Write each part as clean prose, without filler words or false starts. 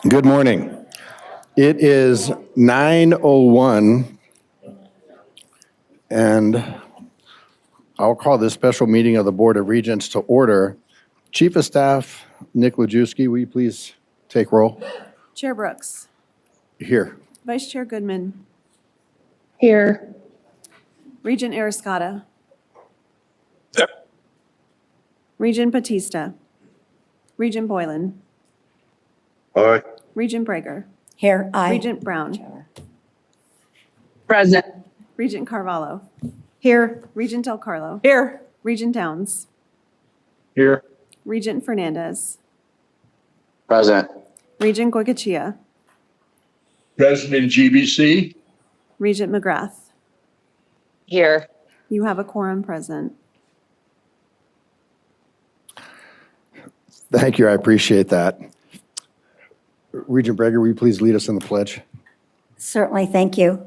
Good morning. It is 9:01, and I'll call this special meeting of the Board of Regents to order. Chief of Staff Nick Lajewski, will you please take roll? Chair Brooks. Here. Vice Chair Goodman. Here. Regent Ariscotta. Here. Regent Batista. Regent Boylan. Aye. Regent Breger. Here. Aye. Regent Brown. Present. Regent Carvalho. Here. Regent Del Carlo. Here. Regent Downs. Here. Regent Fernandez. Present. Regent Goycochea. President GBC. Regent McGrath. Here. You have a quorum present. Thank you, I appreciate that. Regent Breger, will you please lead us in the pledge? Certainly, thank you.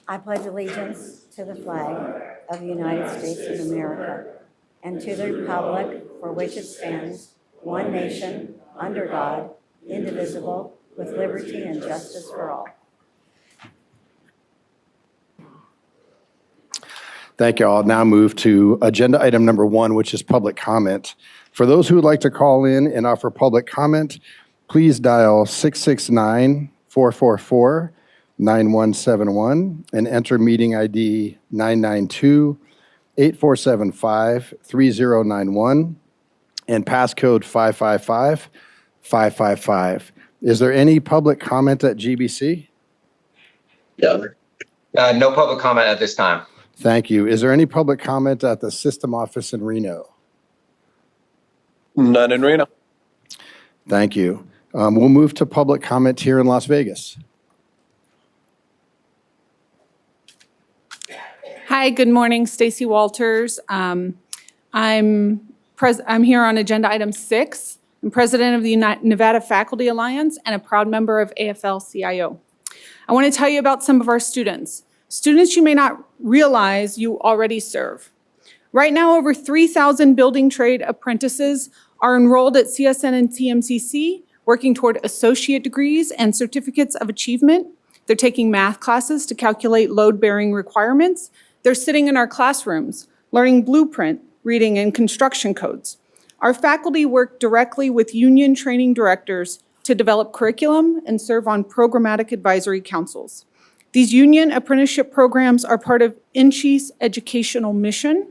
I pledge allegiance to the flag of the United States of America and to the republic for which it stands, one nation, under God, indivisible, with liberty and justice for all. Thank you. I'll now move to agenda item number 1, which is public comment. For those who would like to call in and offer public comment, please dial 669-444-9171 and enter meeting ID 992-8475-3091 and passcode 555-555. Is there any public comment at GBC? Yeah. No public comment at this time. Thank you. Is there any public comment at the system office in Reno? None in Reno. Thank you. We'll move to public comment here in Las Vegas. Hi, good morning, Stacy Walters. I'm here on agenda item 6. I'm president of the Nevada Faculty Alliance and a proud member of AFL-CIO. I want to tell you about some of our students. Students you may not realize you already serve. Right now, over 3,000 building trade apprentices are enrolled at CSN and TMCC, working toward associate degrees and certificates of achievement. They're taking math classes to calculate load-bearing requirements. They're sitting in our classrooms, learning blueprint, reading, and construction codes. Our faculty work directly with union training directors to develop curriculum and serve on programmatic advisory councils. These union apprenticeship programs are part of NSHE's educational mission,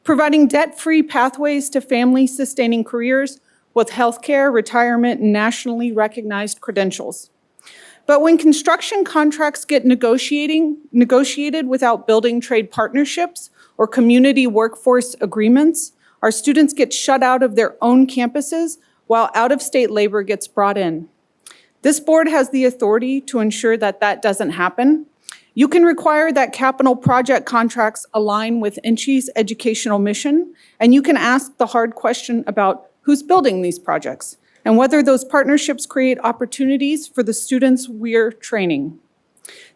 providing debt-free pathways to family-sustaining careers with healthcare, retirement, and nationally recognized credentials. But when construction contracts get negotiated without building trade partnerships or community workforce agreements, our students get shut out of their own campuses while out-of-state labor gets brought in. This board has the authority to ensure that that doesn't happen. You can require that capital project contracts align with NSHE's educational mission, and you can ask the hard question about who's building these projects and whether those partnerships create opportunities for the students we're training.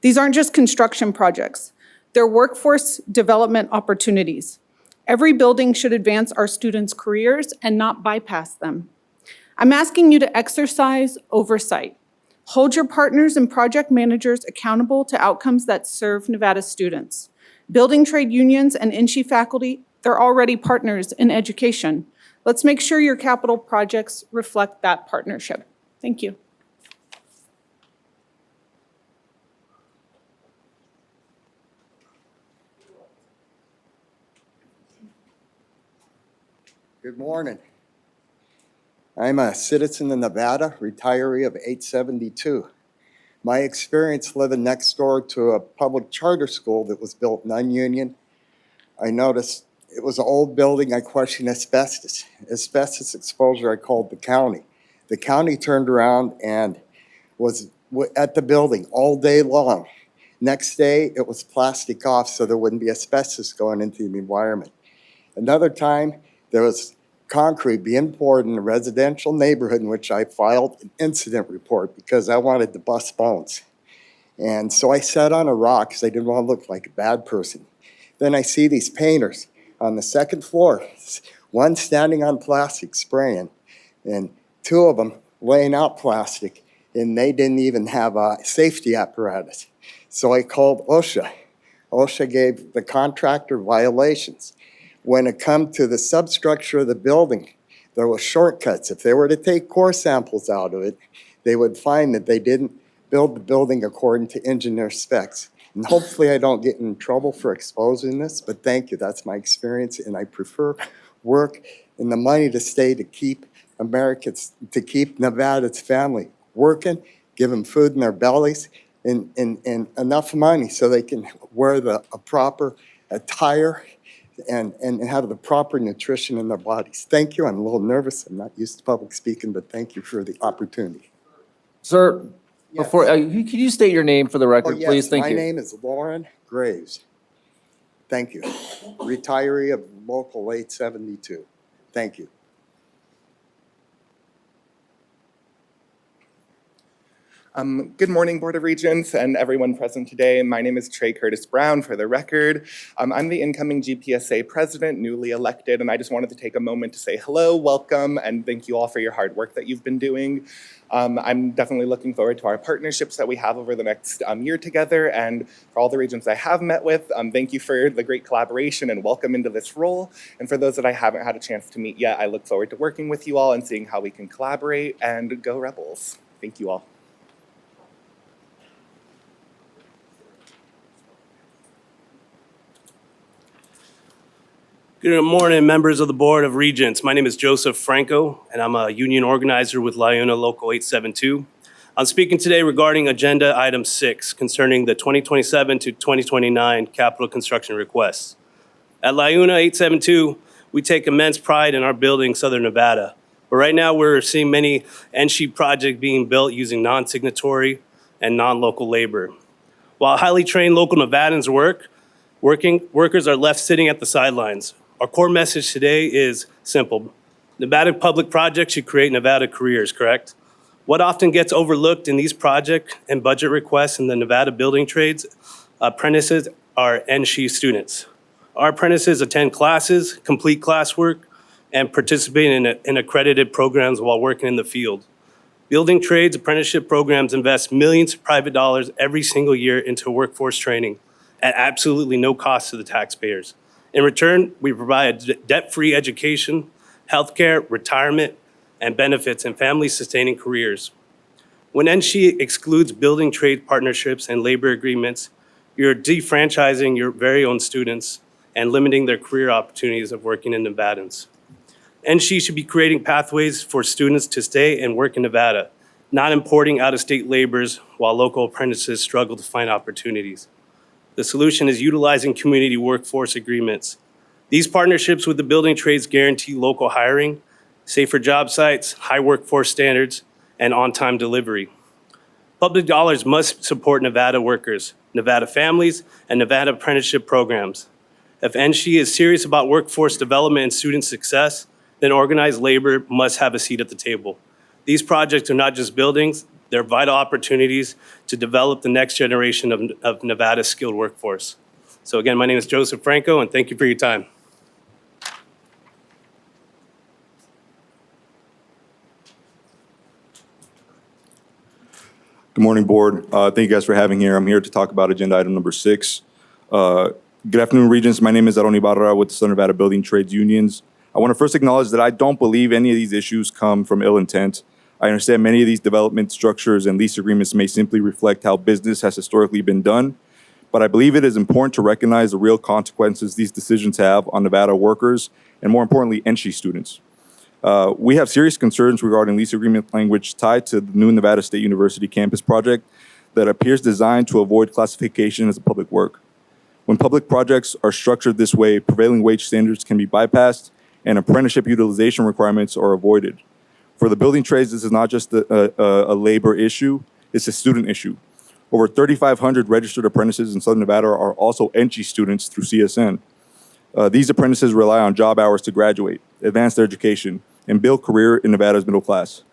These aren't just construction projects. They're workforce development opportunities. Every building should advance our students' careers and not bypass them. I'm asking you to exercise oversight. Hold your partners and project managers accountable to outcomes that serve Nevada students. Building trade unions and NSHE faculty, they're already partners in education. Let's make sure your capital projects reflect that partnership. Thank you. Good morning. I'm a citizen of Nevada, retiree of 872. My experience living next door to a public charter school that was built non-union, I noticed it was an old building. I questioned asbestos. Asbestos exposure, I called the county. The county turned around and was at the building all day long. Next day, it was plastic off so there wouldn't be asbestos going into the environment. Another time, there was concrete being poured in a residential neighborhood in which I filed an incident report because I wanted to bust bones. And so I sat on a rock because I didn't want to look like a bad person. Then I see these painters on the second floor, one standing on plastic spraying. And two of them laying out plastic, and they didn't even have a safety apparatus. So I called OSHA. OSHA gave the contractor violations. When it come to the substructure of the building, there were shortcuts. If they were to take core samples out of it, they would find that they didn't build the building according to engineer specs. And hopefully I don't get in trouble for exposing this, but thank you, that's my experience, and I prefer work and the money to stay to keep Americans, to keep Nevada's family working, give them food in their bellies, and enough money so they can wear a proper attire and have the proper nutrition in their bodies. Thank you, I'm a little nervous, I'm not used to public speaking, but thank you for the opportunity. Sir, before, could you state your name for the Oh, record, yes, please? Thank my you. name is Lauren Graves. Thank you. Retiree of Local 872. Thank you. Good morning, Board of Regents and everyone present today. My name is Trey Curtis Brown, for the record. I'm the incoming GPSA president, newly elected, and I just wanted to take a moment to say hello, welcome, and thank you all for your hard work that you've been doing. I'm definitely looking forward to our partnerships that we have over the next year together, and for all the regents I have met with, thank you for the great collaboration and welcome into this role. And for those that I haven't had a chance to meet yet, I look forward to working with you all and seeing how we can collaborate and go Rebels. Thank you all. Good morning, members of the Board of Regents. My name is Joseph Franco, and I'm a union organizer with LiUNA Local 872. I'm speaking today regarding Agenda Item 6 concerning the 2027 to 2029 capital construction requests. At LiUNA 872, we take immense pride in our building, Southern Nevada. But right now, we're seeing many NSHE projects being built using non-signatory and non-local labor. While highly trained local Nevadans workers are left sitting at the sidelines. Our core message today is simple. Nevada public projects should create Nevada careers, correct? What often gets overlooked in these project and budget requests in the Nevada building trades apprentices are NSHE students. Our apprentices attend classes, complete classwork, and participate in accredited programs while working in the field. Building trades apprenticeship programs invest millions of private dollars every single year into workforce training at absolutely no cost to the taxpayers. In return, we provide a debt-free education, healthcare, retirement, and benefits and family-sustaining careers. When NSHE excludes building trade partnerships and labor agreements, you're defranchising your very own students and limiting their career opportunities of working in Nevadans. NSHE should be creating pathways for students to stay and work in Nevada, not importing out-of-state laborers while local apprentices struggle to find opportunities. The solution is utilizing community workforce agreements. These partnerships with the building trades guarantee local hiring, safer job sites, high workforce standards, and on-time delivery. Public dollars must support Nevada workers, Nevada families, and Nevada apprenticeship programs. If NSHE is serious about workforce development and student success, then organized labor must have a seat at the table. These projects are not just buildings, they're vital opportunities to develop the next generation of Nevada's skilled workforce. So again, my name is Joseph Franco, and thank you for your time. Good morning, Board. Thank you guys for having me here. I'm here to talk about Agenda Item number 6. Good afternoon, Regents. My name is Aaron Ibarra with the Southern Nevada Building Trades Unions. I want to first acknowledge that I don't believe any of these issues come from ill intent. I understand many of these development structures and lease agreements may simply reflect how business has historically been done, but I believe it is important to recognize the real consequences these decisions have on Nevada workers and, more importantly, NSHE students. We have serious concerns regarding lease agreement language tied to the new Nevada State University campus project that appears designed to avoid classification as a public work. When public projects are structured this way, prevailing wage standards can be bypassed and apprenticeship utilization requirements are avoided. For the building trades, this is not just a labor issue, it's a student issue. Over 3,500 registered apprentices in Southern Nevada are also NSHE students through CSN. These apprentices rely on job hours to graduate, advance their education, and build career in Nevada's middle class.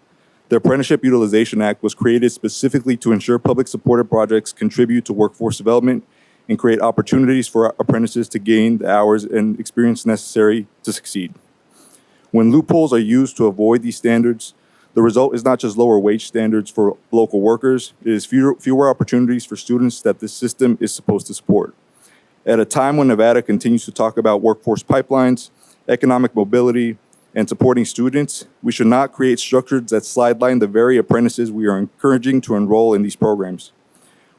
The Apprenticeship Utilization Act was created specifically to ensure public-supported projects contribute to workforce development and create opportunities for apprentices to gain the hours and experience necessary to succeed. When loopholes are used to avoid these standards, The result is not just lower wage standards for local workers, it is fewer opportunities for students that this system is supposed to support. At a time when Nevada continues to talk about workforce pipelines, economic mobility, and supporting students, we should not create structures that sideline the very apprentices we are encouraging to enroll in these programs.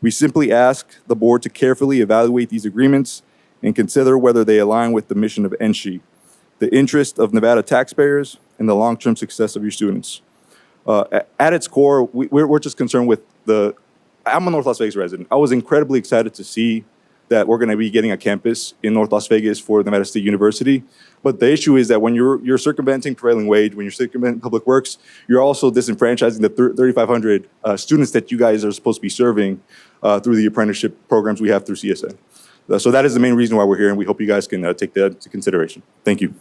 We simply ask the board to carefully evaluate these agreements and consider whether they align with the mission of NSHE, the interest of Nevada taxpayers, and the long-term success of your students. At its core, we're just concerned with I'm a North Las Vegas resident. I was incredibly excited to see that we're going to be getting a campus in North Las Vegas for Nevada State University. But the issue is that when you're circumventing prevailing wage, when you're circumventing public works, you're also disenfranchising the 3,500 students that you guys are supposed to be serving through the apprenticeship programs we have through CSN. So that is the main reason why we're here, and we hope you guys can take that into consideration. Thank you.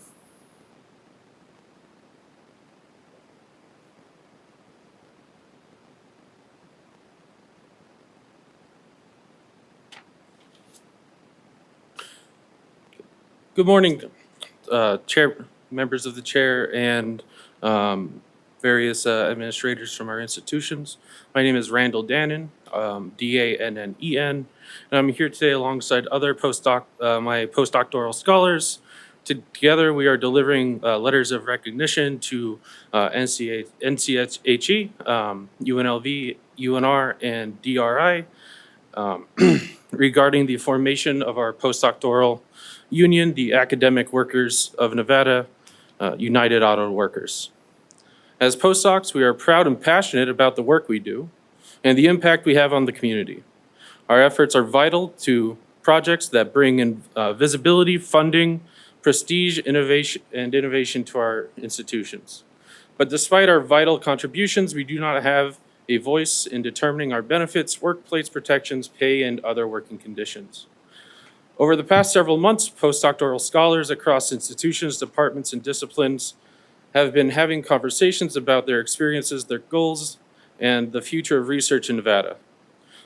Good morning, chair, members of the chair, and various administrators from our institutions. My name is Randall Dannon, D-A-N-N-E-N, and I'm here today alongside other my postdoctoral scholars. Together, we are delivering letters of recognition to NSHE, UNLV, UNR, and DRI regarding the formation of our postdoctoral union, the Academic Workers of Nevada, United Auto Workers. As postdocs, we are proud and passionate about the work we do and the impact we have on the community. Our efforts are vital to projects that bring in visibility, funding, prestige, innovation to our institutions. But despite our vital contributions, we do not have a voice in determining our benefits, workplace protections, pay, and other working conditions. Over the past several months, postdoctoral scholars across institutions, departments, and disciplines have been having conversations about their experiences, their goals, and the future of research in Nevada.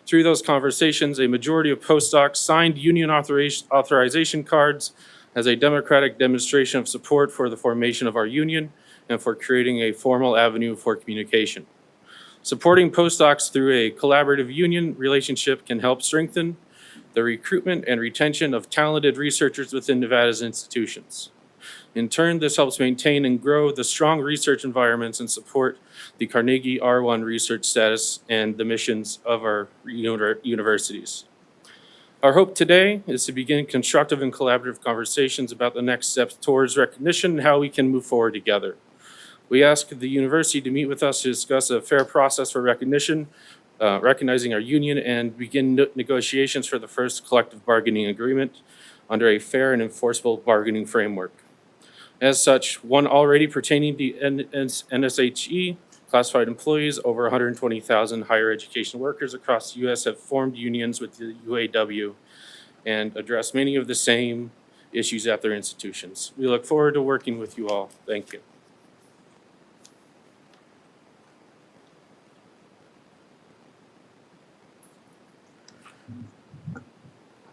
Through those conversations, a majority of postdocs signed union authorization cards as a democratic demonstration of support for the formation of our union and for creating a formal avenue for communication. Supporting postdocs through a collaborative union relationship can help strengthen the recruitment and retention of talented researchers within Nevada's institutions. In turn, this helps maintain and grow the strong research environments and support the Carnegie R1 research status and the missions of our universities. Our hope today is to begin constructive and collaborative conversations about the next steps towards recognition and how we can move forward together. We ask the university to meet with us to discuss a fair process for recognition, recognizing our union, and begin negotiations for the first collective bargaining agreement under a fair and enforceable bargaining framework. As such, one already pertaining to NSHE, classified employees, over 120,000 higher education workers across the U.S. have formed unions with the UAW and address many of the same issues at their institutions. We look forward to working with you all. Thank you.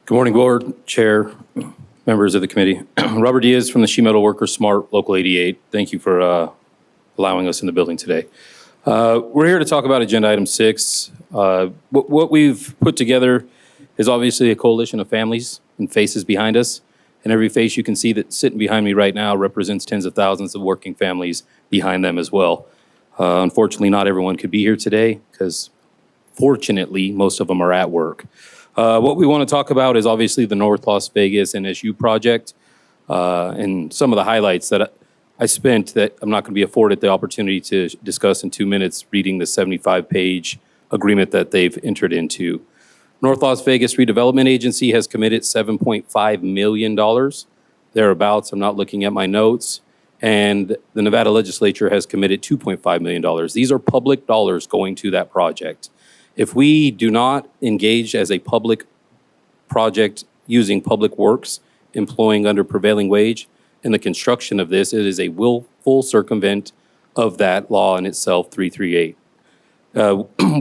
Good morning, board, chair, members of the committee. Robert Diaz from the Sheet Metal Workers Smart Local 88. Thank you for allowing us in the building today. We're here to talk about agenda item 6. What we've put together is obviously a coalition of families and faces behind us. And every face you can see that's sitting behind me right now represents tens of thousands of working families behind them as well. Unfortunately, not everyone could be here today because fortunately, most of them are at work. What we want to talk about is obviously the North Las Vegas NSU project and some of the highlights that I spent that I'm not going to be afforded the opportunity to discuss in 2 minutes reading the 75-page agreement that they've entered into. North Las Vegas Redevelopment Agency has committed $7.5 million, thereabouts. I'm not looking at my notes. And the Nevada legislature has committed $2.5 million. These are public dollars going to that project. If we do not engage as a public project using public works, employing under prevailing wage, in the construction of this, it is a willful circumvent of that law in itself, 338.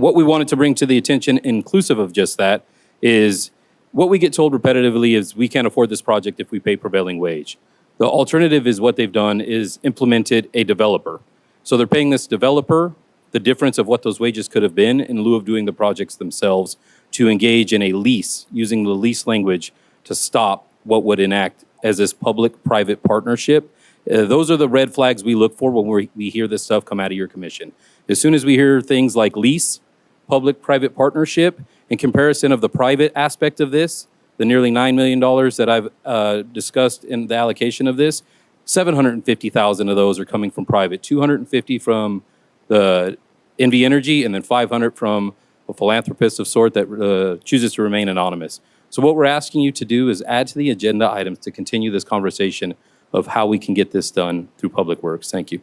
What we wanted to bring to the attention, inclusive of just that, is what we get told repetitively is we can't afford this project if we pay prevailing wage. The alternative is what they've done is implemented a developer. So they're paying this developer the difference of what those wages could have been in lieu of doing the projects themselves to engage in a lease, using the lease language to stop what would enact as this public-private partnership. Those are the red flags we look for when we hear this stuff come out of your commission. As soon as we hear things like lease, public-private partnership, in comparison of the private aspect of this, the nearly $9 million that I've discussed in the allocation of this, 750,000 of those are coming from private, 250 from the NV Energy, and then 500 from a philanthropist of sort that chooses to remain anonymous. So what we're asking you to do is add to the agenda items to continue this conversation of how we can get this done through Public Works. Thank you.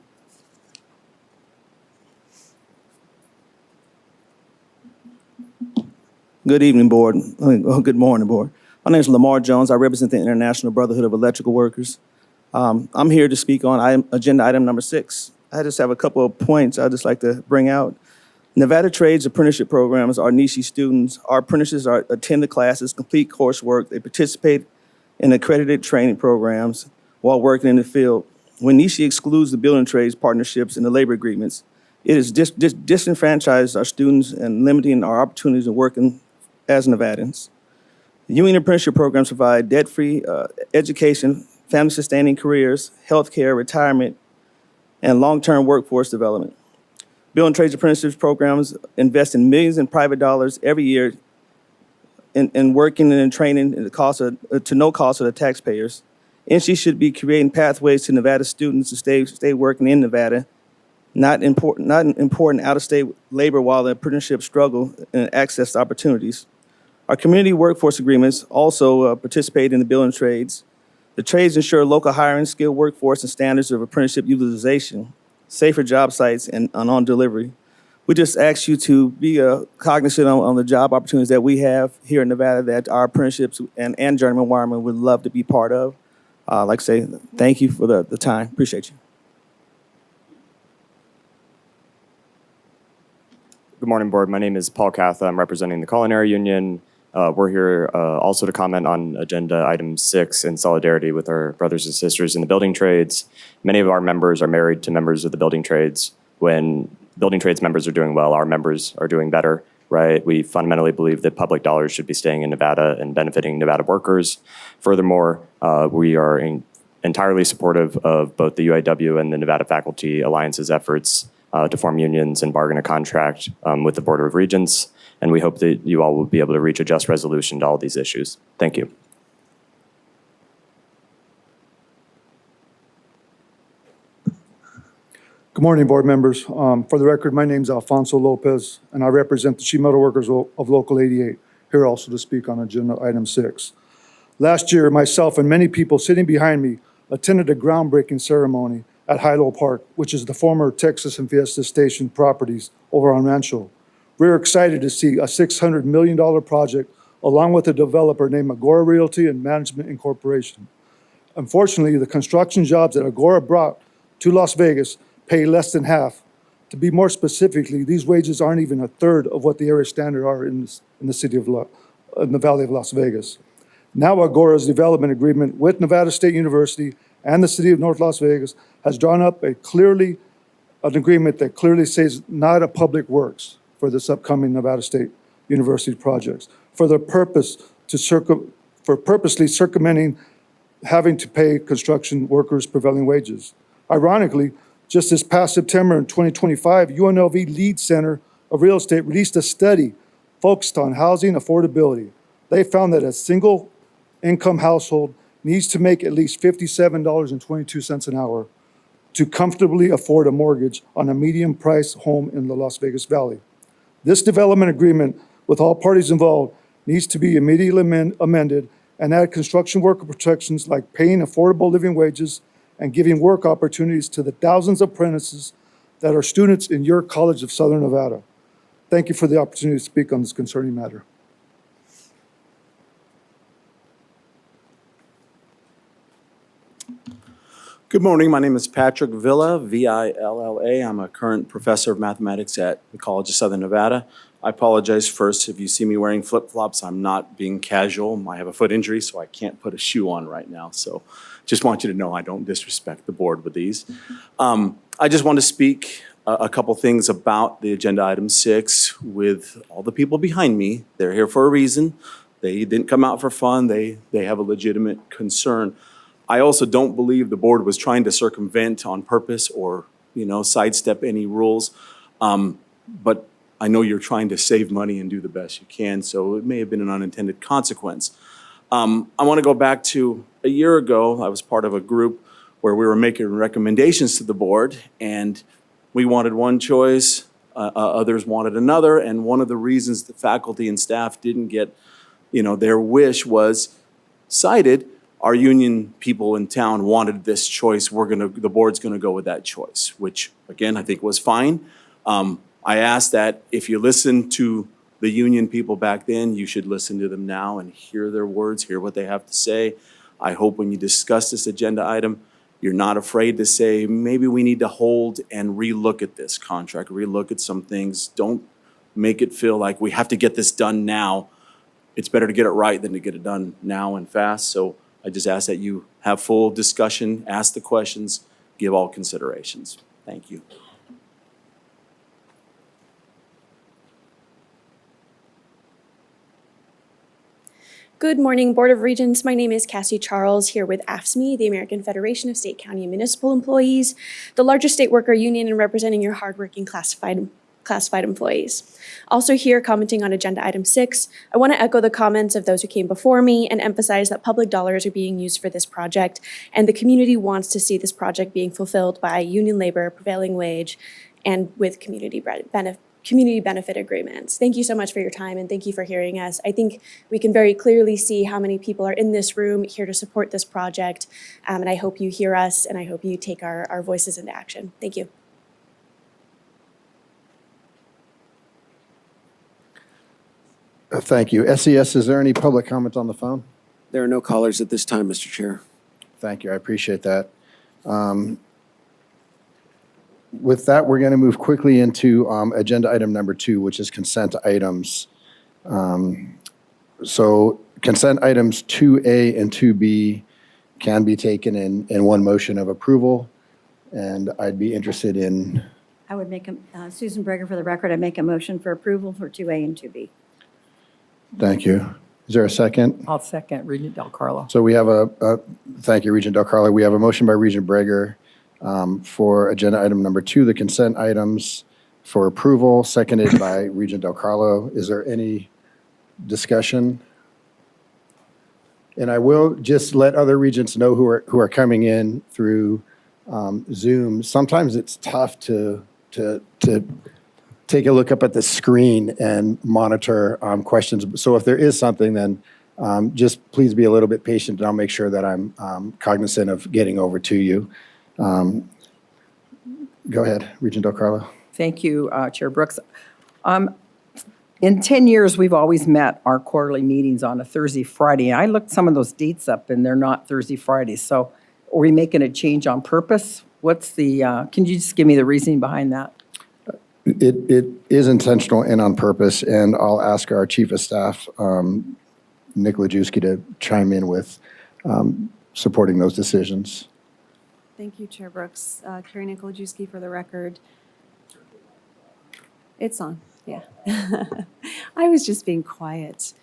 Good evening, Board. Good morning, Board. My name is Lamar Jones. I represent the International Brotherhood of Electrical Workers. I'm here to speak on agenda item number 6. I just have a couple of points I'd just like to bring out. Nevada Trades Apprenticeship Programs are NSHE students. Our apprentices attend the classes, complete coursework. They participate in accredited training programs while working in the field. When NSHE excludes the building trades partnerships and the labor agreements, it is disenfranchised our students and limiting our opportunities of working as Nevadans. The union apprenticeship programs provide debt-free education, family-sustaining careers, healthcare, retirement, and long-term workforce development. Building trades apprenticeship programs invest in millions in private dollars every year in working and in training at to no cost of the taxpayers. NSHE should be creating pathways to Nevada students to stay working in Nevada, not important out-of-state labor while the apprenticeship struggle and access to opportunities. Our community workforce agreements also participate in the building trades. The trades ensure local hiring, skilled workforce, and standards of apprenticeship utilization, safer job sites, and on delivery. We just ask you to be cognizant on the job opportunities that we have here in Nevada that our apprenticeships and journeyman wiremen would love to be part of. I'd like to say thank you for the time. Appreciate you. Good morning, Board. My name is Paul Cath. I'm representing the Culinary Union. We're here also to comment on agenda item 6 in solidarity with our brothers and sisters in the building trades. Many of our members are married to members of the building trades. When building trades members are doing well, our members are doing better, right? We fundamentally believe that public dollars should be staying in Nevada and benefiting Nevada workers. Furthermore, we are entirely supportive of both the UIW and the Nevada Faculty Alliance's efforts to form unions and bargain a contract with the Board of Regents. And we hope that you all will be able to reach a just resolution to all these issues. Thank you. Good morning, board members. For the record, my name is Alfonso Lopez, and I represent the Sheet Metal Workers of Local 88, here also to speak on agenda item 6. Last year, myself and many people sitting behind me attended a groundbreaking ceremony at Hilo Park, which is the former Texas and Fiesta Station properties over on Rancho. We were excited to see a $600 million project along with a developer named Agora Realty and Management Incorporation. Unfortunately, the construction jobs that Agora brought to Las Vegas pay less than half. To be more specifically, these wages aren't even a third of what the area standard are in the city of in the Valley of Las Vegas. Now Agora's development agreement with Nevada State University and the city of North Las Vegas has drawn up an agreement that clearly says not a public works for this upcoming Nevada State University projects, for purposely circumventing having to pay construction workers prevailing wages. Ironically, just this past September in 2025, UNLV Lead Center of Real Estate released a study focused on housing affordability. They found that a single income household needs to make at least $57.22 an hour to comfortably afford a mortgage on a medium price home in the Las Vegas Valley. This development agreement with all parties involved needs to be immediately amended and add construction worker protections like paying affordable living wages and giving work opportunities to the thousands of apprentices that are students in your College of Southern Nevada. Thank you for the opportunity to speak on this concerning matter. Good morning. My name is Patrick Villa, V-I-L-L-A. I'm a current professor of mathematics at the College of Southern Nevada. I apologize first if you see me wearing flip-flops. I'm not being casual. I have a foot injury, so I can't put a shoe on right now. So just want you to know I don't disrespect the board with these. I just want to speak a couple things about the agenda item 6 with all the people behind me. They're here for a reason. They didn't come out for fun. They have a legitimate concern. I also don't believe the board was trying to circumvent on purpose or, sidestep any rules. But I know you're trying to save money and do the best you can, so it may have been an unintended consequence. I want to go back to a year ago. I was part of a group where we were making recommendations to the board, and we wanted one choice, others wanted another, and one of the reasons the faculty and staff didn't get, their wish was cited. Our union people in town wanted this choice. The board's gonna go with that choice, which again, I think was fine. I asked that if you listen to the union people back then, you should listen to them now and hear their words, hear what they have to say. I hope when you discuss this agenda item, you're not afraid to say, maybe we need to hold and relook at this contract, relook at some things. Don't make it feel like we have to get this done now. It's better to get it right than to get it done now and fast. So I just ask that you have full discussion, ask the questions, give all considerations. Thank you. Good morning, Board of Regents. My name is Cassie Charles, here with AFSCME, the American Federation of State, County, and Municipal Employees, the largest state worker union and representing your hardworking classified employees. Also here commenting on agenda item 6, I want to echo the comments of those who came before me and emphasize that public dollars are being used for this project, and the community wants to see this project being fulfilled by union labor, prevailing wage, and with community benefit agreements. Thank you so much for your time, and thank you for hearing us. I think we can very clearly see how many people are in this room here to support this project, and I hope you hear us, and I hope you take our voices into action. Thank you. Thank you. SES, is there any public comment on the phone? There are no callers at this time, Mr. Chair. Thank you. I appreciate that. With that, we're going to move quickly into agenda item number 2, which is consent items. So consent items 2A and 2B can be taken in one motion of approval, and I'd be interested in. I would make Susan Breger, for the record, I'd make a motion for approval for 2A and 2B. Thank you. Is there a second? I'll second Regent Del Carlo. So we have thank you, Regent Del Carlo. We have a motion by Regent Breger for agenda item number 2, the consent items for approval, seconded by Regent Del Carlo. Is there any discussion? And I will just let other regents know who are coming in through Zoom. Sometimes it's tough to take a look up at the screen and monitor questions. So if there is something, then just please be a little bit patient, and I'll make sure that I'm cognizant of getting over to you. Go ahead, Regent Del Carlo. Thank you, Chair Brooks. In 10 years, we've always met our quarterly meetings on a Thursday, Friday. I looked some of those dates up, and they're not Thursday, Fridays. So are we making a change on purpose? What's the, can you just give me the reasoning behind that? It is intentional and on purpose, and I'll ask our Chief of Staff, Nick Lajewski, to chime in with supporting those decisions. Thank you, Chair Brooks. Carrie Nikolajewski for the record. It's on, yeah. I was just being quiet.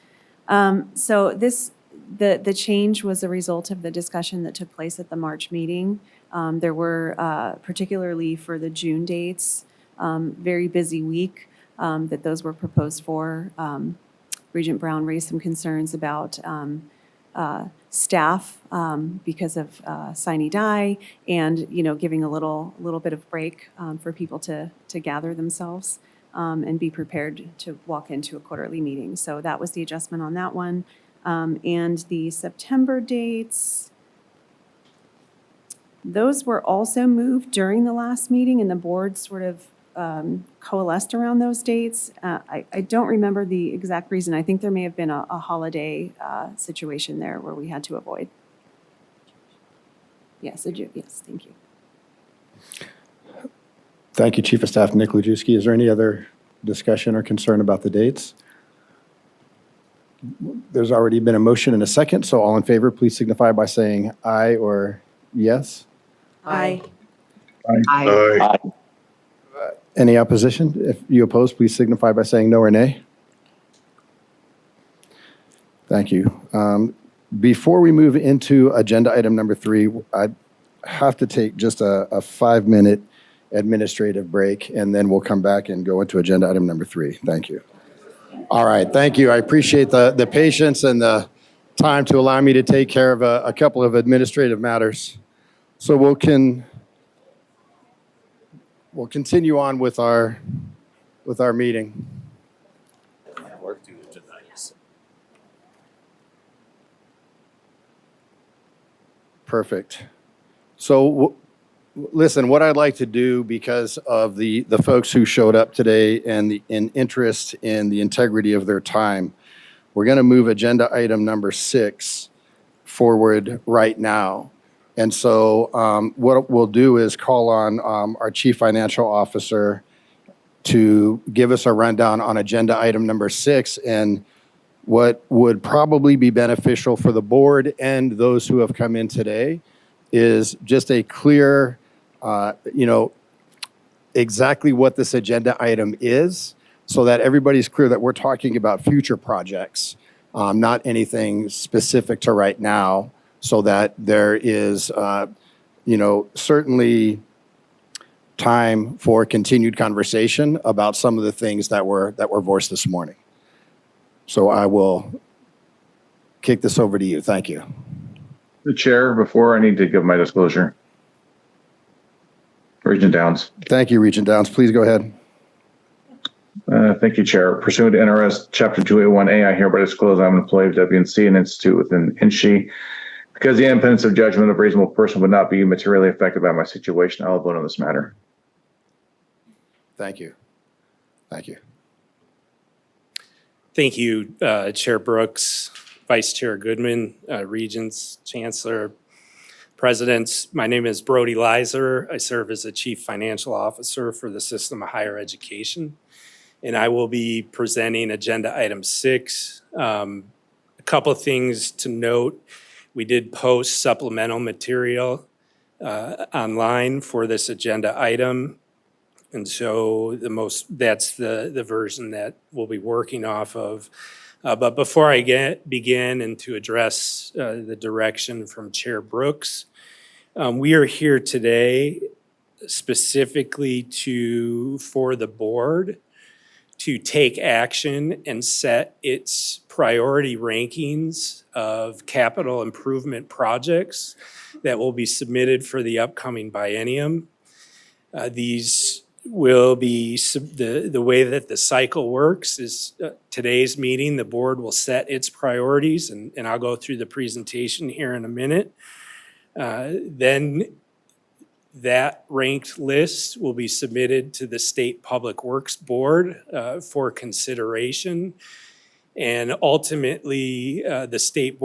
So the change was a result of the discussion that took place at the March meeting. There were, particularly for the June dates, very busy week that those were proposed for. Regent Brown raised some concerns about staff because of sine die, and giving a little bit of break for people to gather themselves and be prepared to walk into a quarterly meeting. So that was the adjustment on that one. And the September dates, those were also moved during the last meeting, and the board sort of coalesced around those dates. I don't remember the exact reason. I think there may have been a holiday situation there where we had to avoid. Yes, yes, thank you. Thank you, Chief of Staff Nick Lajewski. Is there any other discussion or concern about the dates? There's already been a motion and a second, so all in favor, please signify by saying aye or yes. Aye. Aye. Any opposition? If you oppose, please signify by saying no or nay. Thank you. Before we move into agenda item number 3, I have to take just a 5-minute administrative break, and then we'll come back and go into agenda item number 3. Thank you. All right, thank you. I appreciate the patience and the time to allow me to take care of a couple of administrative matters. So we'll continue on with our meeting. Perfect. So listen, what I'd like to do, because of the folks who showed up today and the interest in the integrity of their time, we're going to move agenda item number 6 forward right now. And so what we'll do is call on our Chief Financial Officer to give us a rundown on agenda item number 6 and what would probably be beneficial for the board and those who have come in today is just a clear, exactly what this agenda item is, so that everybody's clear that we're talking about future projects, not anything specific to right now, so that there is, certainly time for continued conversation about some of the things that were voiced this morning. So I will kick this over to you. Thank you. The chair, before I need to give my disclosure. Regent Downs. Thank you, Regent Downs. Please go ahead. Thank you, Chair. Pursuant to NRS Chapter 281A, I hereby disclose I'm an employee of WNC, an institute within NSHE. Because the independence of judgment of a reasonable person would not be materially affected by my situation, I will vote on this matter. Thank you. Thank you. Thank you, Chair Brooks, Vice Chair Goodman, Regents, Chancellor, Presidents. My name is Brody Leiser. I serve as the Chief Financial Officer for the System of Higher Education, and I will be presenting agenda item 6. A couple of things to note. We did post supplemental material online for this agenda item. And so that's the version that we'll be working off of. But before I begin and to address the direction from Chair Brooks, we are here today specifically for the board to take action and set its priority rankings of capital improvement projects that will be submitted for the upcoming biennium. These will be, the way that the cycle works is today's meeting, the board will set its priorities, and I'll go through the presentation here in a minute. Then that ranked list will be submitted to the State Public Works Board for consideration. And ultimately, the State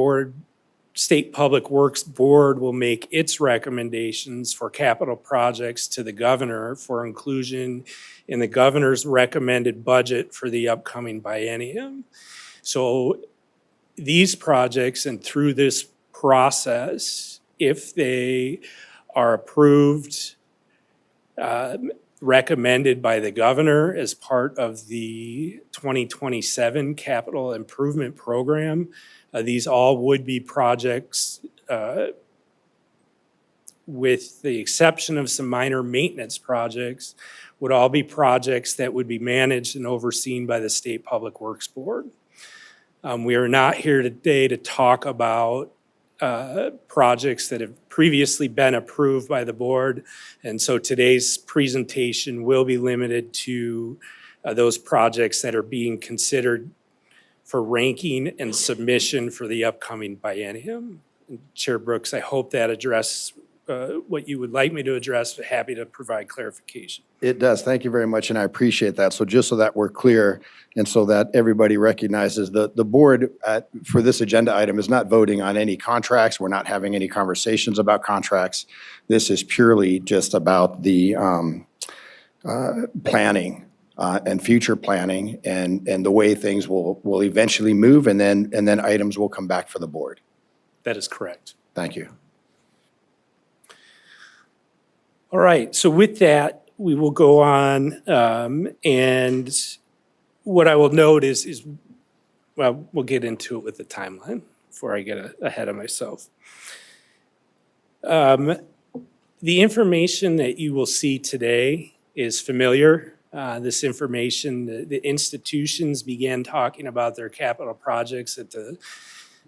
Public Works Board will make its recommendations for capital projects to the governor for inclusion in the governor's recommended budget for the upcoming biennium. So these projects, and through this process, if they are approved, recommended by the governor as part of the 2027 capital improvement program, these all would be projects, with the exception of some minor maintenance projects, would all be projects that would be managed and overseen by the State Public Works Board. We are not here today to talk about projects that have previously been approved by the board, and so today's presentation will be limited to those projects that are being considered for ranking and submission for the upcoming biennium. And Chair Brooks, I hope that addresses what you would like me to address, but happy to provide clarification. It does. Thank you very much, and I appreciate that. So just so that we're clear and so that everybody recognizes the board for this agenda item is not voting on any contracts. We're not having any conversations about contracts. This is purely just about the planning and future planning and the way things will eventually move, and then items will come back for the board. That is correct. Thank you. All right, so with that, we will go on, and what I will note is, well, we'll get into it with the timeline before I get ahead of myself. The information that you will see today is familiar. This information, the institutions began talking about their capital projects at the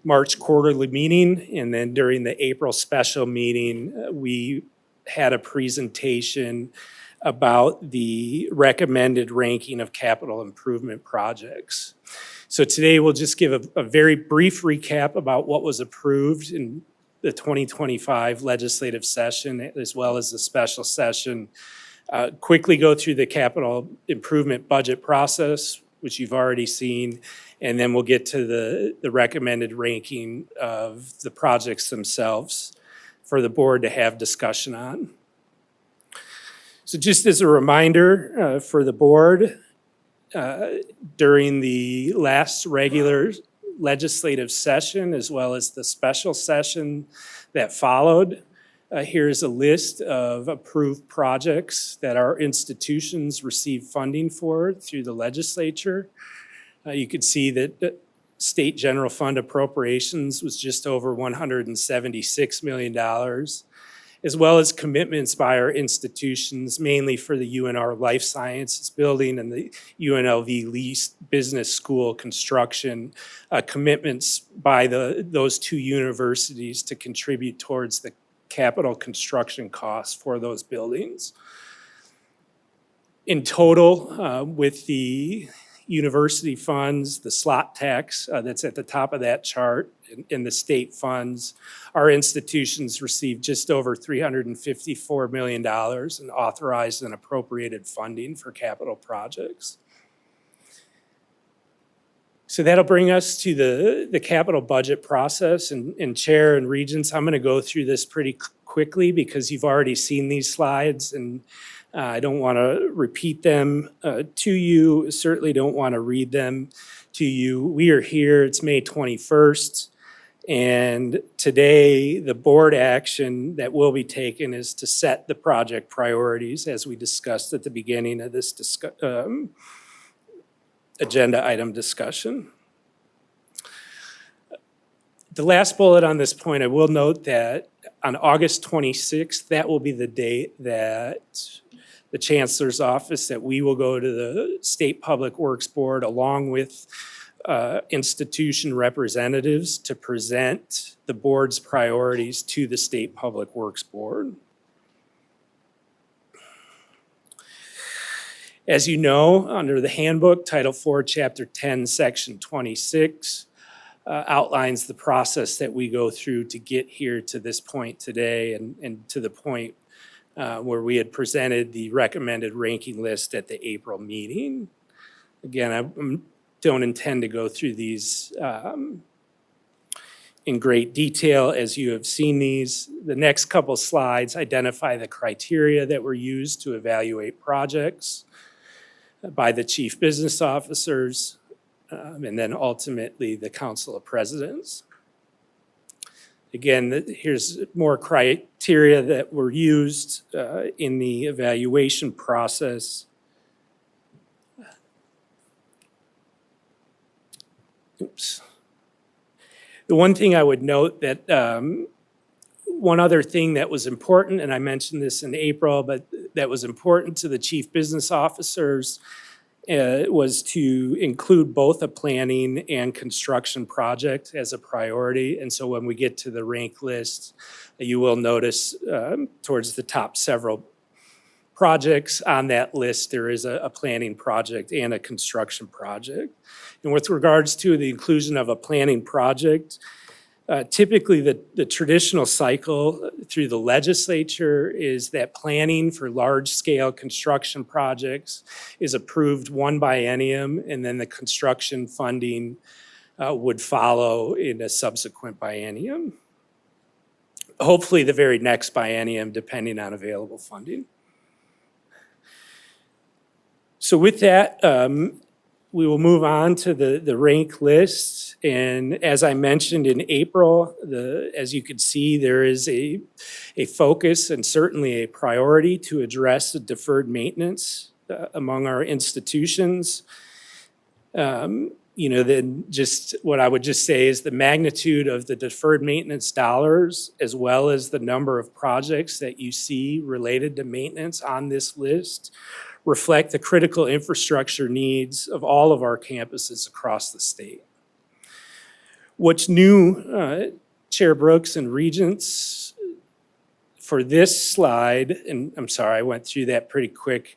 March quarterly meeting, and then during the April special meeting, we had a presentation about the recommended ranking of capital improvement projects. So today we'll just give a very brief recap about what was approved in the 2025 legislative session, as well as the special session. Quickly go through the capital improvement budget process, which you've already seen, and then we'll get to the recommended ranking of the projects themselves for the board to have discussion on. So just as a reminder for the board, during the last regular legislative session, as well as the special session that followed, here's a list of approved projects that our institutions received funding for through the legislature. You could see that state general fund appropriations was just over $176 million, as well as commitments by our institutions, mainly for the UNR Life Sciences Building and the UNLV Lease Business School construction, commitments by those two universities to contribute towards the capital construction costs for those buildings. In total, with the university funds, the slot tax that's at the top of that chart, in the state funds, our institutions received just over $354 million in authorized and appropriated funding for capital projects. So that'll bring us to the capital budget process, and Chair and Regents, I'm going to go through this pretty quickly because you've already seen these slides, and I don't want to repeat them to you, certainly don't want to read them to you. We are here, it's May 21st, and today the board action that will be taken is to set the project priorities as we discussed at the beginning of this agenda item discussion. The last bullet on this point, I will note that on August 26th, that will be the date that the Chancellor's office, that we will go to the State Public Works Board along with institution representatives to present the board's priorities to the State Public Works Board. As you know, under the handbook, Title IV, Chapter 10, Section 26, outlines the process that we go through to get here to this point today and to the point where we had presented the recommended ranking list at the April meeting. Again, I don't intend to go through these in great detail as you have seen these. The next couple slides identify the criteria that were used to evaluate projects by the chief business officers, and then ultimately the Council of Presidents. Again, here's more criteria that were used in the evaluation process. Oops. The one thing I would note that one other thing that was important, and I mentioned this in April, but that was important to the chief business officers was to include both a planning and construction project as a priority. And so when we get to the rank list, you will notice towards the top several projects on that list, there is a planning project and a construction project. And with regards to the inclusion of a planning project, typically the traditional cycle through the legislature is that planning for large-scale construction projects is approved one biennium, and then the construction funding would follow in a subsequent biennium. Hopefully the very next biennium, depending on available funding. So with that, we will move on to the rank list. And as I mentioned in April, as you can see, there is a focus and certainly a priority to address the deferred maintenance among our institutions. Then just what I would just say is the magnitude of the deferred maintenance dollars, as well as the number of projects that you see related to maintenance on this list, reflect the critical infrastructure needs of all of our campuses across the state. What's new, Chair Brooks and Regents, for this slide, and I'm sorry, I went through that pretty quick.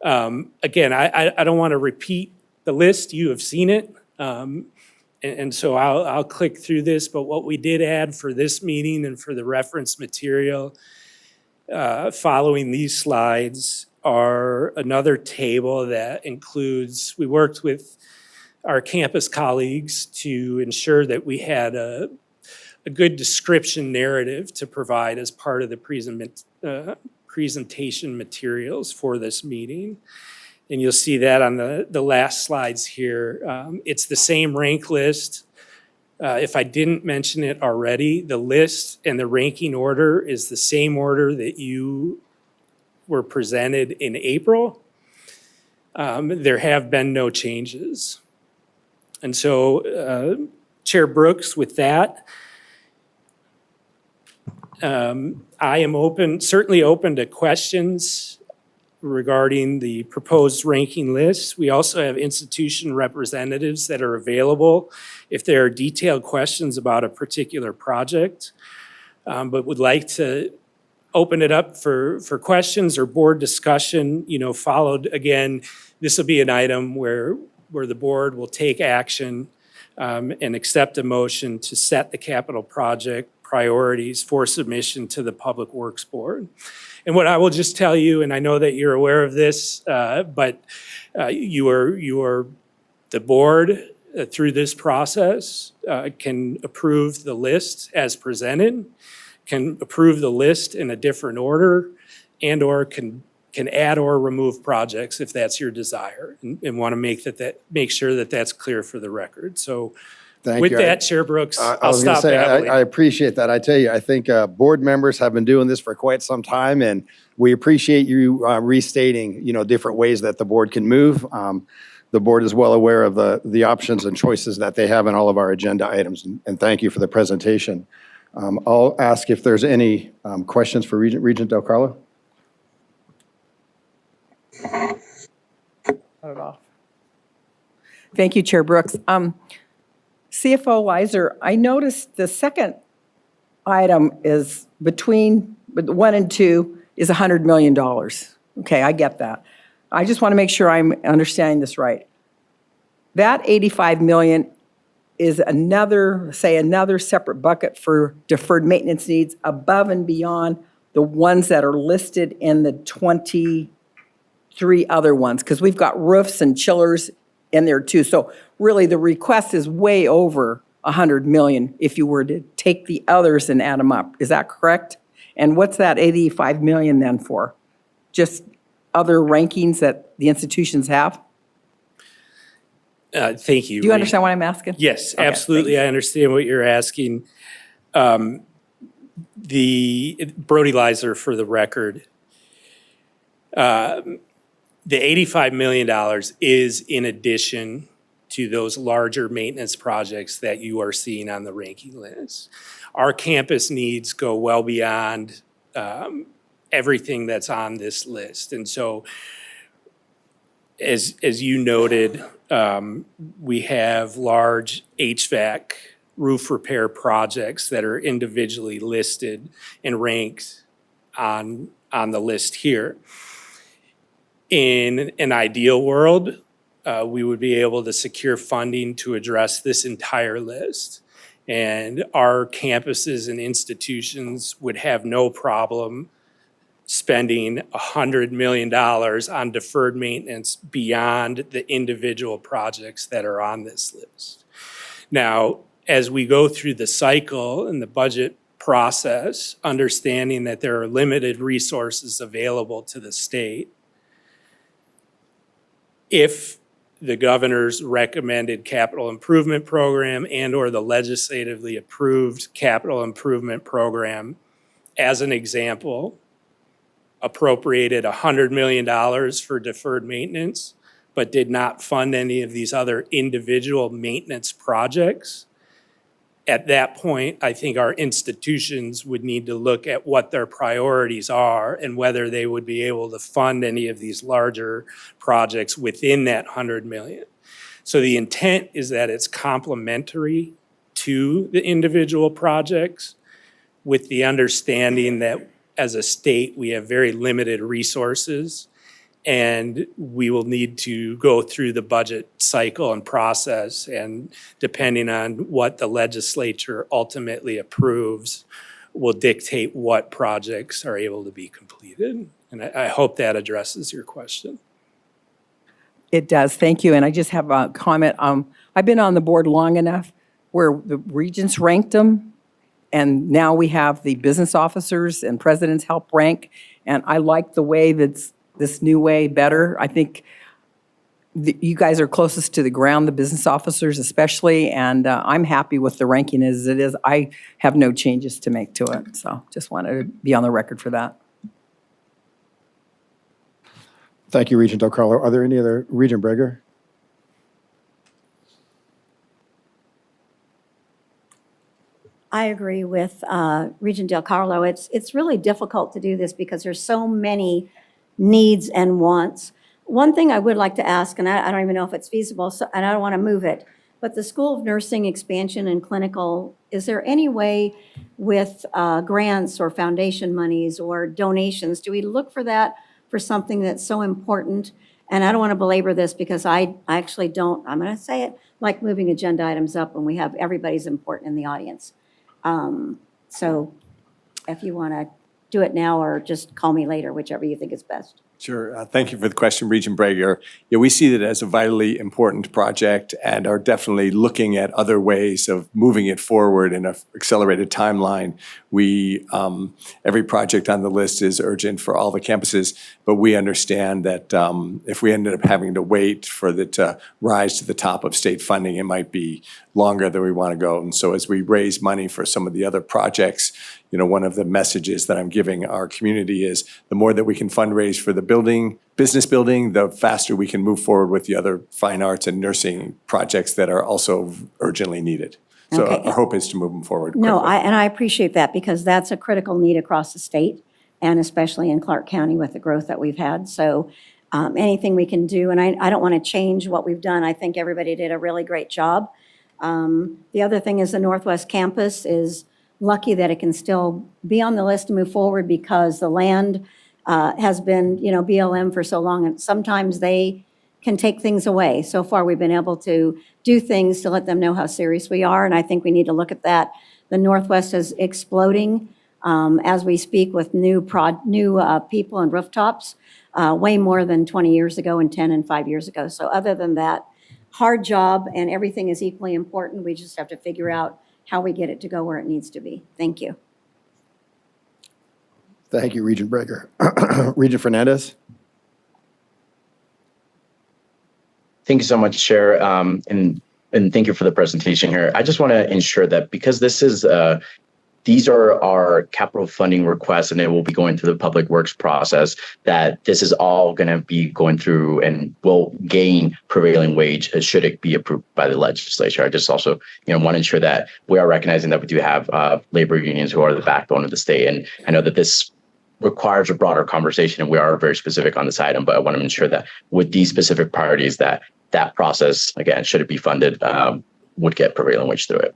Again, I don't want to repeat the list, you have seen it. And so I'll click through this, but what we did add for this meeting and for the reference material following these slides are another table that includes, we worked with our campus colleagues to ensure that we had a good description narrative to provide as part of the presentation materials for this meeting. And you'll see that on the last slides here. It's the same rank list. If I didn't mention it already, the list and the ranking order is the same order that you were presented in April. There have been no changes. And so, Chair Brooks, with that, I am certainly open to questions regarding the proposed ranking list. We also have institution representatives that are available if there are detailed questions about a particular project, but would like to open it up for questions or board discussion, followed. Again, this will be an item where the board will take action and accept a motion to set the capital project priorities for submission to the Public Works Board. And what I will just tell you, and I know that you're aware of this, but you are the board through this process can approve the list as presented, can approve the list in a different order, and or can add or remove projects if that's your desire, and want to make sure that that's clear for the record. So with that, Chair Brooks, I'll stop. I appreciate that. I tell you, I think board members have been doing this for quite some time, and we appreciate you restating, different ways that the board can move. The board is well aware of the options and choices that they have in all of our agenda items, and thank you for the presentation. I'll ask if there's any questions for Regent Del Carlo. Cut it off. Thank you, Chair Brooks. CFO Weiser, I noticed the second item is between 1 and 2 is $100 million. Okay, I get that. I just want to make sure I'm understanding this right. That $85 million is another separate bucket for deferred maintenance needs above and beyond the ones that are listed in the 23 other ones, because we've got roofs and chillers in there too. So really the request is way over $100 million if you were to take the others and add them up. Is that correct? And what's that $85 million then for? Just other rankings that the institutions have? Thank you. Do you understand what I'm asking? Yes, Okay, absolutely. thanks. I understand what you're asking. The Brody Leiser, for the record, the $85 million is in addition to those larger maintenance projects that you are seeing on the ranking list. Our campus needs go well beyond everything that's on this list. And so, as you noted, we have large HVAC roof repair projects that are individually listed and ranked on the list here. In an ideal world, we would be able to secure funding to address this entire list. And our campuses and institutions would have no problem spending $100 million on deferred maintenance beyond the individual projects that are on this list. Now, as we go through the cycle and the budget process, understanding that there are limited resources available to the state, if the governor's recommended capital improvement program and/or the legislatively approved capital improvement program, as an example, appropriated $100 million for deferred maintenance, but did not fund any of these other individual maintenance projects, at that point, I think our institutions would need to look at what their priorities are and whether they would be able to fund any of these larger projects within that 100 million. So the intent is that it's complementary to the individual projects, with the understanding that as a state, we have very limited resources, and we will need to go through the budget cycle and process, and depending on what the legislature ultimately approves will dictate what projects are able to be completed. And I hope that addresses your question. It does, thank you. And I just have a comment. I've been on the board long enough where the regents ranked them, and now we have the business officers and presidents help rank. And I like the way that's this new way better. I think you guys are closest to the ground, the business officers especially, and I'm happy with the ranking as it is. I have no changes to make to it, so just wanted to be on the record for that. Thank you, Regent Del Carlo. Are there any other, Regent Breger? I agree with Regent Del Carlo. It's really difficult to do this because there's so many needs and wants. One thing I would like to ask, and I don't even know if it's feasible, so, and I don't want to move it, but the School of Nursing expansion and clinical, is there any way with grants or foundation monies or donations, do we look for that for something that's so important? And I don't want to belabor this because I actually don't, I'm going to say it, like moving agenda items up when we have everybody's important in the audience. So if you want to do it now or just call me later, whichever you think is best. Sure. Thank you for the question, Regent Breger. Yeah, we see it as a vitally important project and are definitely looking at other ways of moving it forward in an accelerated timeline. We, every project on the list is urgent for all the campuses, but we understand that if we ended up having to wait for it to rise to the top of state funding, it might be longer than we want to go. And so as we raise money for some of the other projects, you know, one of the messages that I'm giving our community is the more that we can fundraise for the business building, the faster we can move forward with the other fine arts and nursing projects that are also urgently needed. So Okay. our hope is to move them forward No, quickly. I appreciate that because that's a critical need across the state and especially in Clark County with the growth that we've had. So anything we can do, and I don't want to change what we've done. I think everybody did a really great job. The other thing is the Northwest Campus is lucky that it can still be on the list to move forward because the land has been, you know, BLM for so long, and sometimes they can take things away. So far, we've been able to do things to let them know how serious we are, and I think we need to look at that. The Northwest is exploding as we speak with new people and rooftops, way more than 20 years ago and 10 and 5 years ago. So other than that, hard job, and everything is equally important. We just have to figure out how we get it to go where it needs to be. Thank you. Thank you, Regent Breger. Regent Fernandez? Thank you so much, Chair, and thank you for the presentation here. I just want to ensure that because this is, these are our capital funding requests and it will be going through the public works process, that this is all going to be going through and will gain prevailing wage should it be approved by the legislature. I just also, want to ensure that we are recognizing that we do have labor unions who are the backbone of the state. And I know that this requires a broader conversation and we are very specific on this item, but I want to ensure that with these specific priorities that process, again, should it be funded, would get prevailing wage through it.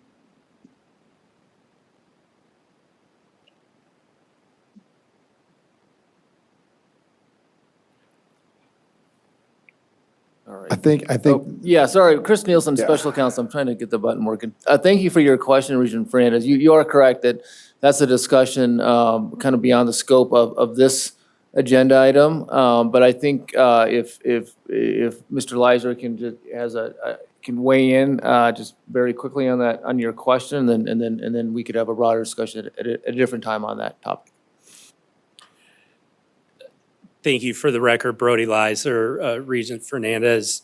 All right. I think. Yeah, sorry, Chris Nielsen, Yeah. Special Counsel. I'm trying to get the button working. Thank you for your question, Regent Fernandez. You are correct that that's a discussion kind of beyond the scope of this agenda item. But I think if Mr. Leiser can weigh in just very quickly on that, on your question, and then we could have a broader discussion at a different time on that topic. Thank you. For the record, Brody Lizer, Regent Fernandez.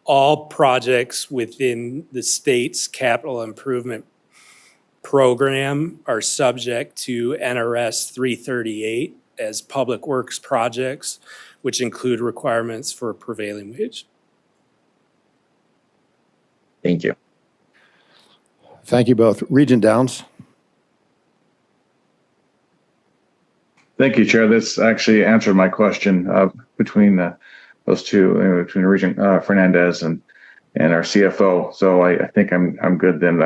All projects within the state's capital improvement program are subject to NRS 338 as public works projects, which include requirements for prevailing wage. Thank you. Thank you both. Regent Downs? Thank you, Chair. This actually answered my question between those two, between Regent Fernandez and our CFO. So I think I'm good then.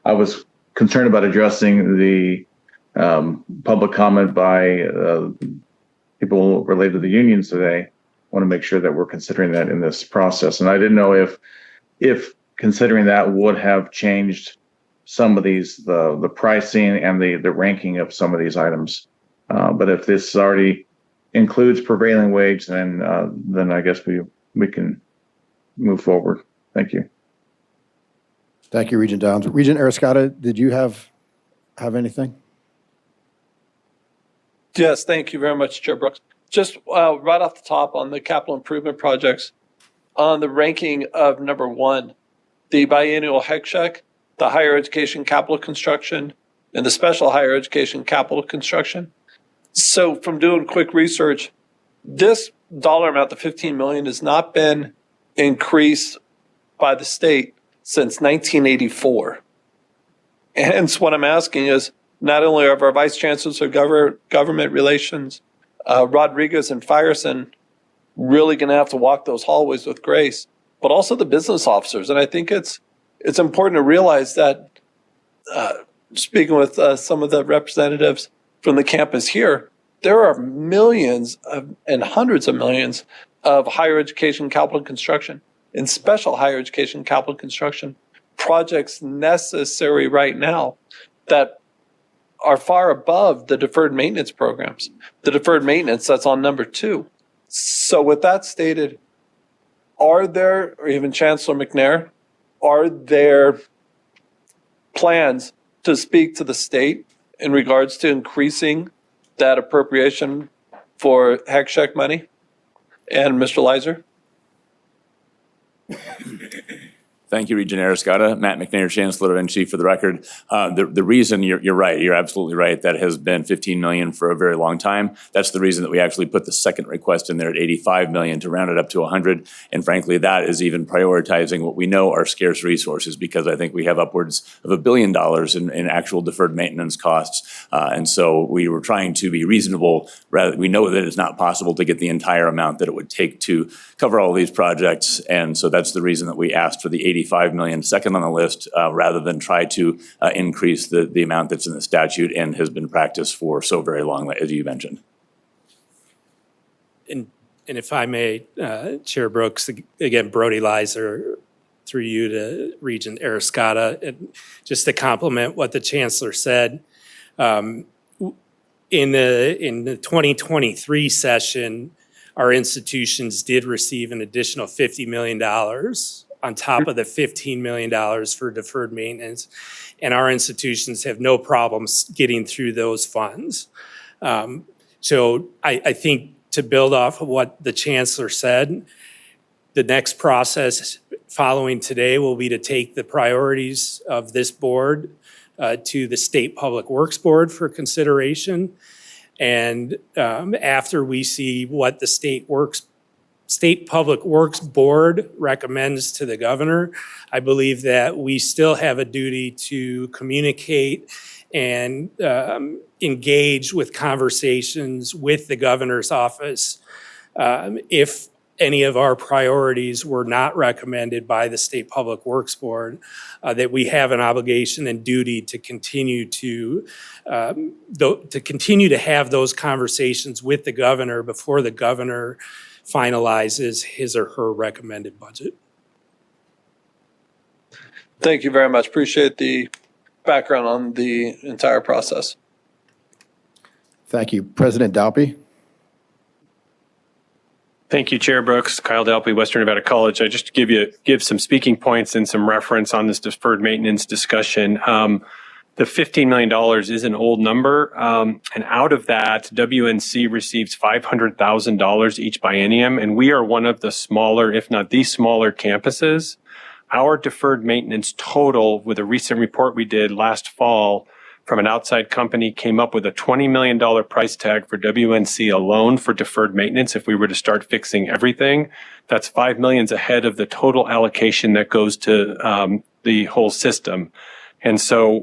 I was concerned about addressing the public comment by people related to the unions today. I want to make sure that we're considering that in this process. And I didn't know if considering that would have changed some of these, the pricing and the ranking of some of these items. But if this already includes prevailing wage, then I guess we can move forward. Thank you. Thank you, Regent Downs. Regent Arascata, did you have anything? Yes, thank you very much, Chair Brooks. Just right off the top on the capital improvement projects, on the ranking of number 1, the biennial HECSHEC, the higher education capital construction, and the special higher education capital construction. So from doing quick research, this dollar amount, the $15 million, has not been increased by the state since 1984. And hence what I'm asking is, not only are our vice chancellors of government relations, Rodriguez and Fyerson, really going to have to walk those hallways with grace, but also the business officers. And I think it's important to realize that, speaking with some of the representatives from the campus here, there are millions and hundreds of millions of higher education capital construction and special higher education capital construction projects necessary right now that are far above the deferred maintenance programs, the deferred maintenance that's on number 2. So with that stated, are there, or even Chancellor McNair, are there plans to speak to the state in regards to increasing that appropriation for HECSHEC money? And Mr. Lizer? Thank you, Regent Arascata. Matt McNair, Chancellor of NSHE, for the record. The reason, you're right, you're absolutely right, that has been $15 million for a very long time. That's the reason that we actually put the second request in there at $85 million to round it up to 100. And frankly, that is even prioritizing what we know are scarce resources, because I think we have upwards of $1 billion in actual deferred maintenance costs. And so we were trying to be reasonable. Rather, we know that it's not possible to get the entire amount that it would take to cover all these projects. And so that's the reason that we asked for the $85 million second on the list, rather than try to increase the amount that's in the statute and has been practiced for so very long, as you mentioned. And if I may, Chair Brooks, again, Brody Lizer, through you to Regent Arascata, and just to complement what the Chancellor said, in the 2023 session, our institutions did receive an additional $50 million on top of the $15 million for deferred maintenance. And our institutions have no problems getting through those funds. So I think, to build off of what the Chancellor said, the next process following today will be to take the priorities of this board to the State Public Works Board for consideration. And after we see what the State Public Works Board recommends to the governor, I believe that we still have a duty to communicate and engage with conversations with the governor's office if any of our priorities were not recommended by the State Public Works Board, that we have an obligation and duty to continue to have those conversations with the governor before the governor finalizes his or her recommended budget. Thank you very much. Appreciate the background on the entire process. Thank you. President Dalpy? Thank you, Chair Brooks. Kyle Dalpy, Western Nevada College. I just give some speaking points and some reference on this deferred maintenance discussion. the $15 million is an old number. And out of that, WNC receives $500,000 each biennium. And we are one of the smaller, if not the smaller campuses. Our deferred maintenance total with a recent report we did last fall from an outside company came up with a $20 million price tag for WNC alone for deferred maintenance. If we were to start fixing everything, that's $5 million ahead of the total allocation that goes to the whole system. And so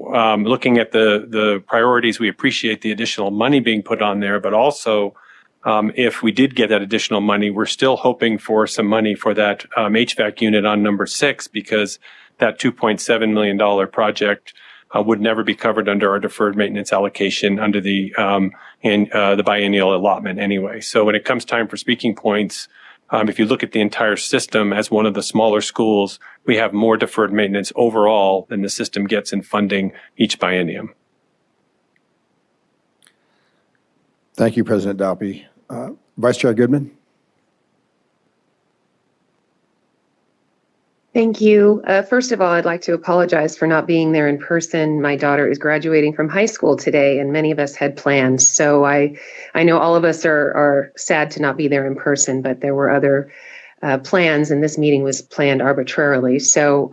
looking at the priorities, we appreciate the additional money being put on there, but also if we did get that additional money, we're still hoping for some money for that HVAC unit on number 6, because that $2.7 million project would never be covered under our deferred maintenance allocation under the biennial allotment anyway. So when it comes time for speaking points, if you look at the entire system as one of the smaller schools, we have more deferred maintenance overall than the system gets in funding each biennium. Thank you, President Dalpy. Vice Chair Goodman? Thank you. First of all, I'd like to apologize for not being there in person. My daughter is graduating from high school today, and many of us had plans. So I know all of us are sad to not be there in person, but there were other plans, and this meeting was planned arbitrarily. So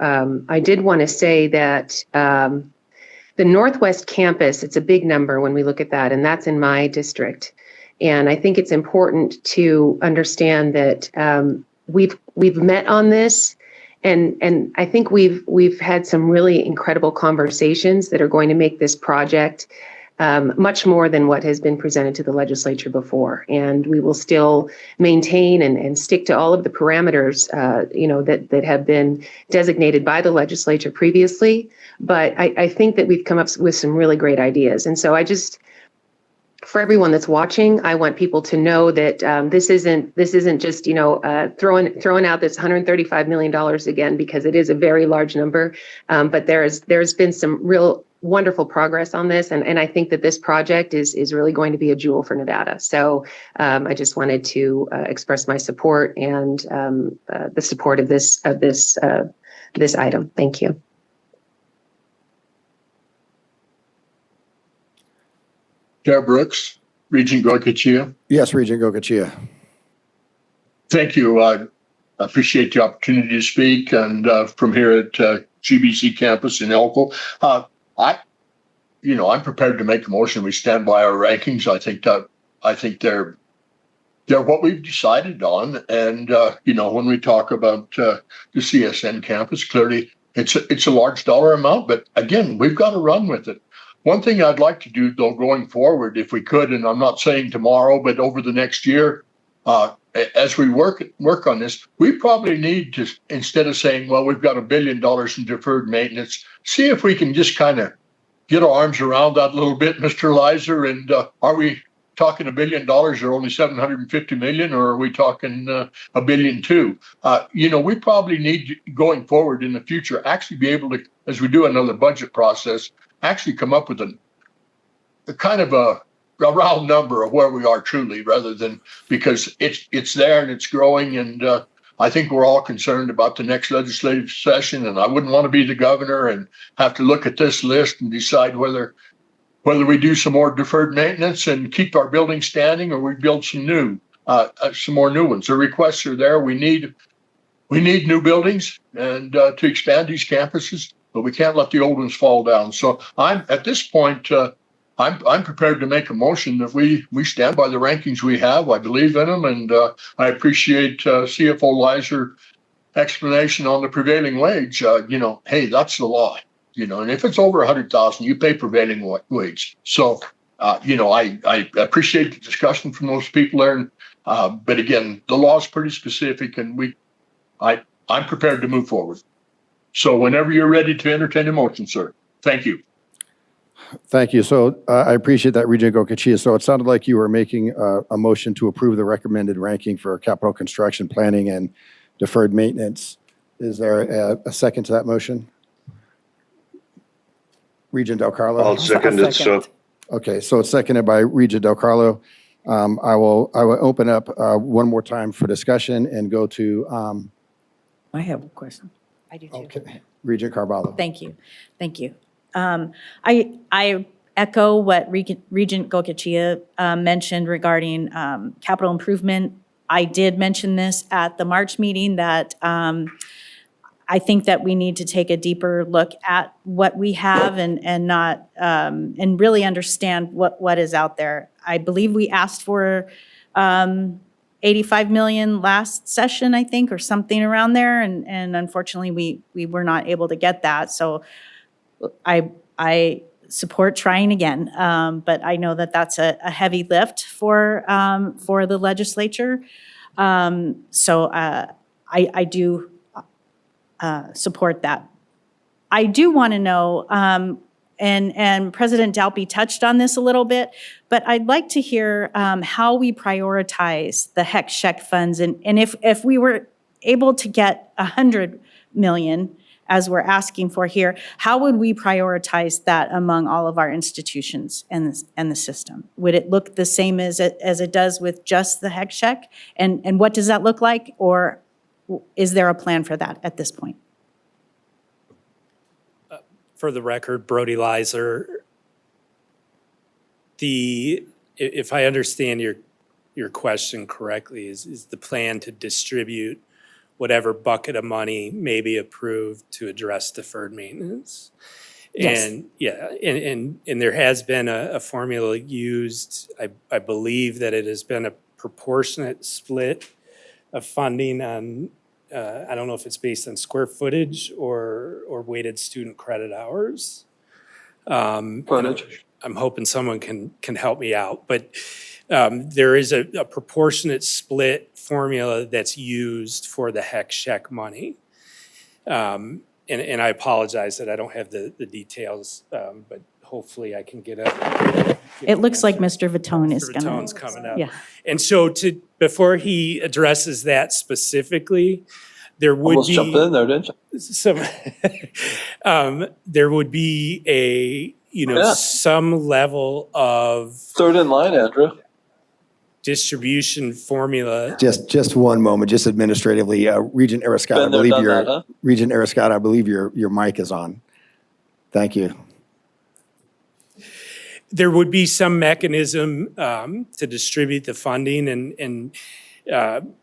I did want to say that the Northwest Campus, it's a big number when we look at that, and that's in my district. And I think it's important to understand that we've met on this. And I think we've had some really incredible conversations that are going to make this project much more than what has been presented to the legislature before. And we will still maintain and stick to all of the parameters, that have been designated by the legislature previously. But I think that we've come up with some really great ideas. And so for everyone that's watching, I want people to know that this isn't just throwing out this $135 million again, because it is a very large number. But there's been some real wonderful progress on this, and I think that this project is really going to be a jewel for Nevada. So I just wanted to express my support and the support of this item. Thank you. Chair Brooks, Regent Goycochea. Yes, Regent Goycochea. Thank you. I appreciate the opportunity to speak, and from here at GBC campus in Elko. I'm prepared to make a motion. We stand by our rankings. I think they're what we've decided on. And when we talk about the CSN campus, clearly it's a large dollar amount, but again, we've got to run with it. One thing I'd like to do, though, going forward, if we could, and I'm not saying tomorrow, but over the next year, as we work on this, we probably need to, instead of saying, well, we've got $1 billion in deferred maintenance, see if we can just kind of get our arms around that a little bit, Mr. Leiser. And are we talking $1 billion or only $750 million, or are we talking $1.2 billion? We probably need, going forward in the future, actually be able to, as we do another budget process, actually come up with a kind of a round number of where we are truly, rather than, because it's there and it's growing. And I think we're all concerned about the next legislative session, and I wouldn't want to be the governor and have to look at this list and decide whether we do some more deferred maintenance and keep our building standing, or we build some more new ones. The requests are there. We need new buildings and to expand these campuses, but we can't let the old ones fall down. So I'm at this point, I'm prepared to make a motion that we stand by the rankings we have. I believe in them, and I appreciate CFO Leiser explanation on the prevailing wage. Hey, that's the law. And if it's over 100,000, you pay prevailing wage. So, I appreciate the discussion from those people there. But again, the law is pretty specific, and I'm prepared to move forward. So whenever you're ready to entertain a motion, sir. Thank you. Thank you. So I appreciate that, Regent Goycochea. So it sounded like you were making a motion to approve the recommended ranking for capital construction planning and deferred maintenance. Is there a second to that motion? Regent Del Carlo? I'll second it, sir. Okay, so it's seconded by Regent Del Carlo. I will open up one more time for discussion and go to. I have a question. I do too. Okay, Regent Carvalho. Thank you. I echo what Regent Gokachia mentioned regarding capital improvement. I did mention this at the March meeting that I think that we need to take a deeper look at what we have and not and really understand what is out there. I believe we asked for 85 million last session, I think, or something around there, and unfortunately we were not able to get that. So I support trying again, but I know that that's a heavy lift for the legislature. So I do support that. I do want to know, and President Dalby touched on this a little bit, but I'd like to hear how we prioritize the HEC funds, and if we were able to get 100 million, as we're asking for here, how would we prioritize that among all of our institutions and the system? Would it look the same as it does with just the HEC? And what does that look like? Or is there a plan for that at this point? For the record, Brody Lizer, if I understand your question correctly, is the plan to distribute whatever bucket of money may be approved to address deferred maintenance? Yes. And yeah, and there has been a formula used. I believe that it has been a proportionate split of funding on, I don't know if it's based on square footage or weighted student credit hours. Footage. I'm hoping someone can help me out, but there is a proportionate split formula that's used for the HEC money. And I apologize that I don't have the details, but hopefully I can get It looks like Mr. Vitone is going to. Vitone's coming up. Yeah. And so before he addresses that specifically, there would Almost be jumped in there, didn't you? some, there would be Yeah. some level of Third in line, Andrew. distribution formula. Just one moment, just administratively, Regent Ariscott, I Been there, believe done your, that, huh? Regent Ariscott, I believe your mic is on. Thank you. There would be some mechanism to distribute the funding, and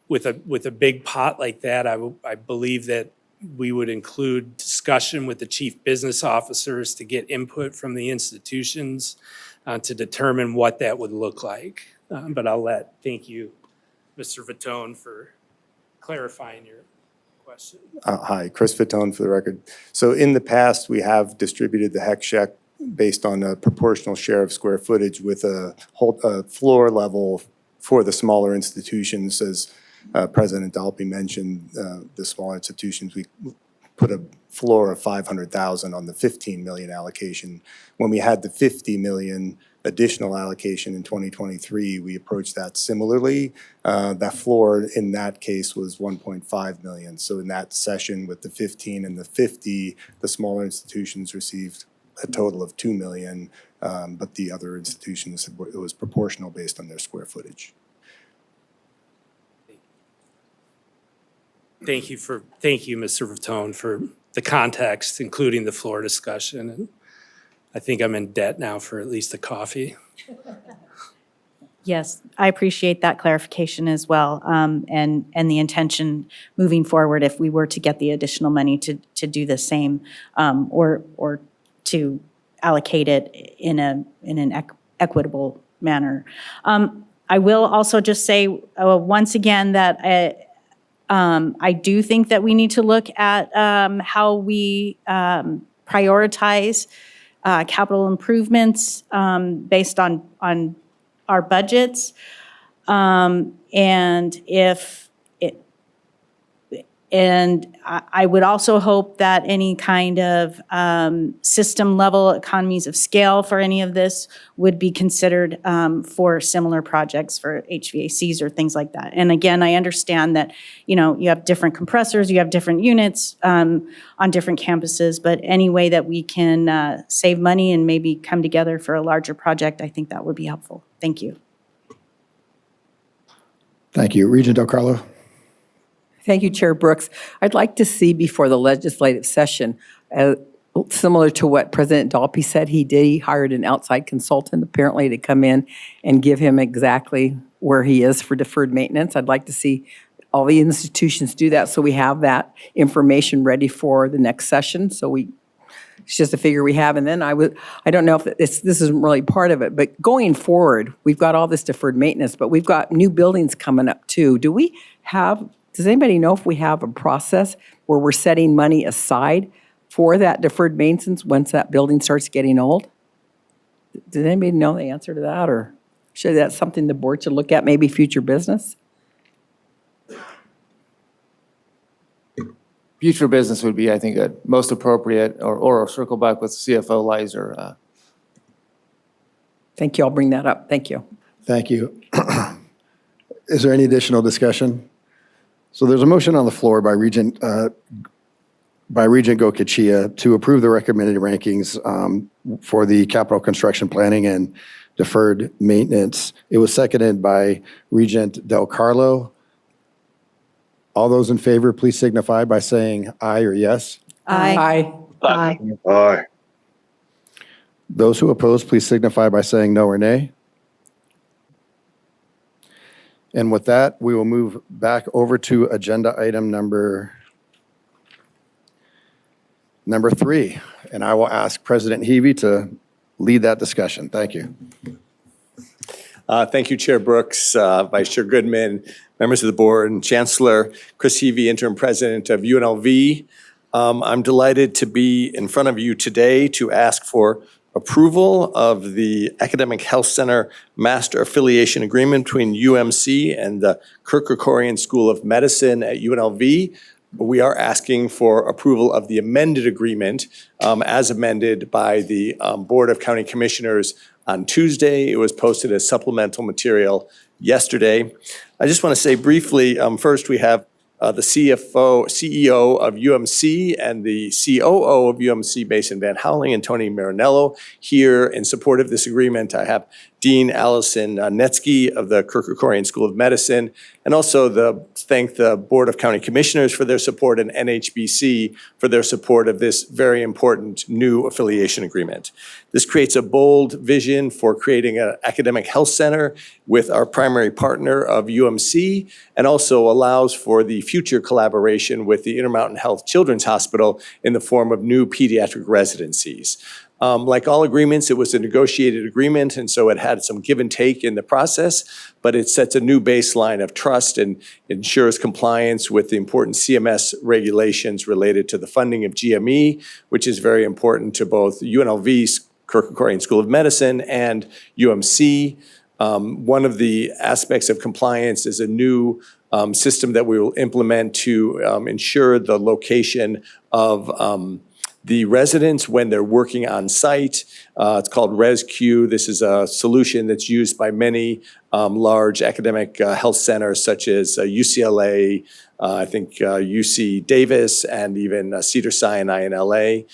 with a big pot like that, I believe that we would include discussion with the chief business officers to get input from the institutions to determine what that would look like. But thank you, Mr. Vitone, for clarifying your question. Hi, Chris Vitone for the record. So in the past, we have distributed the HEC based on a proportional share of square footage with a floor level for the smaller institutions. As President Dalby mentioned, the smaller institutions, we put a floor of 500,000 on the 15 million allocation. When we had the 50 million additional allocation in 2023, we approached that similarly. That floor in that case was 1.5 million. So in that session with the 15 and the 50, the smaller institutions received a total of 2 million, but the other institutions, it was proportional based on their square footage. Thank you, Mr. Vitone, for the context, including the floor discussion. And I think I'm in debt now for at least a coffee. Yes, I appreciate that clarification as well, and the intention moving forward if we were to get the additional money to do the same, or to allocate it in an equitable manner. I will also just say once again that I do think that we need to look at how we prioritize capital improvements based on our budgets, and I would also hope that any kind of system level economies of scale for any of this would be considered for similar projects for HVACs or things like that. And again, I understand that, you have different compressors, you have different units on different campuses, but any way that we can save money and maybe come together for a larger project, I think that would be helpful. Thank you. Thank you. Regent Del Carlo. Thank you, Chair Brooks. I'd like to see before the legislative session similar to what President Dalpy said he did. He hired an outside consultant apparently to come in and give him exactly where he is for deferred maintenance. I'd like to see all the institutions do that so we have that information ready for the next session. It's just a figure we have. And then I don't know if this isn't really part of it, but going forward, we've got all this deferred maintenance, but we've got new buildings coming up too. Does anybody know if we have a process where we're setting money aside for that deferred maintenance once that building starts getting old? Does anybody know the answer to that, or should that something the board should look at, maybe future business? Future business would be, I think, most appropriate, or circle back with CFO Lizer. Thank you. I'll bring that up. Thank you. Thank you. Is there any additional discussion? So there's a motion on the floor by Regent Gokachia to approve the recommended rankings for the capital construction planning and deferred maintenance. It was seconded by Regent Del Carlo. All those in favor, please signify by saying aye or yes. Aye. Aye. Aye. Those who oppose, please signify by saying no or nay. And with that, we will move back over to agenda item number 3. And I will ask President Heavey to lead that discussion. Thank you. Thank you, Chair Brooks, Vice Chair Goodman, members of the board, and Chancellor Chris Heavey, Interim President of UNLV. I'm delighted to be in front of you today to ask for approval of the Academic Health Center Master Affiliation Agreement between UMC and the Kirk Kerkorian School of Medicine at UNLV. We are asking for approval of the amended agreement as amended by the Board of County Commissioners on Tuesday. It was posted as supplemental material yesterday. I just want to say briefly, first we have the CEO of UMC and the COO of UMC, Mason Van Houweling, and Tony Marinello here in support of this agreement. I have Dean Allison Netsky of the Kirk Kerkorian School of Medicine, and also thank the Board of County Commissioners for their support and NHBC for their support of this very important new affiliation agreement. This creates a bold vision for creating an academic health center with our primary partner of UMC, and also allows for the future collaboration with the Intermountain Health Children's Hospital in the form of new pediatric residencies. Like all agreements, it was a negotiated agreement, and so it had some give and take in the process, but it sets a new baseline of trust and ensures compliance with the important CMS regulations related to the funding of GME, which is very important to both UNLV's Kirk Kerkorian School of Medicine and UMC. One of the aspects of compliance is a new system that we will implement to ensure the location of the residents when they're working on site. It's called ResQ. This is a solution that's used by many large academic health centers such as UCLA, I think UC Davis, and even Cedars-Sinai in LA.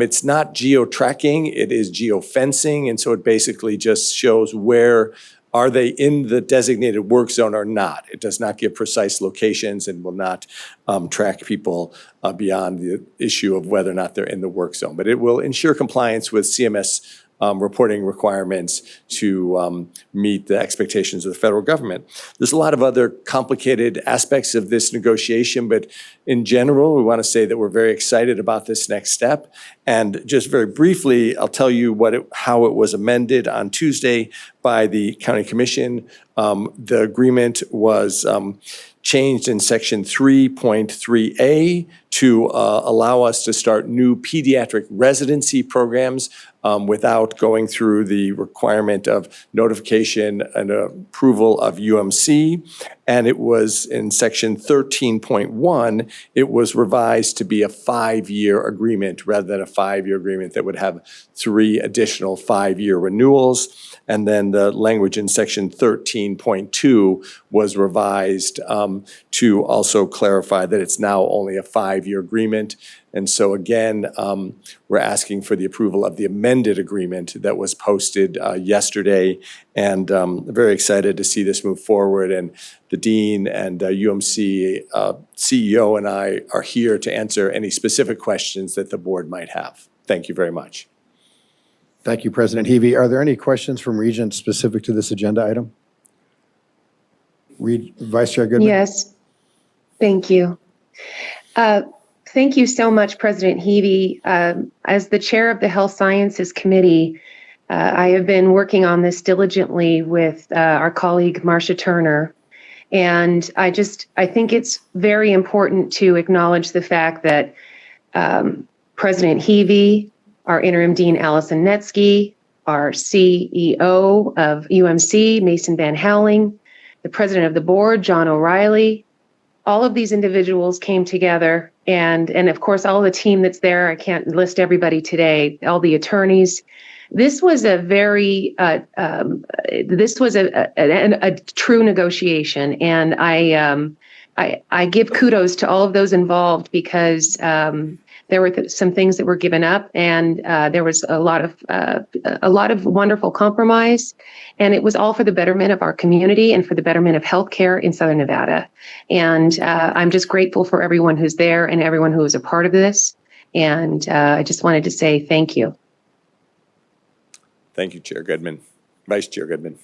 It's not geo-tracking, it is geo-fencing, and so it basically just shows where are they in the designated work zone or not. It does not give precise locations and will not track people beyond the issue of whether or not they're in the work zone. But it will ensure compliance with CMS reporting requirements to meet the expectations of the federal government. There's a lot of other complicated aspects of this negotiation, but in general, we want to say that we're very excited about this next step. And just very briefly, I'll tell you how it was amended on Tuesday by the County Commission. The agreement was changed in section 3.3A to allow us to start new pediatric residency programs without going through the requirement of notification and approval of UMC. And it was in section 13.1, it was revised to be a 5-year agreement rather than a 5-year agreement that would have 3 additional 5-year renewals. And then the language in section 13.2 was revised to also clarify that it's now only a 5-year agreement. And so again, we're asking for the approval of the amended agreement that was posted yesterday, and very excited to see this move forward. And the Dean and UMC CEO and I are here to answer any specific questions that the board might have. Thank you very much. Thank you, President Heavey. Are there any questions from Regents specific to this agenda item? Vice Chair Goodman? Yes, thank you. Thank you so much, President Heavey. As the chair of the Health Sciences Committee, I have been working on this diligently with our colleague, Marcia Turner. And I think it's very important to acknowledge the fact that President Heavey, our interim dean, Allison Netsky, our CEO of UMC, Mason Van Howling, the president of the board, John O'Reilly, all of these individuals came together, and of course, all the team that's there. I can't list everybody today, all the attorneys. This was a very, this was a true negotiation, and I give kudos to all of those involved because there were some things that were given up, and there was a lot of wonderful compromise, and it was all for the betterment of our community and for the betterment of healthcare in Southern Nevada. And I'm just grateful for everyone who's there and everyone who was a part of this. And I just wanted to say thank you. Thank you, Chair Goodman. Vice Chair Goodman.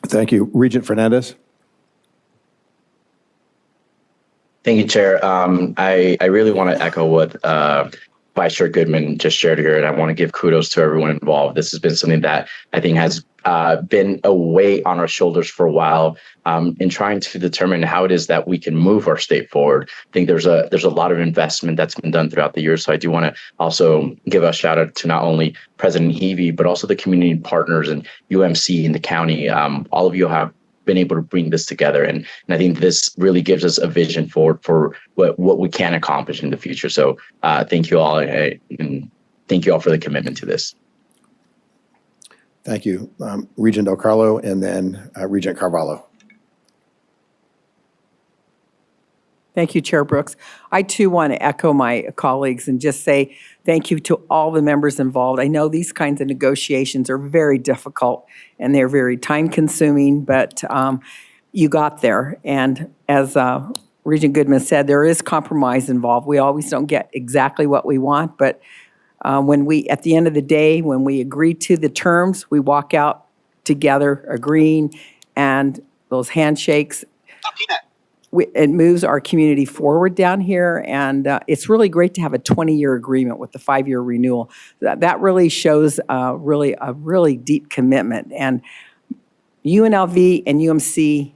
Thank you. Regent Fernandez? Thank you, Chair. I really want to echo what Vice Chair Goodman just shared here, and I want to give kudos to everyone involved. This has been something that I think has been a weight on our shoulders for a while in trying to determine how it is that we can move our state forward. I think there's a lot of investment that's been done throughout the years, so I do want to also give a shout out to not only President Heavey, but also the community partners and UMC in the county. All of you have been able to bring this together. And I think this really gives us a vision for what we can accomplish in the future. So thank you all, and thank you all for the commitment to this. Thank you. Regent Del Carlo, and then Regent Carvalho. Thank you, Chair Brooks. I too want to echo my colleagues and just say thank you to all the members involved. I know these kinds of negotiations are very difficult and they're very time consuming, but you got there. And as Regent Goodman said, there is compromise involved. We always don't get exactly what we want, but at the end of the day, when we agree to the terms, we walk out together agreeing, and those handshakes, it moves our community forward down here, and it's really great to have a 20-year agreement with the 5-year renewal. That really shows a really deep commitment, and UNLV and UMC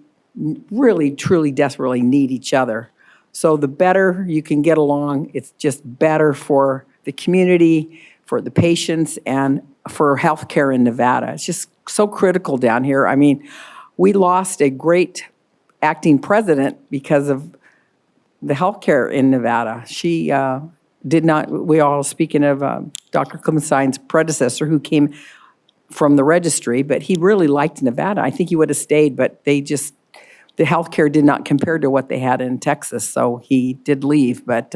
really, truly, desperately need each other. So the better you can get along, it's just better for the community, for the patients, and for healthcare in Nevada. It's just so critical down here. I mean, we lost a great acting president because of the healthcare in Nevada. She did not, we all speaking of Dr. Kumstein's predecessor who came from the registry, but he really liked Nevada. I think he would have stayed, but the healthcare did not compare to what they had in Texas, so he did leave. But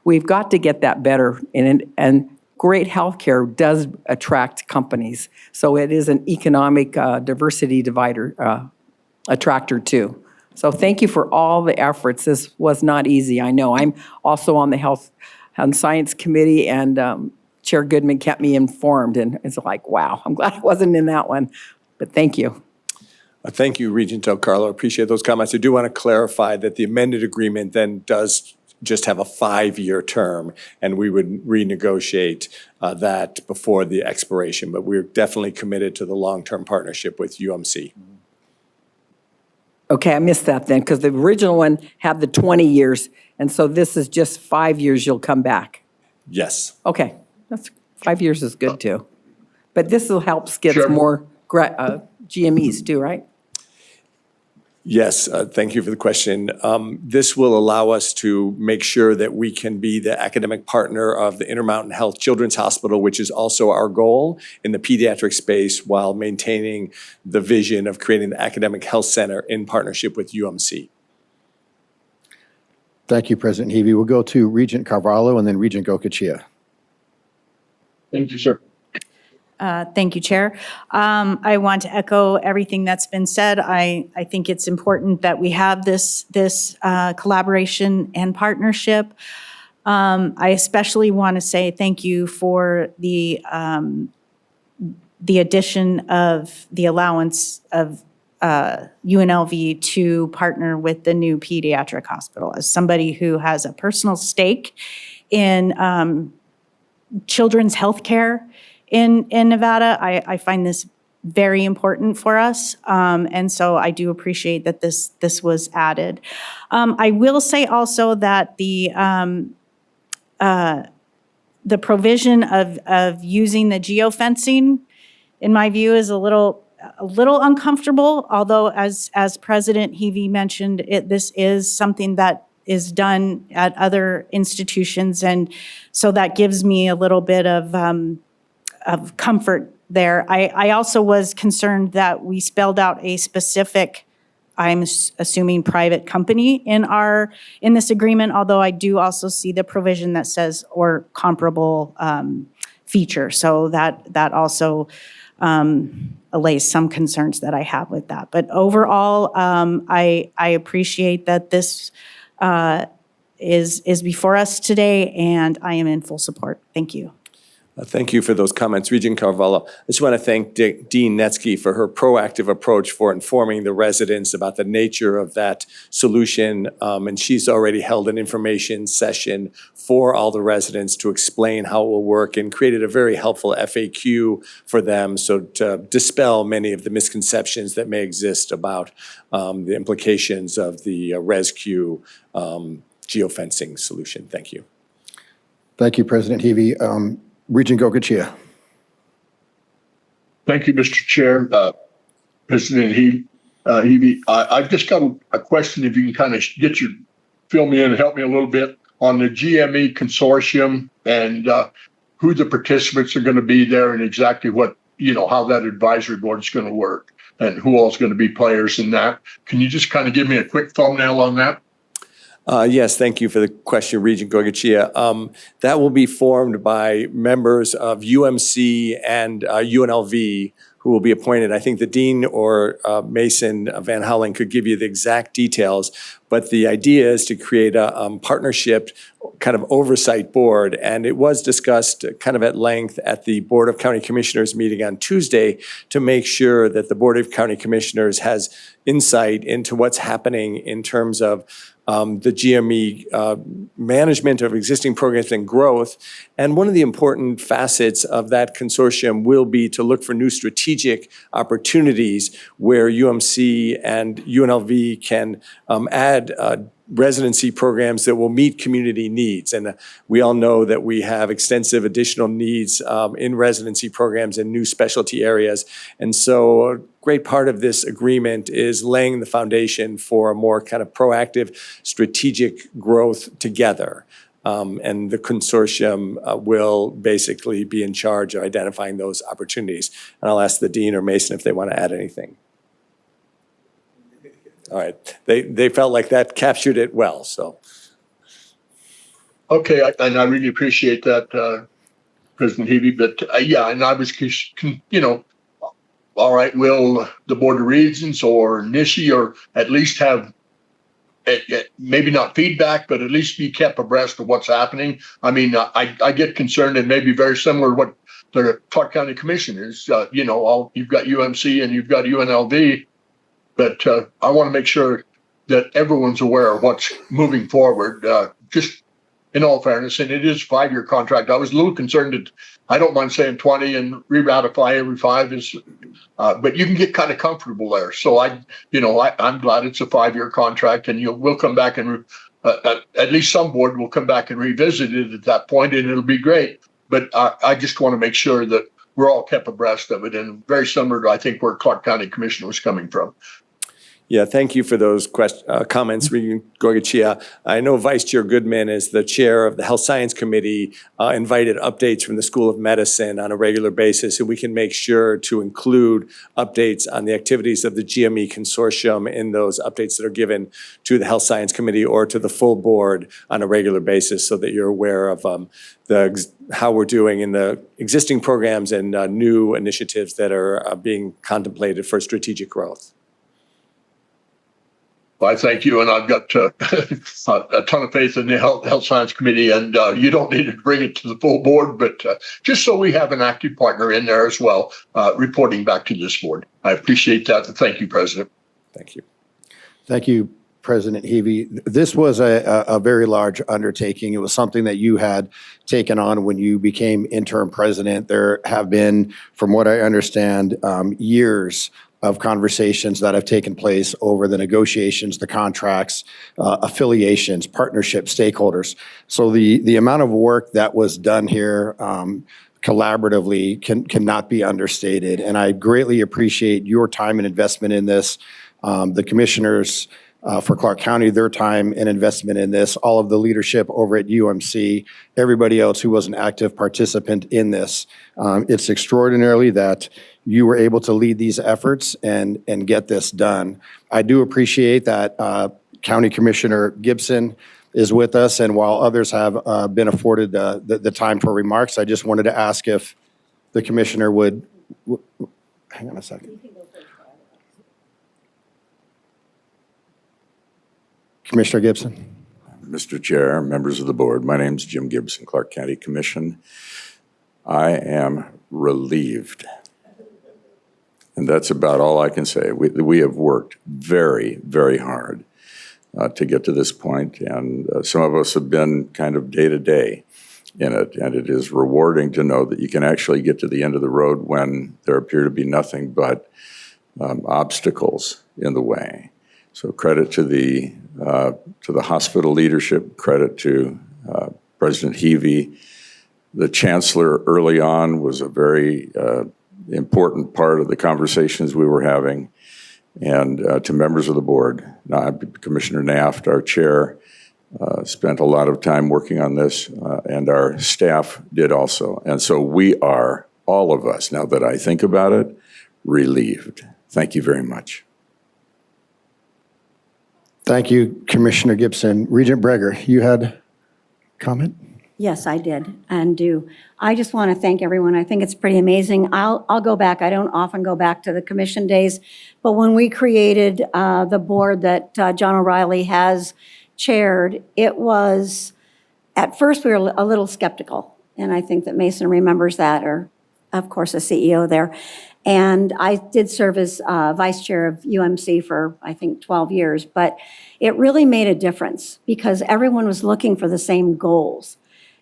we've got to get that better, and great healthcare does attract companies. So it is an economic diversity attractor too. So thank you for all the efforts. This was not easy, I know. I'm also on the Health and Science Committee, and Chair Goodman kept me informed, and it's like, wow, I'm glad I wasn't in that one, but thank you. Thank you, Regent Del Carlo. Appreciate those comments. I do want to clarify that the amended agreement then does just have a 5-year term, and we would renegotiate that before the expiration, but we're definitely committed to the long-term partnership with UMC. Okay, I missed that then, because the original one had the 20 years, and so this is just 5 years you'll come back. Yes. Okay, 5 years is good too. But this will help get more GMEs too, right? Yes, thank you for the question. This will allow us to make sure that we can be the academic partner of the Intermountain Health Children's Hospital, which is also our goal in the pediatric space, while maintaining the vision of creating the academic health center in partnership with UMC. Thank you, President Heavey. We'll go to Regent Carvalho and then Regent Gokachia. Thank you, sir. Thank you, Chair. I want to echo everything that's been said. I think it's important that we have this collaboration and partnership. I especially want to say thank you for the addition of the allowance of UNLV to partner with the new pediatric hospital. As somebody who has a personal stake in children's health care in Nevada, I find this very important for us. And so I do appreciate that this was added. I will say also that the provision of using the geofencing, in my view, is a little uncomfortable, although as President Heavey mentioned, this is something that is done at other institutions, and so that gives me a little bit of comfort there. I also was concerned that we spelled out a specific, I'm assuming, private company in this agreement, although I do also see the provision that says or comparable feature. So that also allays some concerns that I have with that. But overall, I appreciate that this is before us today, and I am in full support. Thank you. Thank you for those comments. Regent Carvalho. I just want to thank Dean Netsky for her proactive approach for informing the residents about the nature of that solution. And she's already held an information session for all the residents to explain how it will work and created a very helpful FAQ for them, so to dispel many of the misconceptions that may exist about the implications of the ResQ geofencing solution. Thank you. Thank you, President Heavey. Regent Gogachia. Thank you, Mr. Chair. President Heavey, I've just got a question, if you can kind of fill me in and help me a little bit on the GME consortium and who the participants are going to be there and exactly what, how that advisory board is going to work and who all is going to be players in that. Can you just kind of give me a quick thumbnail on that? Yes, thank you for the question, Regent Gogachia. That will be formed by members of UMC and UNLV who will be appointed. I think the dean or Mason Van Howling could give you the exact details, but the idea is to create a partnership kind of oversight board, and it was discussed kind of at length at the Board of County Commissioners meeting on Tuesday to make sure that the Board of County Commissioners has insight into what's happening in terms of the GME management of existing programs and growth. And one of the important facets of that consortium will be to look for new strategic opportunities where UMC and UNLV can add residency programs that will meet community needs. And we all know that we have extensive additional needs in residency programs in new specialty areas. And so a great part of this agreement is laying the foundation for a more kind of proactive strategic growth together. And the consortium will basically be in charge of identifying those opportunities. And I'll ask the dean or Mason if they want to add anything. All right, they felt like that captured it well, so. Okay, and I really appreciate that, President Heavey, but yeah, and I was, all right, will the Board of Regents or NSHE or at least have, maybe not feedback, but at least be kept abreast of what's happening? I mean, I get concerned, and maybe very similar to what the Clark County Commission is, you've got UMC and you've got UNLV, but I want to make sure that everyone's aware of what's moving forward, just in all fairness. And it is a 5-year contract. I was a little concerned that I don't mind saying 20 and re-ratify every 5 is, but you can get kind of comfortable there. So I'm glad it's a 5-year contract, and we'll come back and at least some board will come back and revisit it at that point, and it'll be great. But I just want to make sure that we're all kept abreast of it, and very similar to, I think, where Clark County Commission was coming from. Yeah, thank you for those comments, Regent Gogachia. I know Vice Chair Goodman, as the chair of the Health Science Committee, invited updates from the School of Medicine on a regular basis, and we can make sure to include updates on the activities of the GME Consortium in those updates that are given to the Health Science Committee or to the full board on a regular basis, so that you're aware of how we're doing in the existing programs and new initiatives that are being contemplated for strategic growth. I thank you, and I've got a ton of faith in the Health Science Committee, and you don't need to bring it to the full board, but just so we have an active partner in there as well, reporting back to this board. I appreciate that, and thank you, President. Thank you. Thank you, President Heavey. This was a very large undertaking. It was something that you had taken on when you became interim president. There have been, from what I understand, years of conversations that have taken place over the negotiations, the contracts, affiliations, partnerships, stakeholders. So the amount of work that was done here collaboratively cannot be understated. And I greatly appreciate your time and investment in this. The commissioners for Clark County, their time and investment in this, all of the leadership over at UMC, everybody else who was an active participant in this. It's extraordinarily that you were able to lead these efforts and get this done. I do appreciate that County Commissioner Gibson is with us, and while others have been afforded the time for remarks, I just wanted to ask if the commissioner would, hang on a second. Commissioner Gibson. Mr. Chair, members of the board, my name is Jim Gibson, Clark County Commission. I am relieved. And that's about all I can say. We have worked very, very hard to get to this point, and some of us have been kind of day to day in it, and it is rewarding to know that you can actually get to the end of the road when there appear to be nothing but obstacles in the way. So credit to the hospital leadership, credit to President Heavey. The chancellor early on was a very important part of the conversations we were having. And to members of the board, Commissioner Naft, our chair, spent a lot of time working on this, and our staff did also. And so we are, all of us, now that I think about it, relieved. Thank you very much. Thank you, Commissioner Gibson. Regent Breger, you had comment? Yes, I did and do. I just want to thank everyone. I think it's pretty amazing. I'll go back. I don't often go back to the commission days, but when we created the board that John O'Reilly has chaired, it was, at first we were a little skeptical, and I think that Mason remembers that, or of course a CEO there. And I did serve as vice chair of UMC for, I think, 12 years, but it really made a difference because everyone was looking for the same goals.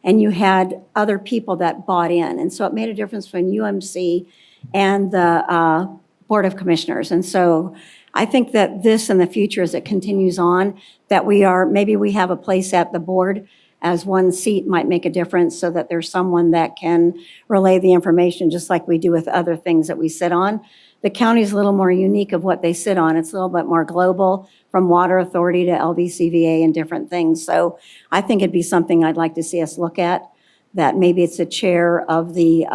And you had other people that bought in. And so it made a difference between UMC and the Board of Commissioners. And so I think that this in the future, as it continues on, that maybe we have a place at the board as one seat might make a difference so that there's someone that can relay the information just like we do with other things that we sit on. The county is a little more unique of what they sit on. It's a little bit more global, from Water Authority to LVCVA and different things. So I think it'd be something I'd like to see us look at, that maybe it's a chair of the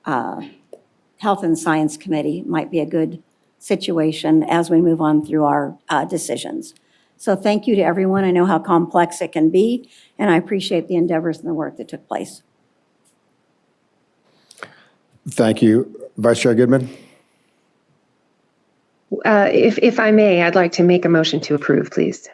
Health and Science Committee might be a good situation as we move on through our decisions. So thank you to everyone. I know how complex it can be, and I appreciate the endeavors and the work that took place. Thank you. Vice Chair Goodman? If I may, I'd like to make a motion to approve, please.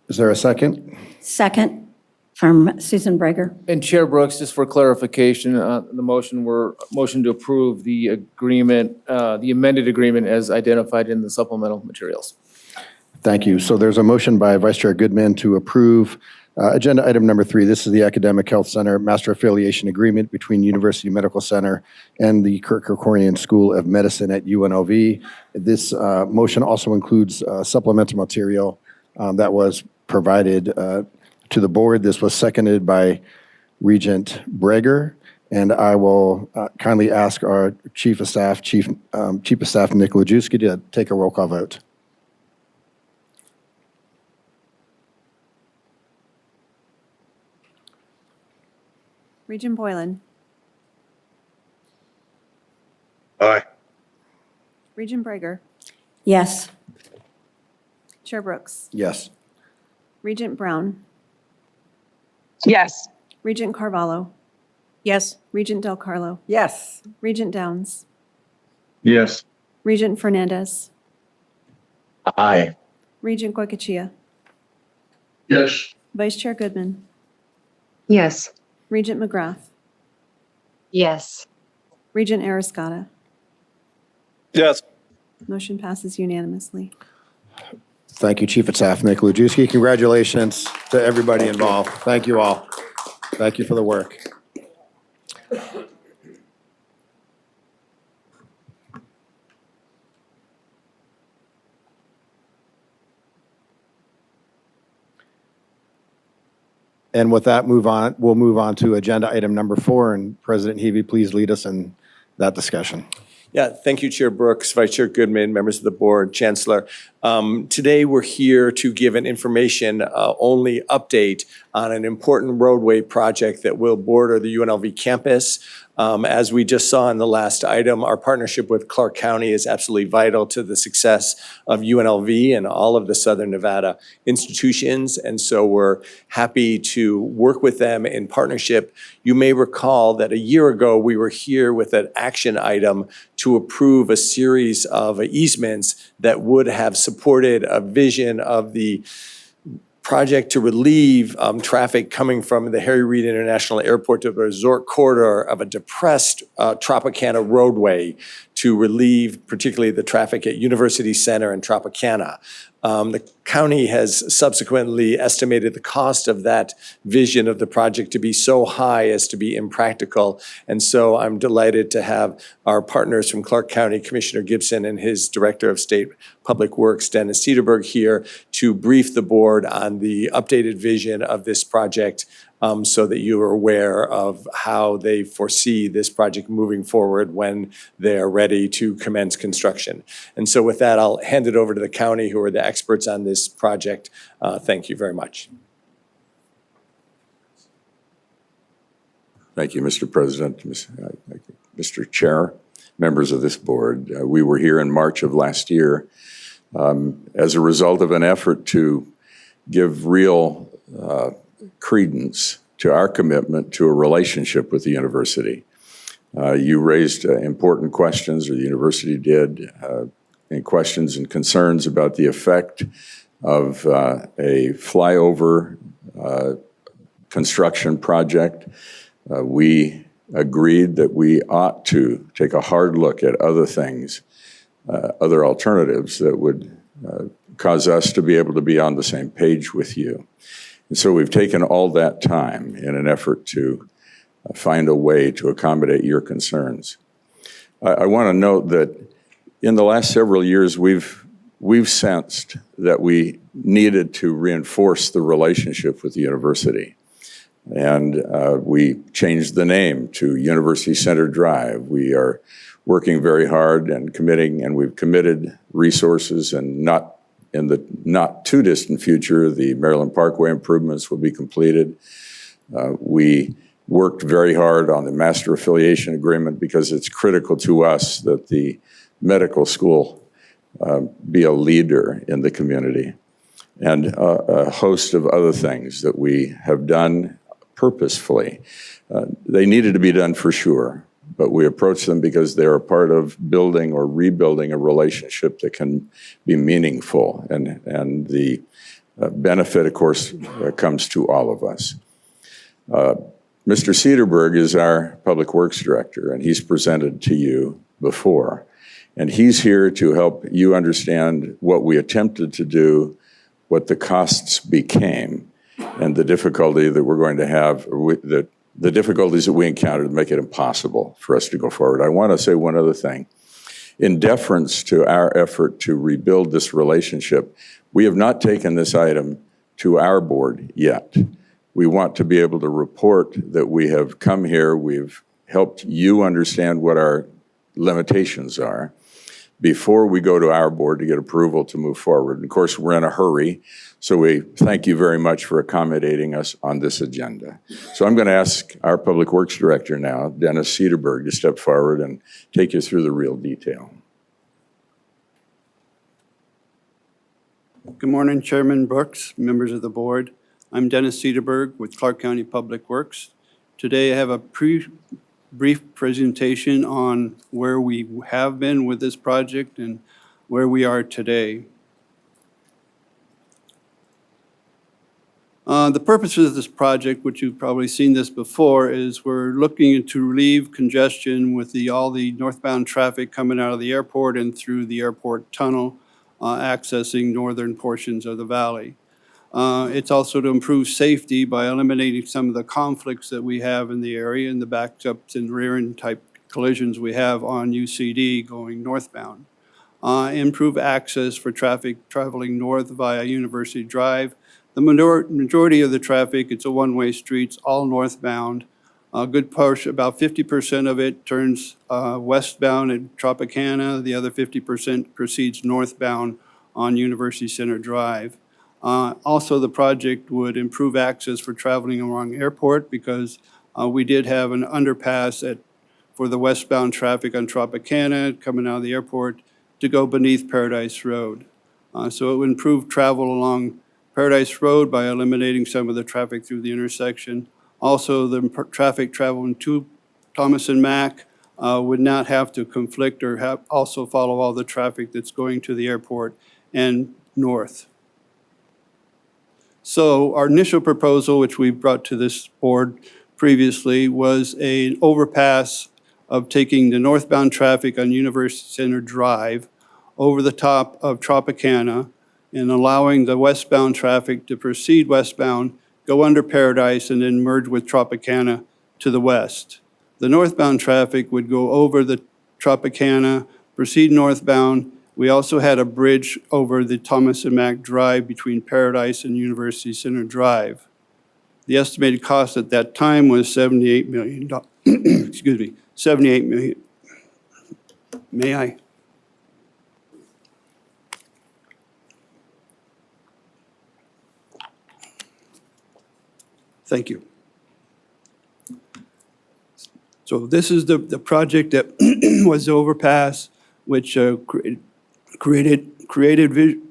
Is there a second? Second, from Susan Breger. And Chair Brooks, just for clarification, the motion to approve the agreement, the amended agreement as identified in the supplemental materials. Thank you. So there's a motion by Vice Chair Goodman to approve agenda item number 3. This is the Academic Health Center Master Affiliation Agreement between University Medical Center and the Kirk Kerkorian School of Medicine at UNLV. This motion also includes supplemental material that was provided to the board. This was seconded by Regent Breger, and I will kindly ask our Chief of Staff, Chief of Staff Nick Lajewski, to take a roll call vote. Regent Boylan. Aye. Regent Breger. Yes. Chair Brooks. Yes. Regent Brown. Yes. Regent Carvalho. Yes. Regent Del Carlo. Yes. Regent Downs. Yes. Regent Fernandez. Aye. Regent Goicoechea, Yes. Vice Chair Goodman, Yes. Regent McGrath, Yes. Regent Ariscotta. Yes. Motion passes unanimously. Thank you, Chief of Staff Nick Lujewski. Congratulations to everybody involved. Thank you all. Thank you for the work. And with that, we'll move on to agenda item number 4, and President Heavey, please lead us in that discussion. Yeah, thank you, Chair Brooks, Vice Chair Goodman, members of the board, Chancellor. Today, we're here to give an information-only update on an important roadway project that will border the UNLV campus. As we just saw in the last item, our partnership with Clark County is absolutely vital to the success of UNLV and all of the Southern Nevada institutions, and so we're happy to work with them in partnership. You may recall that a year ago, we were here with an action item to approve a series of easements that would have supported a vision of the project to relieve traffic coming from the Harry Reid International Airport to the resort corridor of a depressed Tropicana roadway to relieve particularly the traffic at University Center and Tropicana. The county has subsequently estimated the cost of that vision of the project to be so high as to be impractical. And so I'm delighted to have our partners from Clark County, Commissioner Gibson and his Director of State Public Works, Dennis Cederberg, here to brief the board on the updated vision of this project so that you are aware of how they foresee this project moving forward when they're ready to commence construction. And so with that, I'll hand it over to the county, who are the experts on this project. Thank you very much. Thank you, Mr. President, Mr. Chair, members of this board. We were here in March of last year as a result of an effort to give real credence to our commitment to a relationship with the university. You raised important questions, or the university did, and questions and concerns about the effect of a flyover construction project. We agreed that we ought to take a hard look at other things, other alternatives that would cause us to be able to be on the same page with you. And so we've taken all that time in an effort to find a way to accommodate your concerns. I want to note that in the last several years, we've sensed that we needed to reinforce the relationship with the university. And we changed the name to University Center Drive. We are working very hard and committing, and we've committed resources, and in the not too distant future, the Maryland Parkway improvements will be completed. We worked very hard on the master affiliation agreement because it's critical to us that the medical school be a leader in the community, and a host of other things that we have done purposefully. They needed to be done for sure, but we approach them because they're a part of building or rebuilding a relationship that can be meaningful, and the benefit, of course, comes to all of us. Mr. Cederberg is our Public Works Director, and he's presented to you before. And he's here to help you understand what we attempted to do, what the costs became, and the difficulty that we're going to have, the difficulties that we encountered to make it impossible for us to go forward. I want to say one other thing. In deference to our effort to rebuild this relationship, we have not taken this item to our board yet. We want to be able to report that we have come here, we've helped you understand what our limitations are before we go to our board to get approval to move forward. And of course, we're in a hurry, so we thank you very much for accommodating us on this agenda. So I'm going to ask our Public Works Director now, Dennis Cederberg, to step forward and take you through the real detail. Good morning, Chairman Brooks, members of the board. I'm Dennis Cederberg with Clark County Public Works. Today I have a brief presentation on where we have been with this project and where we are today. The purposes of this project, which you've probably seen this before, is we're looking to relieve congestion with all the northbound traffic coming out of the airport and through the airport tunnel, accessing northern portions of the valley. It's also to improve safety by eliminating some of the conflicts that we have in the area and the backups and rear-end type collisions we have on UCD going northbound. Improve access for traffic traveling north via University Drive. The majority of the traffic, it's a one-way street, it's all northbound. A good portion, about 50% of it turns westbound at Tropicana. The other 50% proceeds northbound on University Center Drive. Also, the project would improve access for traveling along airport because we did have an underpass for the westbound traffic on Tropicana coming out of the airport to go beneath Paradise Road. So it would improve travel along Paradise Road by eliminating some of the traffic through the intersection. Also, the traffic traveling to Thomas and Mack would not have to conflict or also follow all the traffic that's going to the airport and north. So our initial proposal, which we brought to this board previously, was an overpass of taking the northbound traffic on University Center Drive over the top of Tropicana and allowing the westbound traffic to proceed westbound, go under Paradise, and then merge with Tropicana to the west. The northbound traffic would go over the Tropicana, proceed northbound. We also had a bridge over the Thomas and Mack Drive between Paradise and University Center Drive. The estimated cost at that time was $78 million. Excuse me, $78 million. May I? Thank you. So this is the project that was the overpass, which created vision.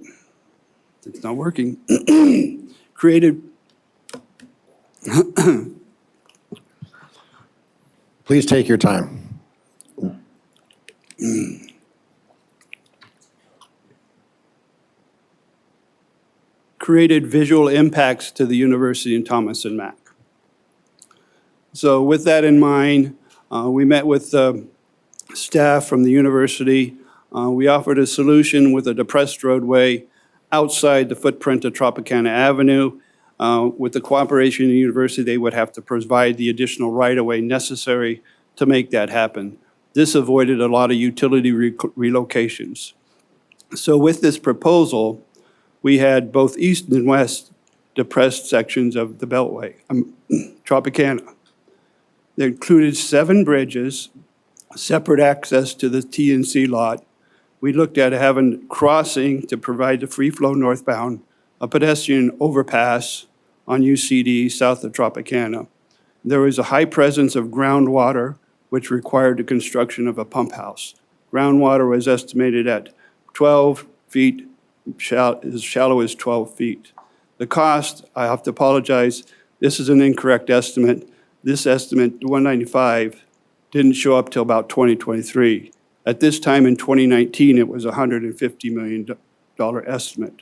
It's not working. Created. Please take your time. Created visual impacts to the university in Thomas and Mack. So with that in mind, we met with staff from the university. We offered a solution with a depressed roadway outside the footprint of Tropicana Avenue. With the cooperation of the university, they would have to provide the additional right-of-way necessary to make that happen. This avoided a lot of utility relocations. So with this proposal, we had both east and west depressed sections of the Beltway, Tropicana. They included 7 bridges, separate access to the T&C lot. We looked at having crossing to provide the free flow northbound, a pedestrian overpass on UCD south of Tropicana. There was a high presence of groundwater, which required the construction of a pump house. Groundwater was estimated at 12 feet, as shallow as 12 feet. The cost, I have to apologize, this is an incorrect estimate. This estimate, 195, didn't show up till about 2023. At this time in 2019, it was a $150 million estimate.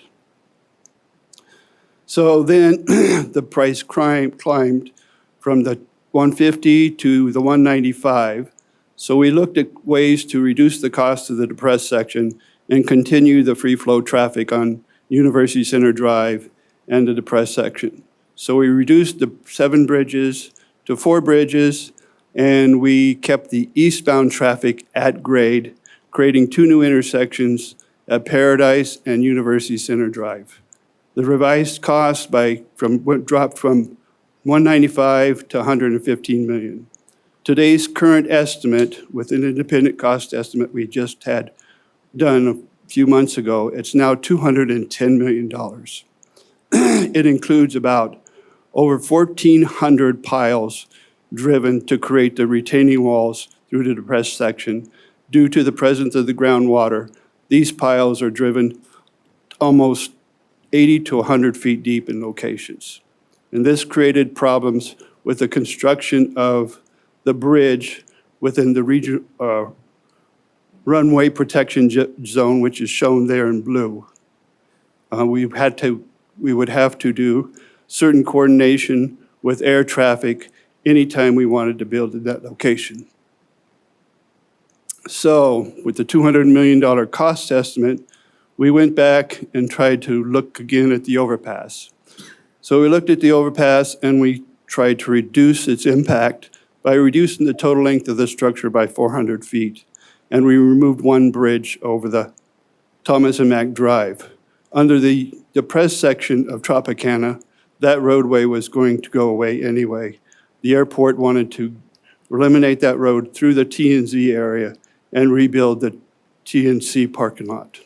So then the price climbed from the 150 to the 195. So we looked at ways to reduce the cost of the depressed section and continue the free flow traffic on University Center Drive and the depressed section. So we reduced the 7 bridges to 4 bridges, and we kept the eastbound traffic at grade, creating 2 new intersections at Paradise and University Center Drive. The revised cost dropped from 195 to 115 million. Today's current estimate, with an independent cost estimate we just had done a few months ago, it's now $210 million. It includes about over 1,400 piles driven to create the retaining walls through the depressed section. Due to the presence of the groundwater, these piles are driven almost 80 to 100 feet deep in locations. And this created problems with the construction of the bridge within the region, runway protection zone, which is shown there in blue. We would have to do certain coordination with air traffic anytime we wanted to build at that location. So with the $200 million cost estimate, we went back and tried to look again at the overpass. So we looked at the overpass and we tried to reduce its impact by reducing the total length of the structure by 400 feet. And we removed one bridge over the Thomas and Mack Drive. Under the depressed section of Tropicana, that roadway was going to go away anyway. The airport wanted to eliminate that road through the T&Z area and rebuild the T&C parking lot.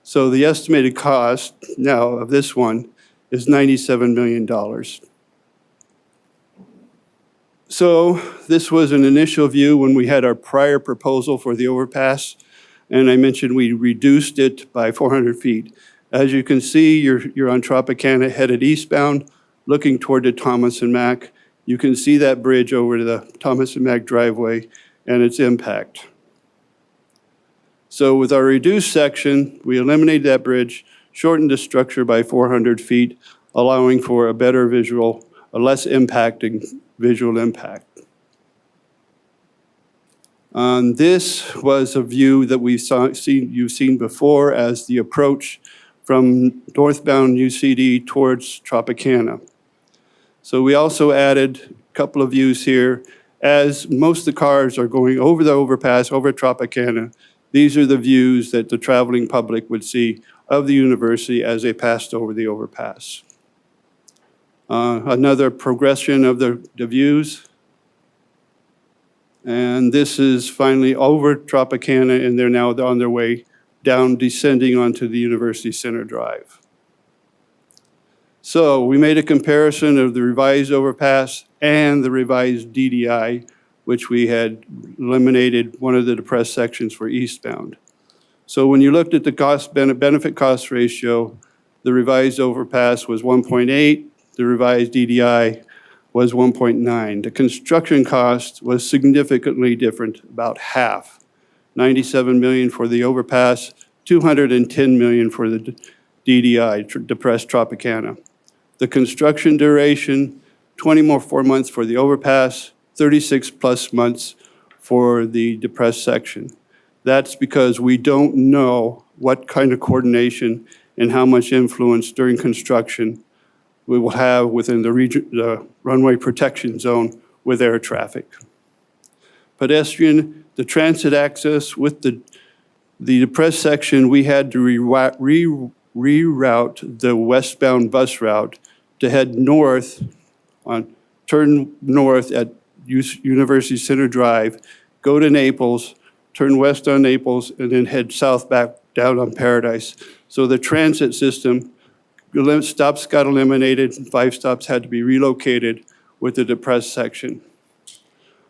So the estimated cost now of this one is $97 million. So this was an initial view when we had our prior proposal for the overpass, and I mentioned we reduced it by 400 feet. As you can see, you're on Tropicana headed eastbound, looking toward the Thomas and Mack. You can see that bridge over to the Thomas and Mack driveway and its impact. So with our reduced section, we eliminated that bridge, shortened the structure by 400 feet, allowing for a better visual, a less impacting visual impact. This was a view that you've seen before as the approach from northbound UCD towards Tropicana. So we also added a couple of views here. As most of the cars are going over the overpass, over Tropicana, these are the views that the traveling public would see of the university as they passed over the overpass. Another progression of the views. And this is finally over Tropicana, and they're now on their way down, descending onto the University Center Drive. So we made a comparison of the revised overpass and the revised DDI, which we had eliminated one of the depressed sections for eastbound. So when you looked at the benefit cost ratio, the revised overpass was 1.8, the revised DDI was 1.9. The construction cost was significantly different, about half. $97 million for the overpass, $210 million for the DDI, depressed Tropicana. The construction duration, 24 months for the overpass, 36 plus months for the depressed section. That's because we don't know what kind of coordination and how much influence during construction we will have within the runway protection zone with air traffic. Pedestrian, the transit access with the depressed section, we had to reroute the westbound bus route to head north, turn north at University Center Drive, go to Naples, turn west on Naples, and then head south back down on Paradise. So the transit system, stops got eliminated, 5 stops had to be relocated with the depressed section.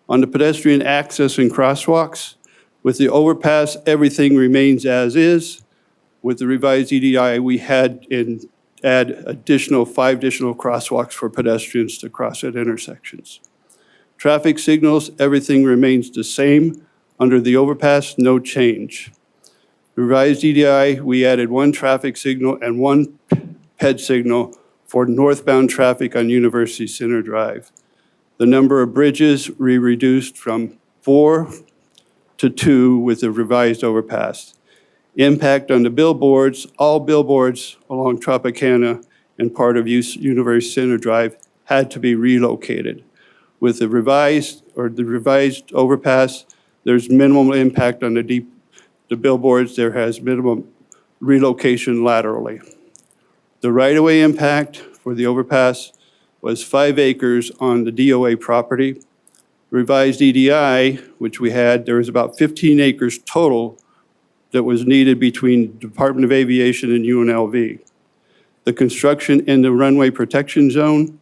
On the pedestrian access and crosswalks, with the overpass, everything remains as is. With the revised EDI, we had add 5 additional crosswalks for pedestrians to cross at intersections. Traffic signals, everything remains the same. Under the overpass, no change. Revised EDI, we added 1 traffic signal and 1 PED signal for northbound traffic on University Center Drive. The number of bridges we reduced from 4 to 2 with the revised overpass. Impact on the billboards, all billboards along Tropicana and part of University Center Drive had to be relocated. With the revised overpass, there's minimal impact on the billboards. There has minimum relocation laterally. The right-of-way impact for the overpass was 5 acres on the DOA property. Revised EDI, which we had, there was about 15 acres total that was needed between Department of Aviation and UNLV. The construction in the runway protection zone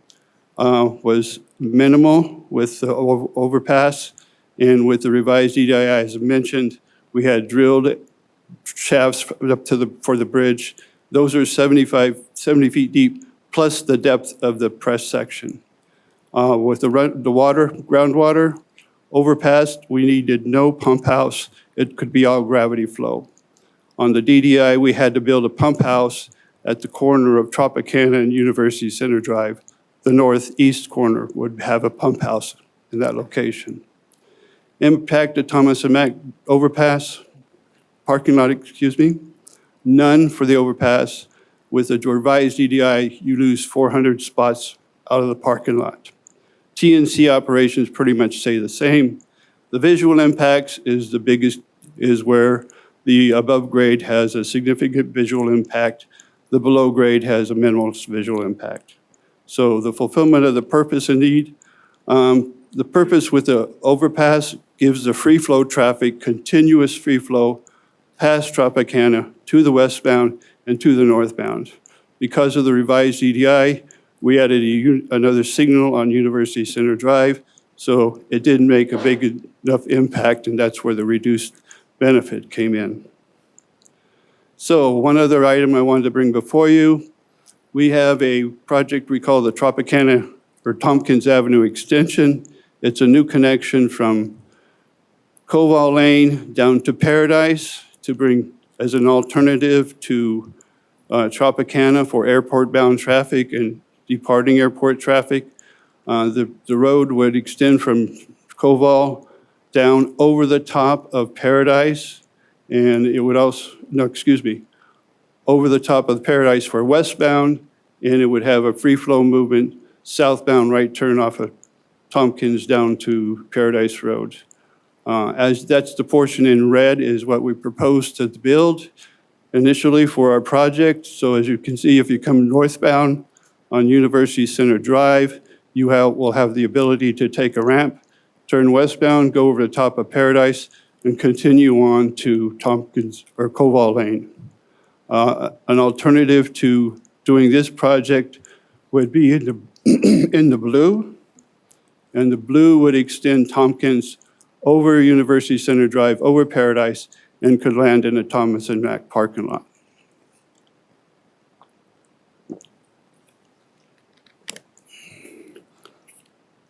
was minimal with the overpass, and with the revised EDI, as I mentioned, we had drilled shafts up to for the bridge. Those are 70 feet deep, plus the depth of the press section. With the groundwater overpass, we needed no pump house. It could be all gravity flow. On the DDI, we had to build a pump house at the corner of Tropicana and University Center Drive. The northeast corner would have a pump house in that location. Impact of Thomas and Mack overpass, parking lot, none for the overpass. With the revised EDI, you lose 400 spots out of the parking lot. TNC operations pretty much stay the same. The visual impacts is the biggest, is where the above grade has a significant visual impact. The below grade has a minimal visual impact. So the fulfillment of the purpose and need, the purpose with the overpass gives the free flow traffic, continuous free flow past Tropicana to the westbound and to the northbound. Because of the revised EDI, we added another signal on University Center Drive, so it didn't make a big enough impact, and that's where the reduced benefit came in. So one other item I wanted to bring before you, we have a project we call the Tropicana or Tompkins Avenue Extension. It's a new connection from Koval Lane down to Paradise to bring as an alternative to Tropicana for airport-bound traffic and departing airport traffic. The road would extend from Koval down over the top of Paradise, and it would also, over the top of Paradise for westbound, and it would have a free flow movement southbound right turn off of Tompkins down to Paradise Road. As that's the portion in red is what we proposed to build initially for our project. So as you can see, if you come northbound on University Center Drive, you will have the ability to take a ramp, turn westbound, go over the top of Paradise, and continue on to Tompkins or Koval Lane. An alternative to doing this project would be in the blue, and the blue would extend Tompkins over University Center Drive, over Paradise, and could land in a Thomas and Mack parking lot.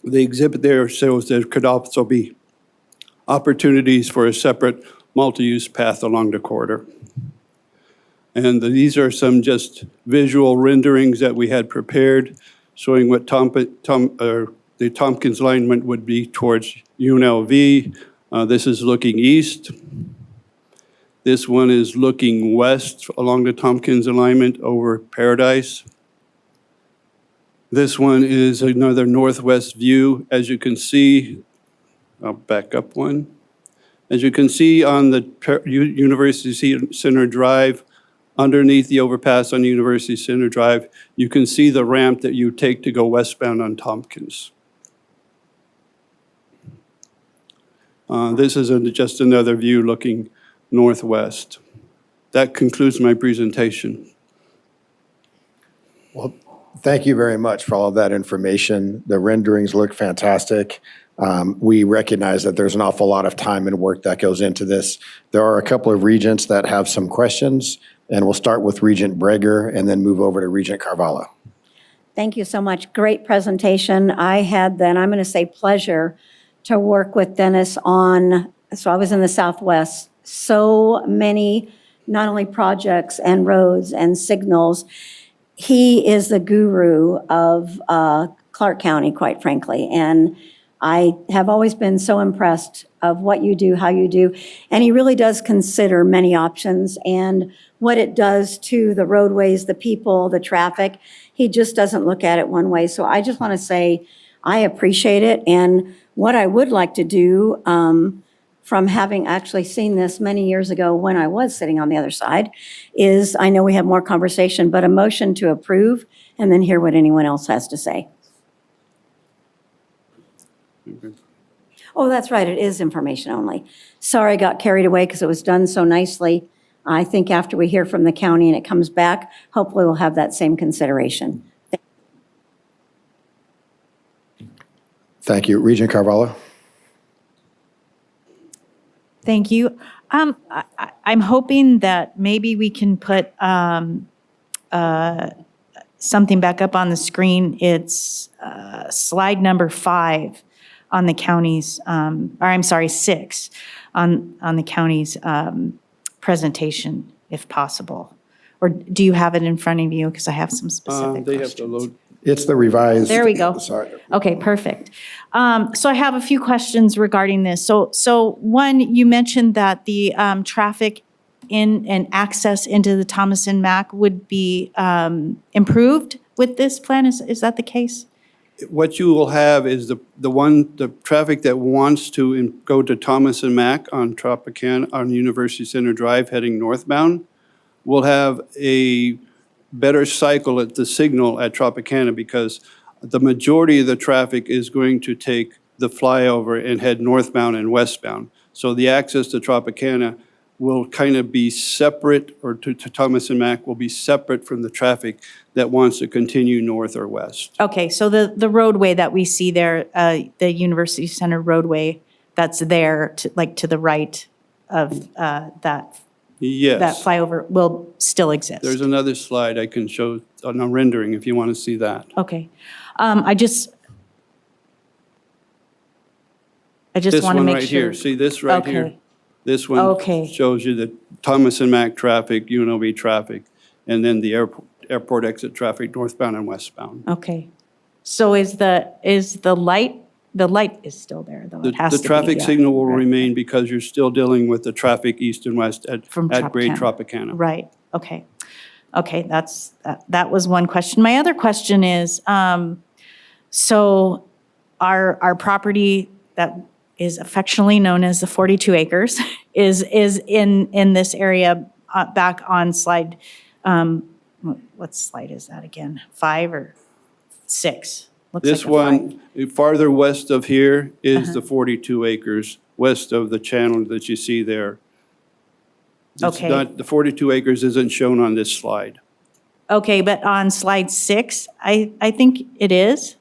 The exhibit there shows there could also be opportunities for a separate multi-use path along the corridor. And these are some just visual renderings that we had prepared showing what the Tompkins alignment would be towards UNLV. This is looking east. This one is looking west along the Tompkins alignment over Paradise. This one is another northwest view. As you can see, I'll back up one. As you can see on the University Center Drive, underneath the overpass on University Center Drive, you can see the ramp that you take to go westbound on Tompkins. This is just another view looking northwest. That concludes my presentation. Well, thank you very much for all of that information. The renderings look fantastic. We recognize that there's an awful lot of time and work that goes into this. There are a couple of regents that have some questions, and we'll start with Regent Breger and then move over to Regent Carvalho. Thank you so much. Great presentation. I had then, I'm going to say pleasure, to work with Dennis on, so I was in the Southwest, so many, not only projects and roads and signals. He is the guru of Clark County, quite frankly, and I have always been so impressed of what you do, how you do, and he really does consider many options and what it does to the roadways, the people, the traffic. He just doesn't look at it one way. So I just want to say I appreciate it, and what I would like to do, from having actually seen this many years ago when I was sitting on the other side, is I know we have more conversation, but a motion to approve and then hear what anyone else has to say. Oh, that's right. It is information only. Sorry, I got carried away because it was done so nicely. I think after we hear from the county and it comes back, hopefully we'll have that same consideration. Thank you. Regent Carvalho. Thank you. I'm hoping that maybe we can put something back up on the screen. It's slide number 5 on the county's, or I'm sorry, 6 on the county's presentation, if possible. Or do you have it in front of you? Because I have some specific They questions. have to load. It's the revised. There we go. Sorry. Okay, perfect. So I have a few questions regarding this. So one, you mentioned that the traffic in and access into the Thomas and Mack would be improved with this plan. Is that the case? What you will have is the traffic that wants to go to Thomas and Mack on Tropicana, on University Center Drive heading northbound, will have a better cycle at the signal at Tropicana because the majority of the traffic is going to take the flyover and head northbound and westbound. So the access to Tropicana will kind of be separate, or to Thomas and Mack will be separate from the traffic that wants to continue north or west. Okay, so the roadway that we see there, the University Center roadway that's there, to the right of that Yes. flyover will still exist? There's another slide I can show on a rendering if you want to see that. Okay. I just want to make sure. This one right here, see this right here? Okay. This one Okay. shows you the Thomas and Mack traffic, UNLV traffic, and then the airport exit traffic northbound and westbound. Okay. So is the light is still there, though? It has The to be, traffic yeah. signal will Right. remain because you're still dealing with the traffic east and west at grade Tropicana. Right, okay. Okay, that was one question. My other question is, so our property that is affectionately known as the 42 acres is in this area back on slide, what slide is that again? 5 or 6? Looks This like a 5. one, farther west of here is the 42 acres, west of the channel that you see there. It's Okay. not- The 42 acres isn't shown on this slide. Okay, but on slide 6, I think it is.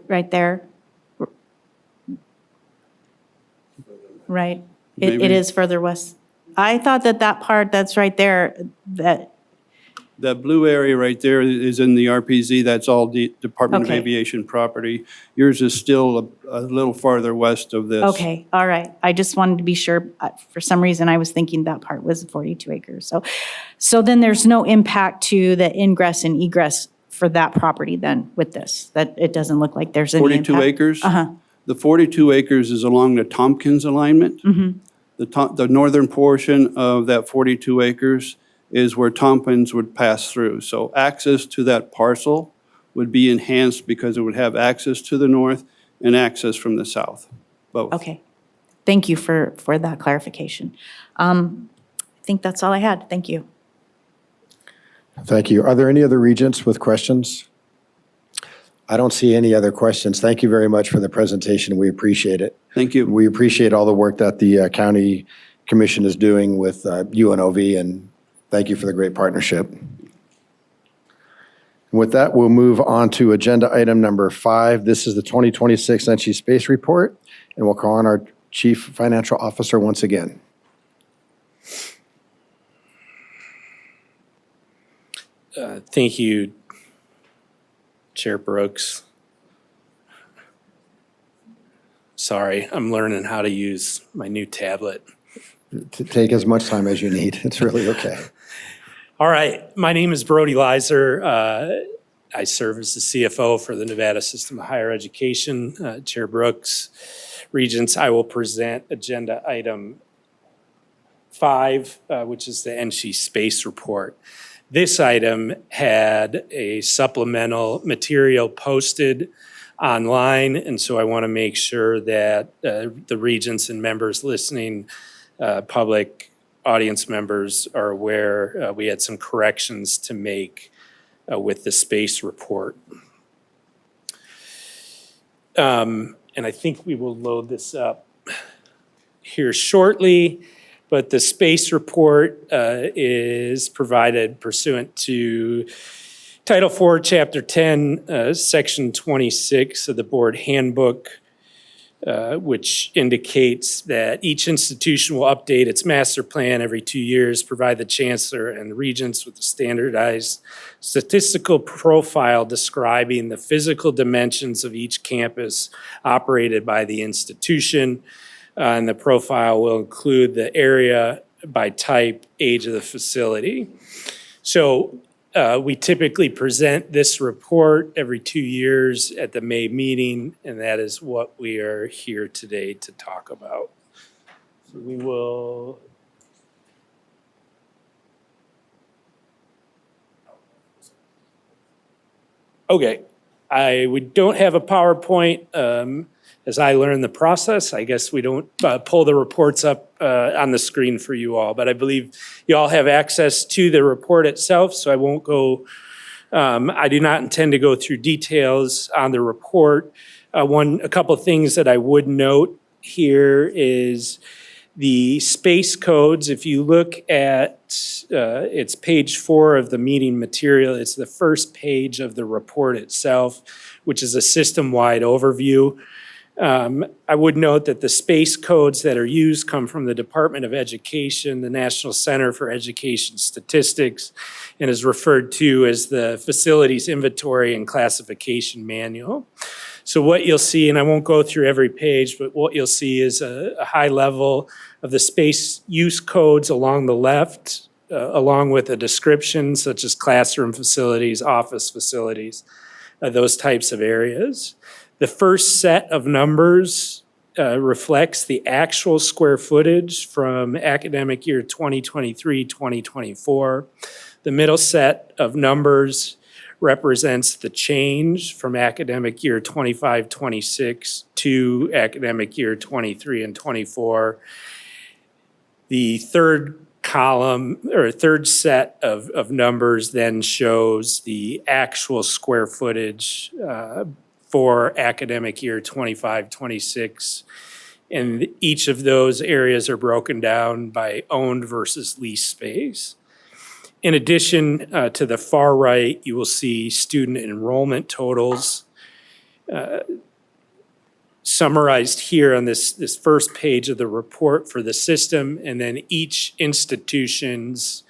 Right there. Right. It Maybe. is further west. I thought that part that's right there, that, That blue area right there is in the RPZ, that's all the Department of Okay. Aviation property. Yours is still a little farther west of this. okay, all right. I just wanted to be sure. For some reason, I was thinking that part was 42 acres. So then there's no impact to the ingress and egress for that property then with this? That it doesn't look like there's any impact? 42 acres? Uh-huh. The 42 acres is along the Tompkins alignment. The northern portion of that 42 acres is where Tompkins would pass through. So access to that parcel would be enhanced because it would have access to the north and access from the south, both. Okay. Thank you for that clarification. I think that's all I had. Thank you. Thank you. Are there any other regents with questions? I don't see any other questions. Thank you very much for the presentation. We appreciate it. Thank you. We appreciate all the work that the county commission is doing with UNLV, and thank you for the great partnership. With that, we'll move on to agenda item number 5. This is the 2026 NSHE Space Report, and we'll call on our Chief Financial Officer once again. Thank you, Chair Brooks. Sorry, I'm learning how to use my new tablet. To take as much time as you need. It's really okay. All right, my name is Brody Leiser. I serve as the CFO for the Nevada System of Higher Education. Chair Brooks, Regents, I will present agenda item 5, which is the NSHE Space Report. This item had a supplemental material posted online, and so I want to make sure that the Regents and members listening, public audience members are aware we had some corrections to make with the space report. And I think we will load this up here shortly, but the space report is provided pursuant to Title 4, Chapter 10, Section 26 of the Board Handbook. which indicates that each institution will update its master plan every 2 years, provide the chancellor and the regents with a standardized statistical profile describing the physical dimensions of each campus operated by the institution. And the profile will include the area by type, age of the facility. So we typically present this report every 2 years at the May meeting, and that is what we are here today to talk about. So we will. Okay, we don't have a PowerPoint. As I learned the process, I guess we don't pull the reports up on the screen for you all, but I believe you all have access to the report itself, so I won't go, I do not intend to go through details on the report. A couple of things that I would note here is the space codes. If you look at, it's page 4 of the meeting material, it's the first page of the report itself, which is a system-wide overview. I would note that the space codes that are used come from the Department of Education, the National Center for Education Statistics, and is referred to as the Facilities Inventory and Classification Manual. So what you'll see, and I won't go through every page, but what you'll see is a high level of the space use codes along the left, along with a description such as classroom facilities, office facilities, those types of areas. The first set of numbers reflects the actual square footage from academic year 2023-2024. The middle set of numbers represents the change from academic year 25-26 to academic year 23 and 24. The third column or third set of numbers then shows the actual square footage for academic year 25-26. And each of those areas are broken down by owned versus leased space. In addition, to the far right, you will see student enrollment totals summarized here on this first page of the report for the system, and then each institution's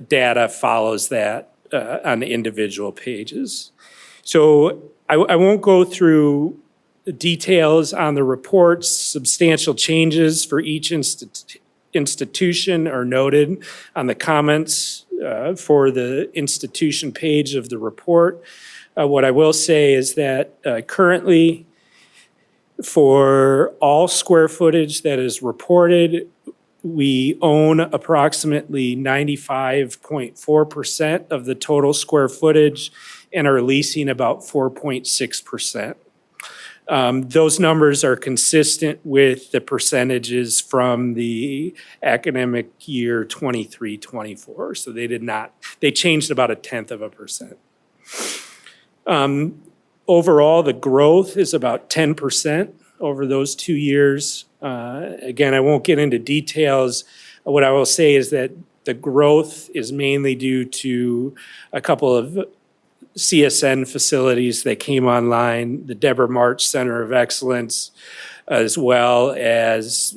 data follows that on the individual pages. So I won't go through the details on the reports. Substantial changes for each institution are noted on the comments for the institution page of the report. What I will say is that currently, for all square footage that is reported, we own approximately 95.4% of the total square footage and are leasing about 4.6%. Those numbers are consistent with the percentages from the academic year 23-24. So they changed about 0.1%. Overall, the growth is about 10% over those 2 years. Again, I won't get into details. What I will say is that the growth is mainly due to a couple of CSN facilities that came online, the Deborah March Center of Excellence, as well as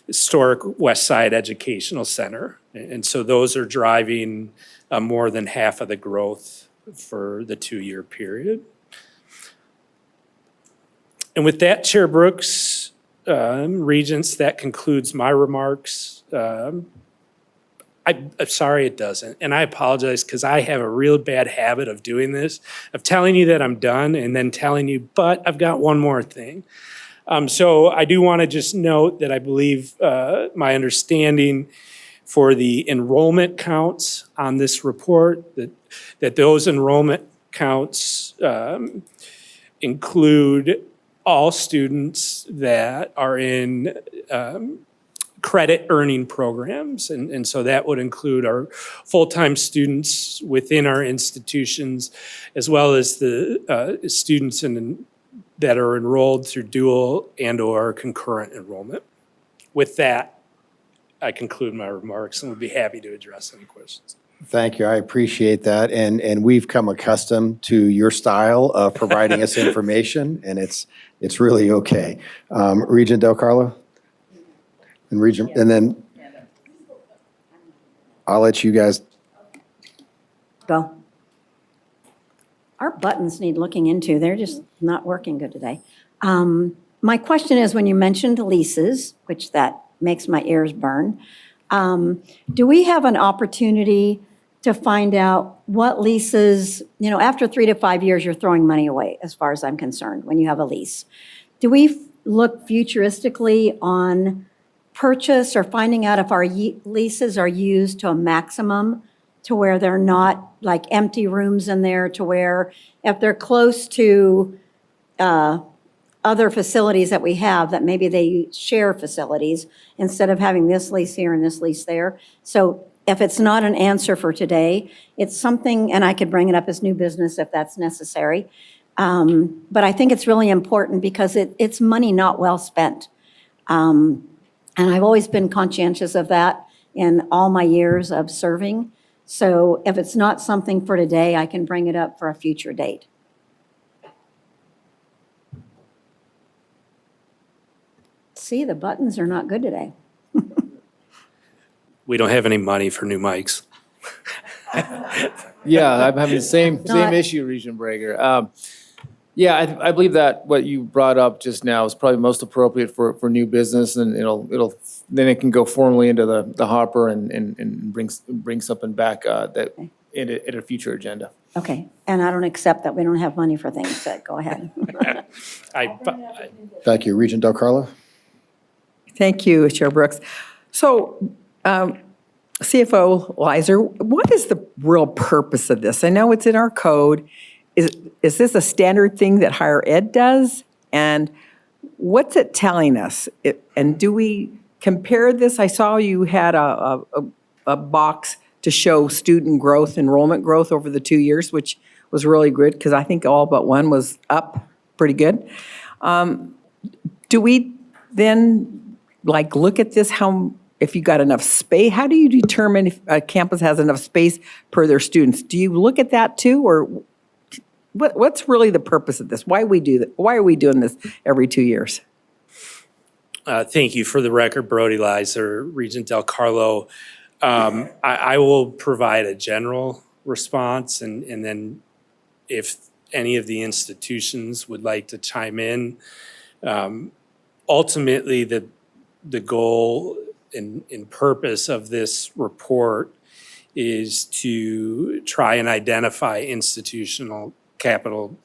Historic West Side Educational Center. And so those are driving more than half of the growth for the 2-year period. And with that, Chair Brooks, Regents, that concludes my remarks. I'm sorry it doesn't, and I apologize because I have a real bad habit of doing this, of telling you that I'm done and then telling you, but I've got one more thing. So I do want to just note that I believe my understanding for the enrollment counts on this report, that those enrollment counts include all students that are in credit earning programs. And so that would include our full-time students within our institutions, as well as the students that are enrolled through dual and or concurrent enrollment. With that, I conclude my remarks and would be happy to address any questions. Thank you. I appreciate that. And we've come accustomed to your style of providing us information, and it's really okay. Regent Del Carlo? And then I'll let you guys. Go. Our buttons need looking into. They're just not working good today. My question is, when you mentioned leases, which that makes my ears burn, do we have an opportunity to find out what leases, after 3 to 5 years, you're throwing money away, as far as I'm concerned, when you have a lease. Do we look futuristically on purchase or finding out if our leases are used to a maximum, to where they're not like empty rooms in there, to where if they're close to other facilities that we have, that maybe they share facilities instead of having this lease here and this lease there. So if it's not an answer for today, it's something, and I could bring it up as new business if that's necessary. But I think it's really important because it's money not well spent. And I've always been conscientious of that in all my years of serving. So if it's not something for today, I can bring it up for a future date. See, the buttons are not good today. We don't have any money for new mics. Yeah, I'm having the same Not- issue, Regent Breger. Yeah, I believe that what you brought up just now is probably most appropriate for new business, and then it can go formally into the hopper and bring something back that in a future agenda. Okay, and I don't accept that we don't have money for things, so go ahead. Thank you. Regent Del Carlo? Thank you, Chair Brooks. So, CFO Lizer, what is the real purpose of this? I know it's in our code. Is this a standard thing that higher ed does? And what's it telling us? And do we compare this? I saw you had a box to show student growth, enrollment growth over the 2 years, which was really good because I think all but one was up pretty good. Do we then look at this, if you got enough space? How do you determine if a campus has enough space per their students? Do you look at that too, or what's really the purpose of this? Why are we doing this every 2 years? Thank you. For the record, Brody Lizer, Regent Del Carlo. I will provide a general response, and then if any of the institutions would like to chime in. Ultimately, the goal and purpose of this report is to try and identify institutional capital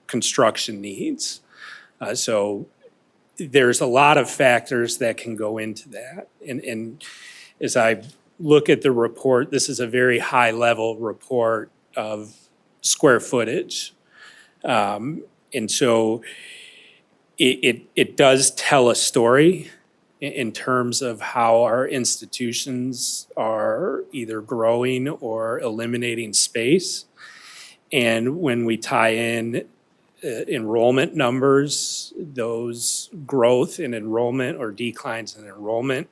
construction needs. So there's a lot of factors that can go into that. And as I look at the report, this is a very high-level report of square footage. And so it does tell a story in terms of how our institutions are either growing or eliminating space. And when we tie in enrollment numbers, those growth in enrollment or declines in enrollment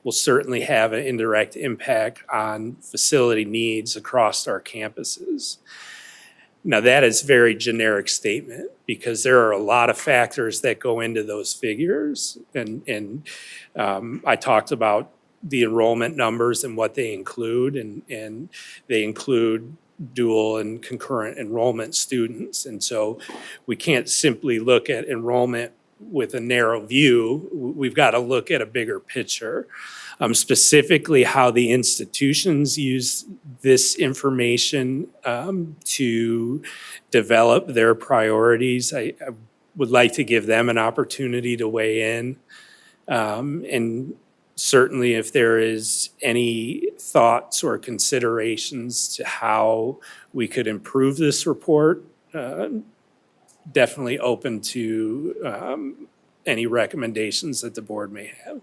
will certainly have an indirect impact on facility needs across our campuses. Now, that is a very generic statement because there are a lot of factors that go into those figures. And I talked about the enrollment numbers and what they include, and they include dual and concurrent enrollment students. And so we can't simply look at enrollment with a narrow view. We've got to look at a bigger picture. Specifically how the institutions use this information to develop their priorities. I would like to give them an opportunity to weigh in. And certainly if there is any thoughts or considerations to how we could improve this report, definitely open to any recommendations that the board may have.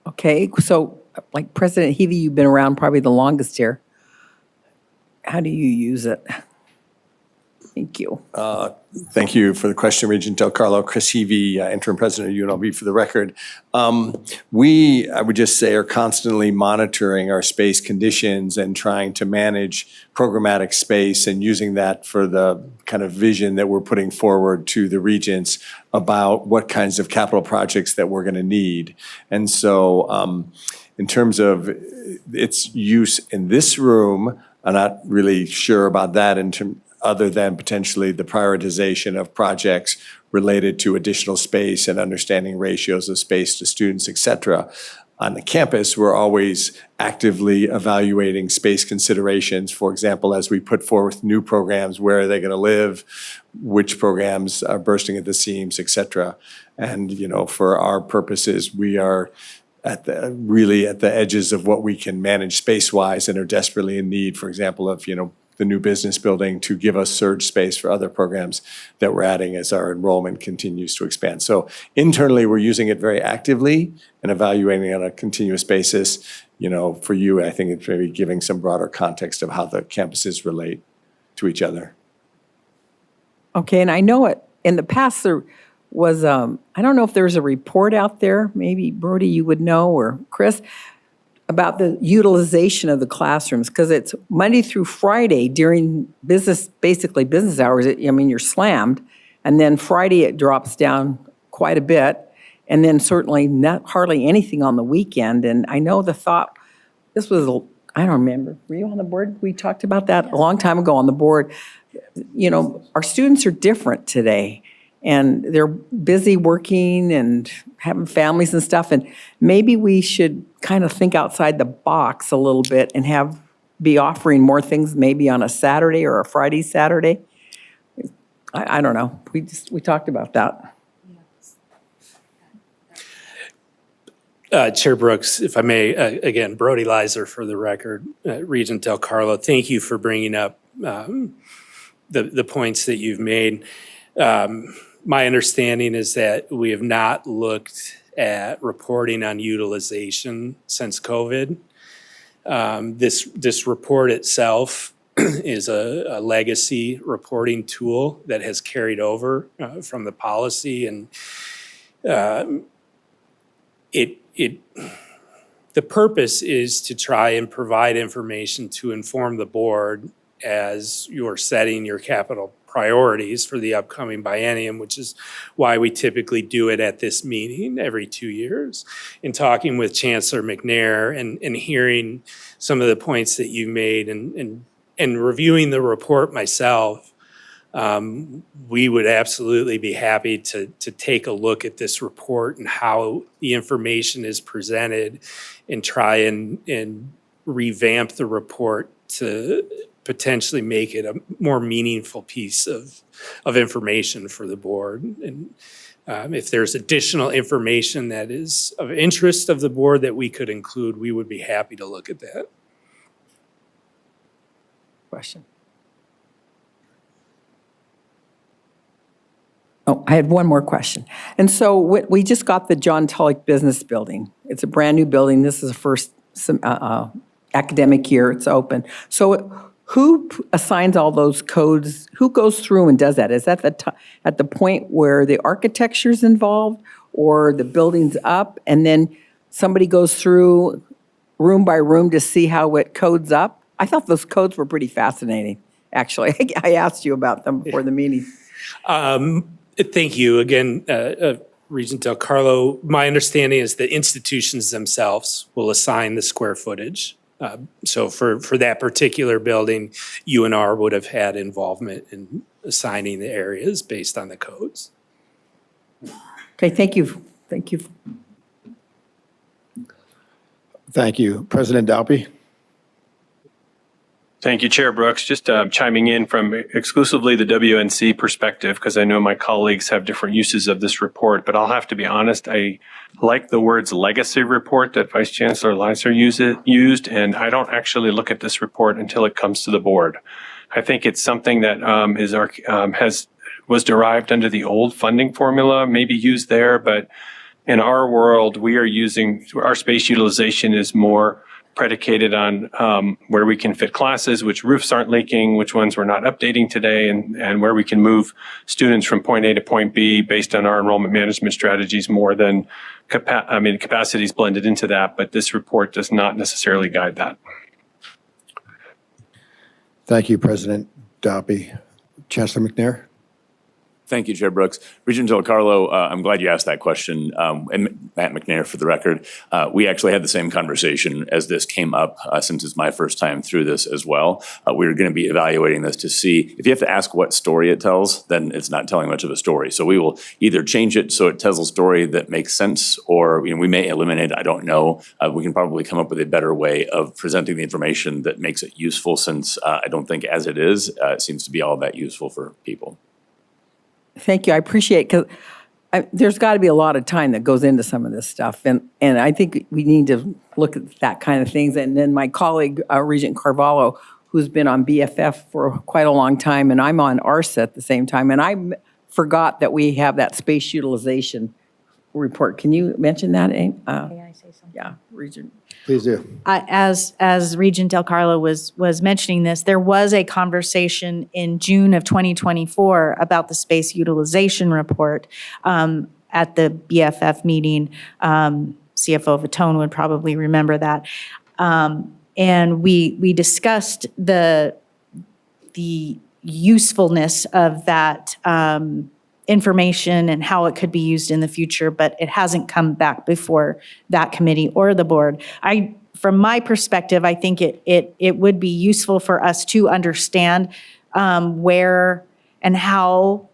Okay, so like President Heavey, you've been around probably the longest here. How do you use it? Thank you. Thank you for the question, Regent Del Carlo. Chris Heavey, interim president of UNLV, for the record. We, I would just say, are constantly monitoring our space conditions and trying to manage programmatic space and using that for the kind of vision that we're putting forward to the regents about what kinds of capital projects that we're going to need. And so in terms of its use in this room, I'm not really sure about that other than potentially the prioritization of projects related to additional space and understanding ratios of space to students, et cetera. On the campus, we're always actively evaluating space considerations. For example, as we put forth new programs, where are they going to live, which programs are bursting at the seams, et cetera. And, for our purposes, we are really at the edges of what we can manage space-wise and are desperately in need, for example, of, the new business building to give us surge space for other programs that we're adding as our enrollment continues to expand. So internally, we're using it very actively and evaluating on a continuous basis. For you, I think it's maybe giving some broader context of how the campuses relate to each other. Okay, and I know it, in the past there was, I don't know if there's a report out there, maybe Brody you would know, or Chris, about the utilization of the classrooms, because it's Monday through Friday during basically business hours. You're slammed, and then Friday it drops down quite a bit, and then certainly not hardly anything on the weekend. And I know the thought, this was, I don't remember, were you on the board? We talked about that a long time ago on the board. Our students are different today, and they're busy working and having families and stuff, and maybe we should kind of think outside the box a little bit and be offering more things maybe on a Saturday or a Friday, Saturday. I don't know. We talked about that. Chair Brooks, if I may, again, Brody Lizer for the record, Regent Del Carlo, thank you for bringing up the points that you've made. My understanding is that we have not looked at reporting on utilization since COVID. This report itself is a legacy reporting tool that has carried over from the policy, and the purpose is to try and provide information to inform the board as you're setting your capital priorities for the upcoming biennium, which is why we typically do it at this meeting every 2 years. In talking with Chancellor McNair and hearing some of the points that you made and reviewing the report myself, we would absolutely be happy to take a look at this report and how the information is presented and try and revamp the report to potentially make it a more meaningful piece of information for the board. And if there's additional information that is of interest of the board that we could include, we would be happy to look at that. Question. Oh, I had one more question. And so we just got the John Tulloch Business Building. It's a brand new building. This is the first academic year it's open. So who assigns all those codes? Who goes through and does that? Is that at the point where the architecture's involved or the building's up and then somebody goes through room by room to see how it codes up? I thought those codes were pretty fascinating, actually. I asked you about them before the meeting. Thank you again, Regent Del Carlo. My understanding is the institutions themselves will assign the square footage. So for that particular building, UNR would have had involvement in assigning the areas based on the codes. Okay, thank you. Thank you. Thank you. President Dalby. Thank you, Chair Brooks. Just chiming in from exclusively the WNC perspective, because I know my colleagues have different uses of this report, but I'll have to be honest, I like the words legacy report that Vice Chancellor Lizer used, and I don't actually look at this report until it comes to the board. I think it's something that was derived under the old funding formula, maybe used there, but in our world, we are using, our space utilization is more predicated on where we can fit classes, which roofs aren't leaking, which ones we're not updating today, and where we can move students from point A to point B based on our enrollment management strategies more than capacity is blended into that, but this report does not necessarily guide that. Thank you, President Doppie. Chancellor McNair? Thank you, Chair Brooks. Regent Del Carlo, I'm glad you asked that question. And Matt McNair, for the record, we actually had the same conversation as this came up since it's my first time through this as well. We're going to be evaluating this to see if you have to ask what story it tells, then it's not telling much of a story. So we will either change it so it tells a story that makes sense, or we may eliminate it. I don't know. We can probably come up with a better way of presenting the information that makes it useful, since I don't think as it is, it seems to be all that useful for people. Thank you. I appreciate it, because there's got to be a lot of time that goes into some of this stuff. And I think we need to look at that kind of things. And then my colleague, Regent Carvalho, who's been on BFF for quite a long time, and I'm on ARSA at the same time. And I forgot that we have that space utilization report. Can you mention that, May I say something? Yeah, Regent. Please do. As Regent Del Carlo was mentioning this, there was a conversation in June of 2024 about the space utilization report at the BFF meeting. CFO Vitone would probably remember that. And we discussed the usefulness of that information and how it could be used in the future, but it hasn't come back before that committee or the board. From my perspective, I think it would be useful for us to understand where and how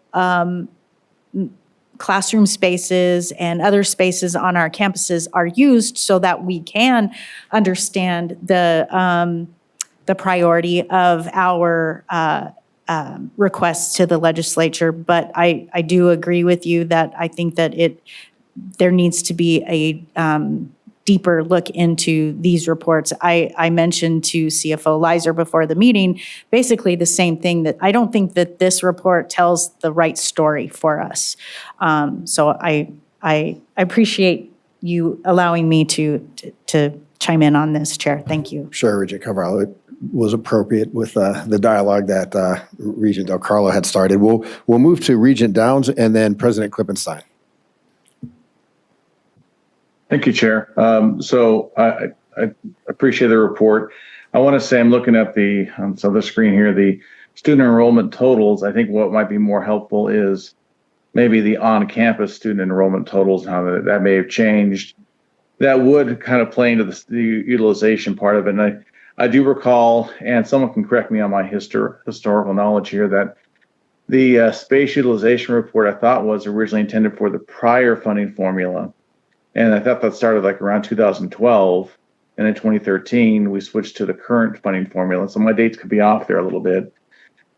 classroom spaces and other spaces on our campuses are used, so that we can understand the priority of our requests to the legislature. But I do agree with you that I think that there needs to be a deeper look into these reports. I mentioned to CFO Leiser before the meeting basically the same thing, that I don't think that this report tells the right story for us. So I appreciate you allowing me to chime in on this, Chair. Thank you. Sure, Regent Carvalho. It was appropriate with the dialogue that Regent Del Carlo had started. We'll move to Regent Downs and then President Klippenstein. Thank you, Chair. So I appreciate the report. I want to say I'm looking at the screen here, the student enrollment totals. I think what might be more helpful is maybe the on-campus student enrollment totals, how that may have changed. That would kind of play into the utilization part of it. And I do recall, and someone can correct me on my historical knowledge here, that the space utilization report I thought was originally intended for the prior funding formula. And I thought that started like around 2012. And in 2013, we switched to the current funding formula. So my dates could be off there a little bit.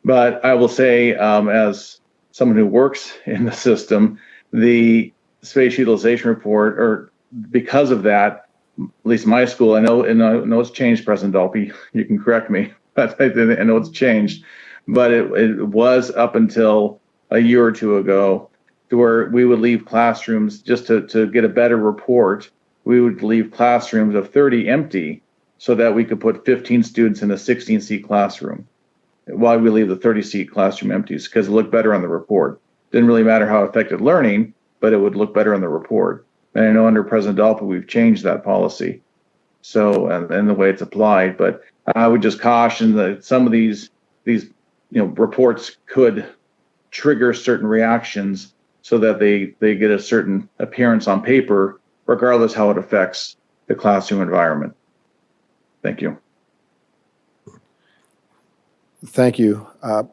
But I will say, as someone who works in the system, the space utilization report, or because of that, at least my school, I know it's changed, President Dolphy, you can correct me, but I know it's changed. But it was up until a year or two ago, to where we would leave classrooms, just to get a better report, we would leave classrooms of 30 empty so that we could put 15 students in a 16-seat classroom while we leave the 30-seat classroom empty, because it looked better on the report. Didn't really matter how it affected learning, but it would look better on the report. And I know under President Dolphy, we've changed that policy, so and the way it's applied. But I would just caution that some of these reports could trigger certain reactions, so that they get a certain appearance on paper, regardless how it affects the classroom environment. Thank you. Thank you.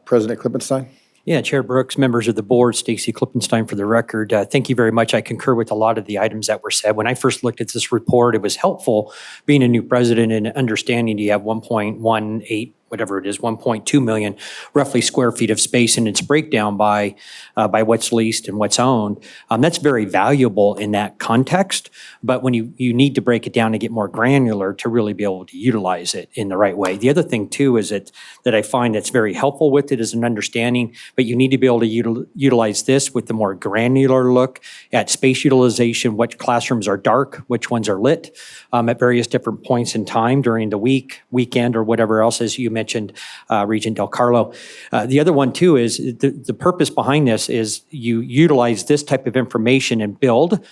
President Klippenstein? Yeah, Chair Brooks, members of the board, Stacy Klippenstein for the record. Thank you very much. I concur with a lot of the items that were said. When I first looked at this report, it was helpful being a new president and understanding you have $1.18 whatever it is, 1.2 million roughly square feet of space, and its breakdown by what's leased and what's owned. That's very valuable in that context, but when you need to break it down and get more granular to really be able to utilize it in the right way. The other thing too is that I find that's very helpful with it is an understanding, but you need to be able to utilize this with the more granular look at space utilization, what classrooms are dark, which ones are lit, at various different points in time during the week, weekend, or whatever else, as you mentioned, Regent Del Carlo. The other one too is the purpose behind this is you utilize this type of information and build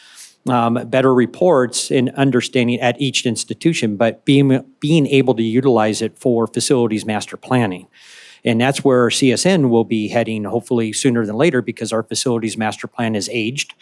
better reports and understanding at each institution, but being able to utilize it for facilities master planning. And that's where CSN will be heading hopefully sooner than later because our facilities master plan is aged.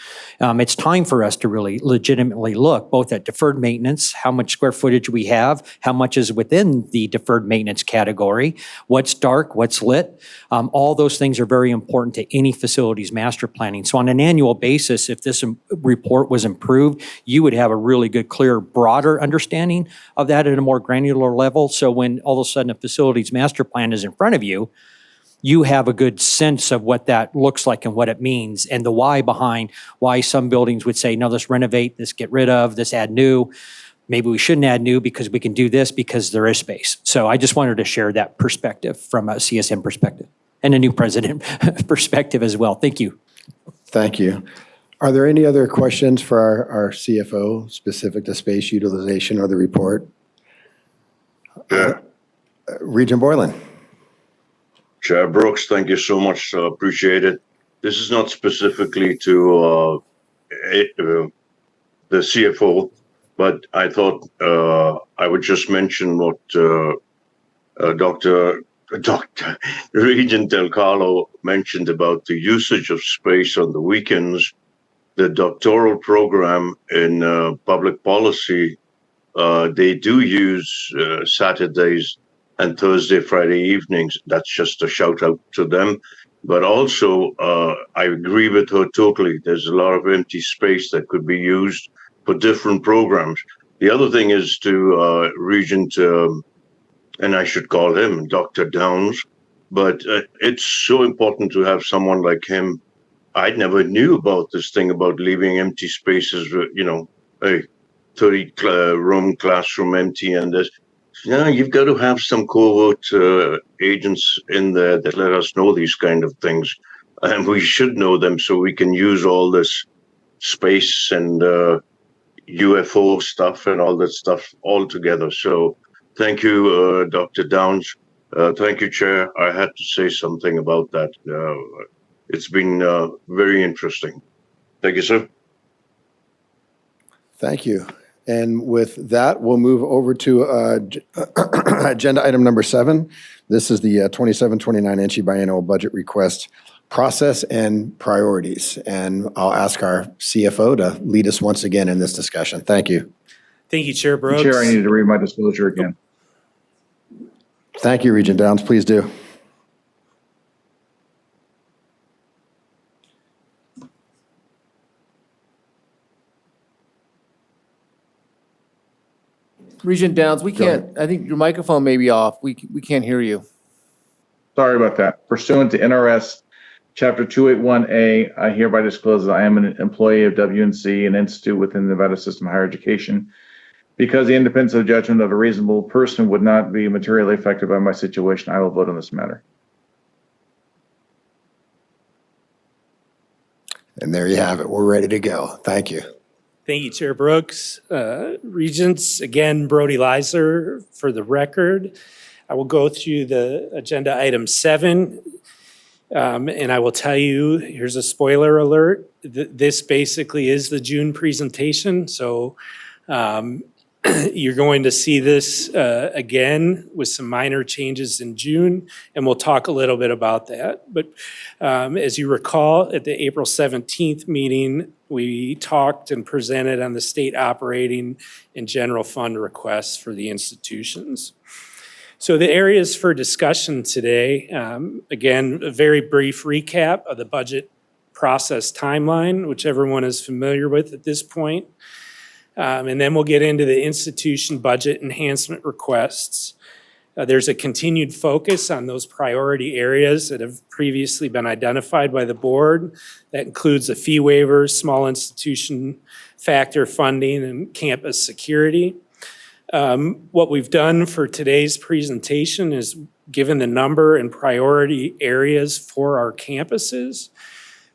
It's time for us to really legitimately look both at deferred maintenance, how much square footage we have, how much is within the deferred maintenance category, what's dark, what's lit. All those things are very important to any facilities master planning. So on an annual basis, if this report was improved, you would have a really good, clear, broader understanding of that at a more granular level. So when all of a sudden a facilities master plan is in front of you, you have a good sense of what that looks like and what it means and the why behind why some buildings would say, no, let's renovate, let's get rid of, let's add new. Maybe we shouldn't add new because we can do this because there is space. So I just wanted to share that perspective from a CSN perspective and a new president perspective as well. Thank you. Thank you. Are there any other questions for our CFO specific to space utilization or the report? Regent Boylan. Chair Brooks, thank you so much. Appreciate it. This is not specifically to the CFO, but I thought I would just mention what Dr. Regent Del Carlo mentioned about the usage of space on the weekends. The doctoral program in public policy, they do use Saturdays and Thursday, Friday evenings. That's just a shout out to them. But also, I agree with her totally. There's a lot of empty space that could be used for different programs. The other thing is to Regent, and I should call him Dr. Downs, but it's so important to have someone like him. I never knew about this thing about leaving empty spaces, a 30-room classroom empty and this. Yeah, you've got to have some covert agents in there that let us know these kind of things. And we should know them so we can use all this space and UFO stuff and all that stuff all together. So thank you, Dr. Downs. Thank you, Chair. I had to say something about that. It's been very interesting. Thank you, sir. Thank you. And with that, we'll move over to agenda item number 7. This is the 27-29 NSHE biennial budget request process and priorities. And I'll ask our CFO to lead us once again in this discussion. Thank you. Thank you, Chair Brooks. Chair, I need to read my disclosure again. Thank you, Regent Downs. Please do. Regent Downs, we can't, I think your microphone may be off. We can't hear you. Sorry about that. Pursuant to NRS Chapter 281A, I hereby disclose that I am an employee of WNC, an institute within the Nevada System of Higher Education. Because the independence of judgment of a reasonable person would not be materially affected by my situation, I will vote on this matter. And there you have it. We're ready to go. Thank you. Thank you, Chair Brooks. Regents, again, Brody Leiser for the record. I will go through the agenda item 7, and I will tell you, here's a spoiler alert. This basically is the June presentation, so you're going to see this again with some minor changes in June, and we'll talk a little bit about that. But as you recall, at the April 17th meeting, we talked and presented on the state operating and general fund requests for the institutions. So the areas for discussion today, again, a very brief recap of the budget process timeline, which everyone is familiar with at this point. And then we'll get into the institution budget enhancement requests. There's a continued focus on those priority areas that have previously been identified by the board. That includes the fee waivers, small institution factor funding, and campus security. What we've done for today's presentation is given the number and priority areas for our campuses.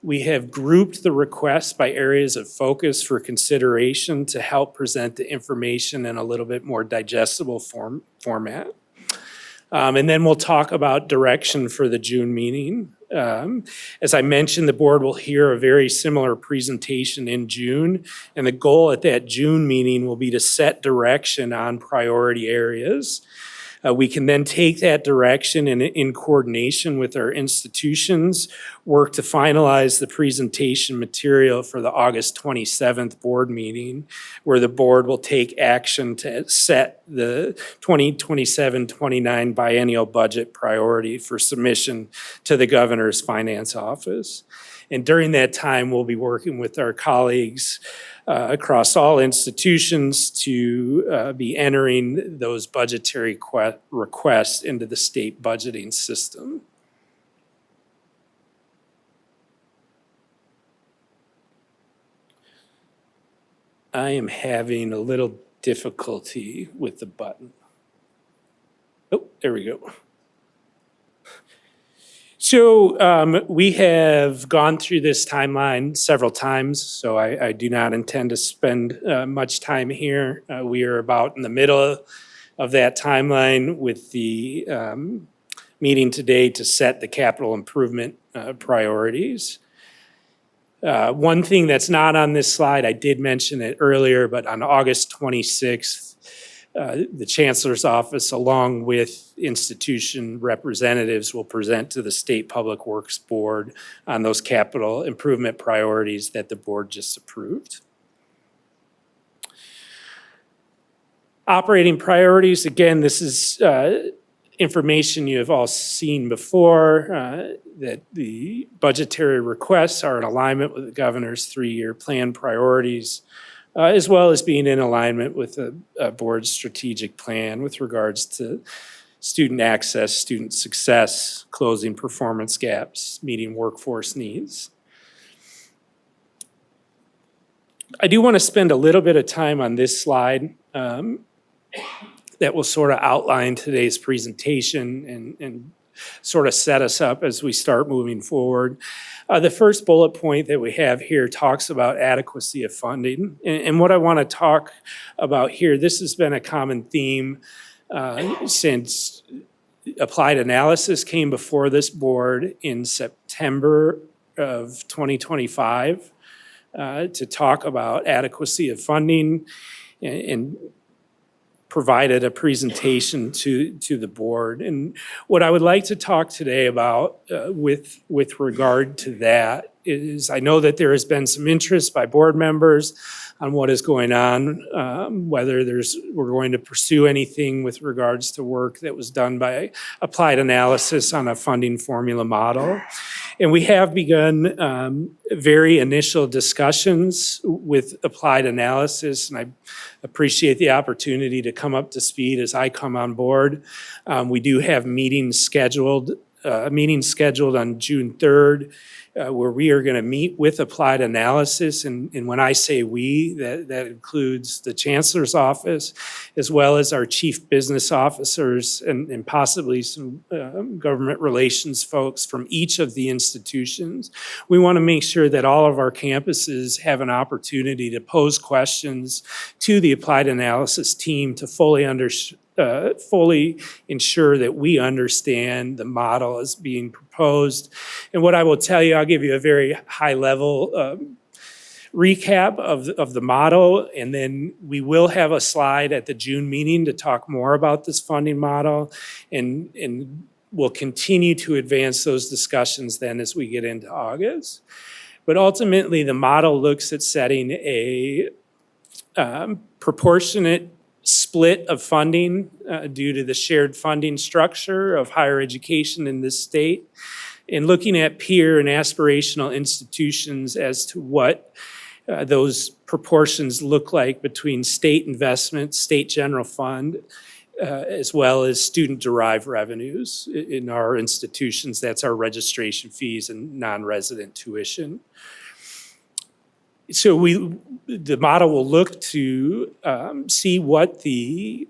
We have grouped the requests by areas of focus for consideration to help present the information in a little bit more digestible format. And then we'll talk about direction for the June meeting. As I mentioned, the board will hear a very similar presentation in June, and the goal at that June meeting will be to set direction on priority areas. We can then take that direction and in coordination with our institutions, work to finalize the presentation material for the August 27th board meeting, where the board will take action to set the 2027-29 biennial budget priority for submission to the governor's finance office. And during that time, we'll be working with our colleagues across all institutions to be entering those budgetary requests into the state budgeting system. I am having a little difficulty with the button. Oh, there we go. So we have gone through this timeline several times, so I do not intend to spend much time here. We are about in the middle of that timeline with the meeting today to set the capital improvement priorities. One thing that's not on this slide, I did mention it earlier, but on August 26th, the Chancellor's Office, along with institution representatives, will present to the State Public Works Board on those capital improvement priorities that the board just approved. Operating priorities, again, this is information you have all seen before, that the budgetary requests are in alignment with the governor's 3-year plan priorities, as well as being in alignment with the board's strategic plan with regards to student access, student success, closing performance gaps, meeting workforce needs. I do want to spend a little bit of time on this slide that will sort of outline today's presentation and sort of set us up as we start moving forward. The first bullet point that we have here talks about adequacy of funding. And what I want to talk about here, this has been a common theme since applied analysis came before this board in September of 2025 to talk about adequacy of funding and provided a presentation to the board. And what I would like to talk today about with regard to that is I know that there has been some interest by board members on what is going on, whether we're going to pursue anything with regards to work that was done by applied analysis on a funding formula model. And we have begun very initial discussions with applied analysis, and I appreciate the opportunity to come up to speed as I come on board. We do have meetings scheduled, a meeting scheduled on June 3rd, where we are going to meet with applied analysis. And when I say we, that includes the Chancellor's Office, as well as our chief business officers and possibly some government relations folks from each of the institutions. We want to make sure that all of our campuses have an opportunity to pose questions to the applied analysis team to fully ensure that we understand the model as being proposed. And what I will tell you, I'll give you a very high level recap of the model, and then we will have a slide at the June meeting to talk more about this funding model, and we'll continue to advance those discussions then as we get into August. But ultimately, the model looks at setting a proportionate split of funding due to the shared funding structure of higher education in this state, and looking at peer and aspirational institutions as to what those proportions look like between state investment, state general fund, as well as student-derived revenues in our institutions. That's our registration fees and non-resident tuition. So the model will look to see what the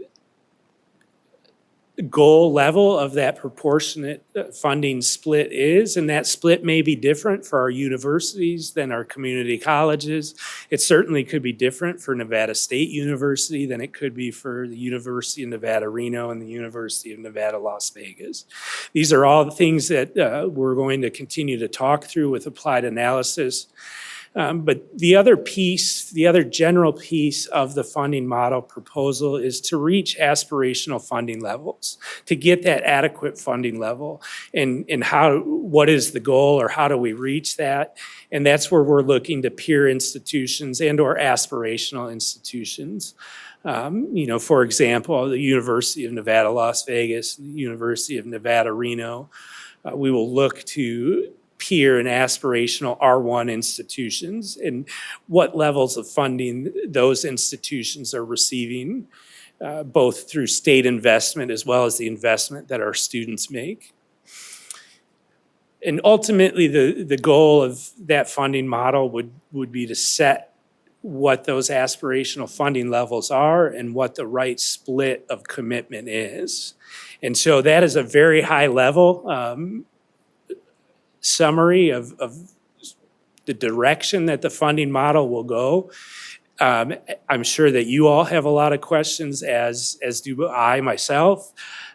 goal level of that proportionate funding split is, and that split may be different for our universities than our community colleges. It certainly could be different for Nevada State University than it could be for the University of Nevada, Reno and the University of Nevada, Las Vegas. These are all the things that we're going to continue to talk through with applied analysis. But the other piece, the other general piece of the funding model proposal is to reach aspirational funding levels, to get that adequate funding level. And what is the goal, or how do we reach that? And that's where we're looking to peer institutions and or aspirational institutions. For example, the University of Nevada, Las Vegas, the University of Nevada, Reno. We will look to peer and aspirational R1 institutions and what levels of funding those institutions are receiving, both through state investment as well as the investment that our students make. And ultimately, the goal of that funding model would be to set what those aspirational funding levels are and what the right split of commitment is. And so that is a very high level summary of the direction that the funding model will go. I'm sure that you all have a lot of questions, as do I myself,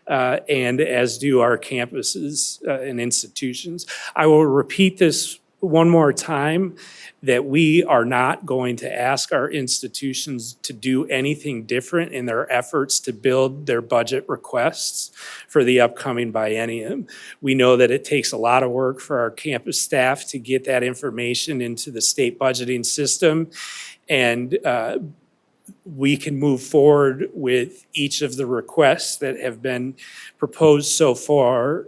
and as do our campuses and institutions. I will repeat this one more time, that we are not going to ask our institutions to do anything different in their efforts to build their budget requests for the upcoming biennium. We know that it takes a lot of work for our campus staff to get that information into the state budgeting system, and we can move forward with each of the requests that have been proposed so far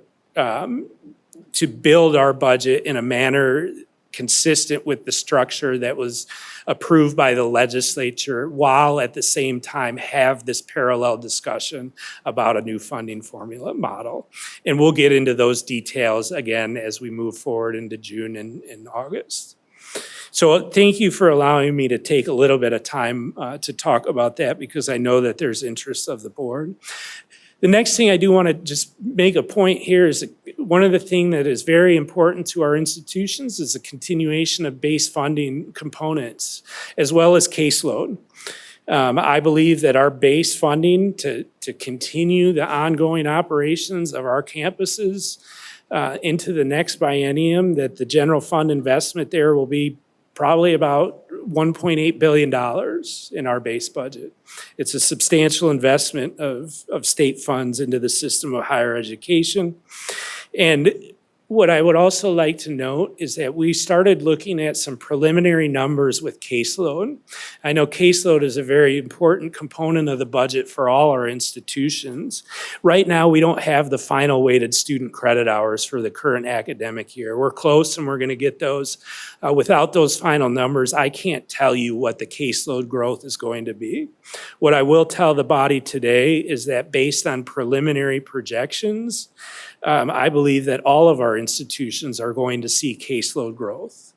to build our budget in a manner consistent with the structure that was approved by the legislature, while at the same time have this parallel discussion about a new funding formula model. And we'll get into those details again as we move forward into June and August. So thank you for allowing me to take a little bit of time to talk about that, because I know that there's interest of the board. The next thing I do want to just make a point here is one of the things that is very important to our institutions is the continuation of base funding components as well as caseload. I believe that our base funding to continue the ongoing operations of our campuses into the next biennium, that the general fund investment there will be probably about $1.8 billion in our base budget. It's a substantial investment of state funds into the system of higher education. And what I would also like to note is that we started looking at some preliminary numbers with caseload. I know caseload is a very important component of the budget for all our institutions. Right now, we don't have the final weighted student credit hours for the current academic year. We're close and we're going to get those. Without those final numbers, I can't tell you what the caseload growth is going to be. What I will tell the body today is that based on preliminary projections, I believe that all of our institutions are going to see caseload growth,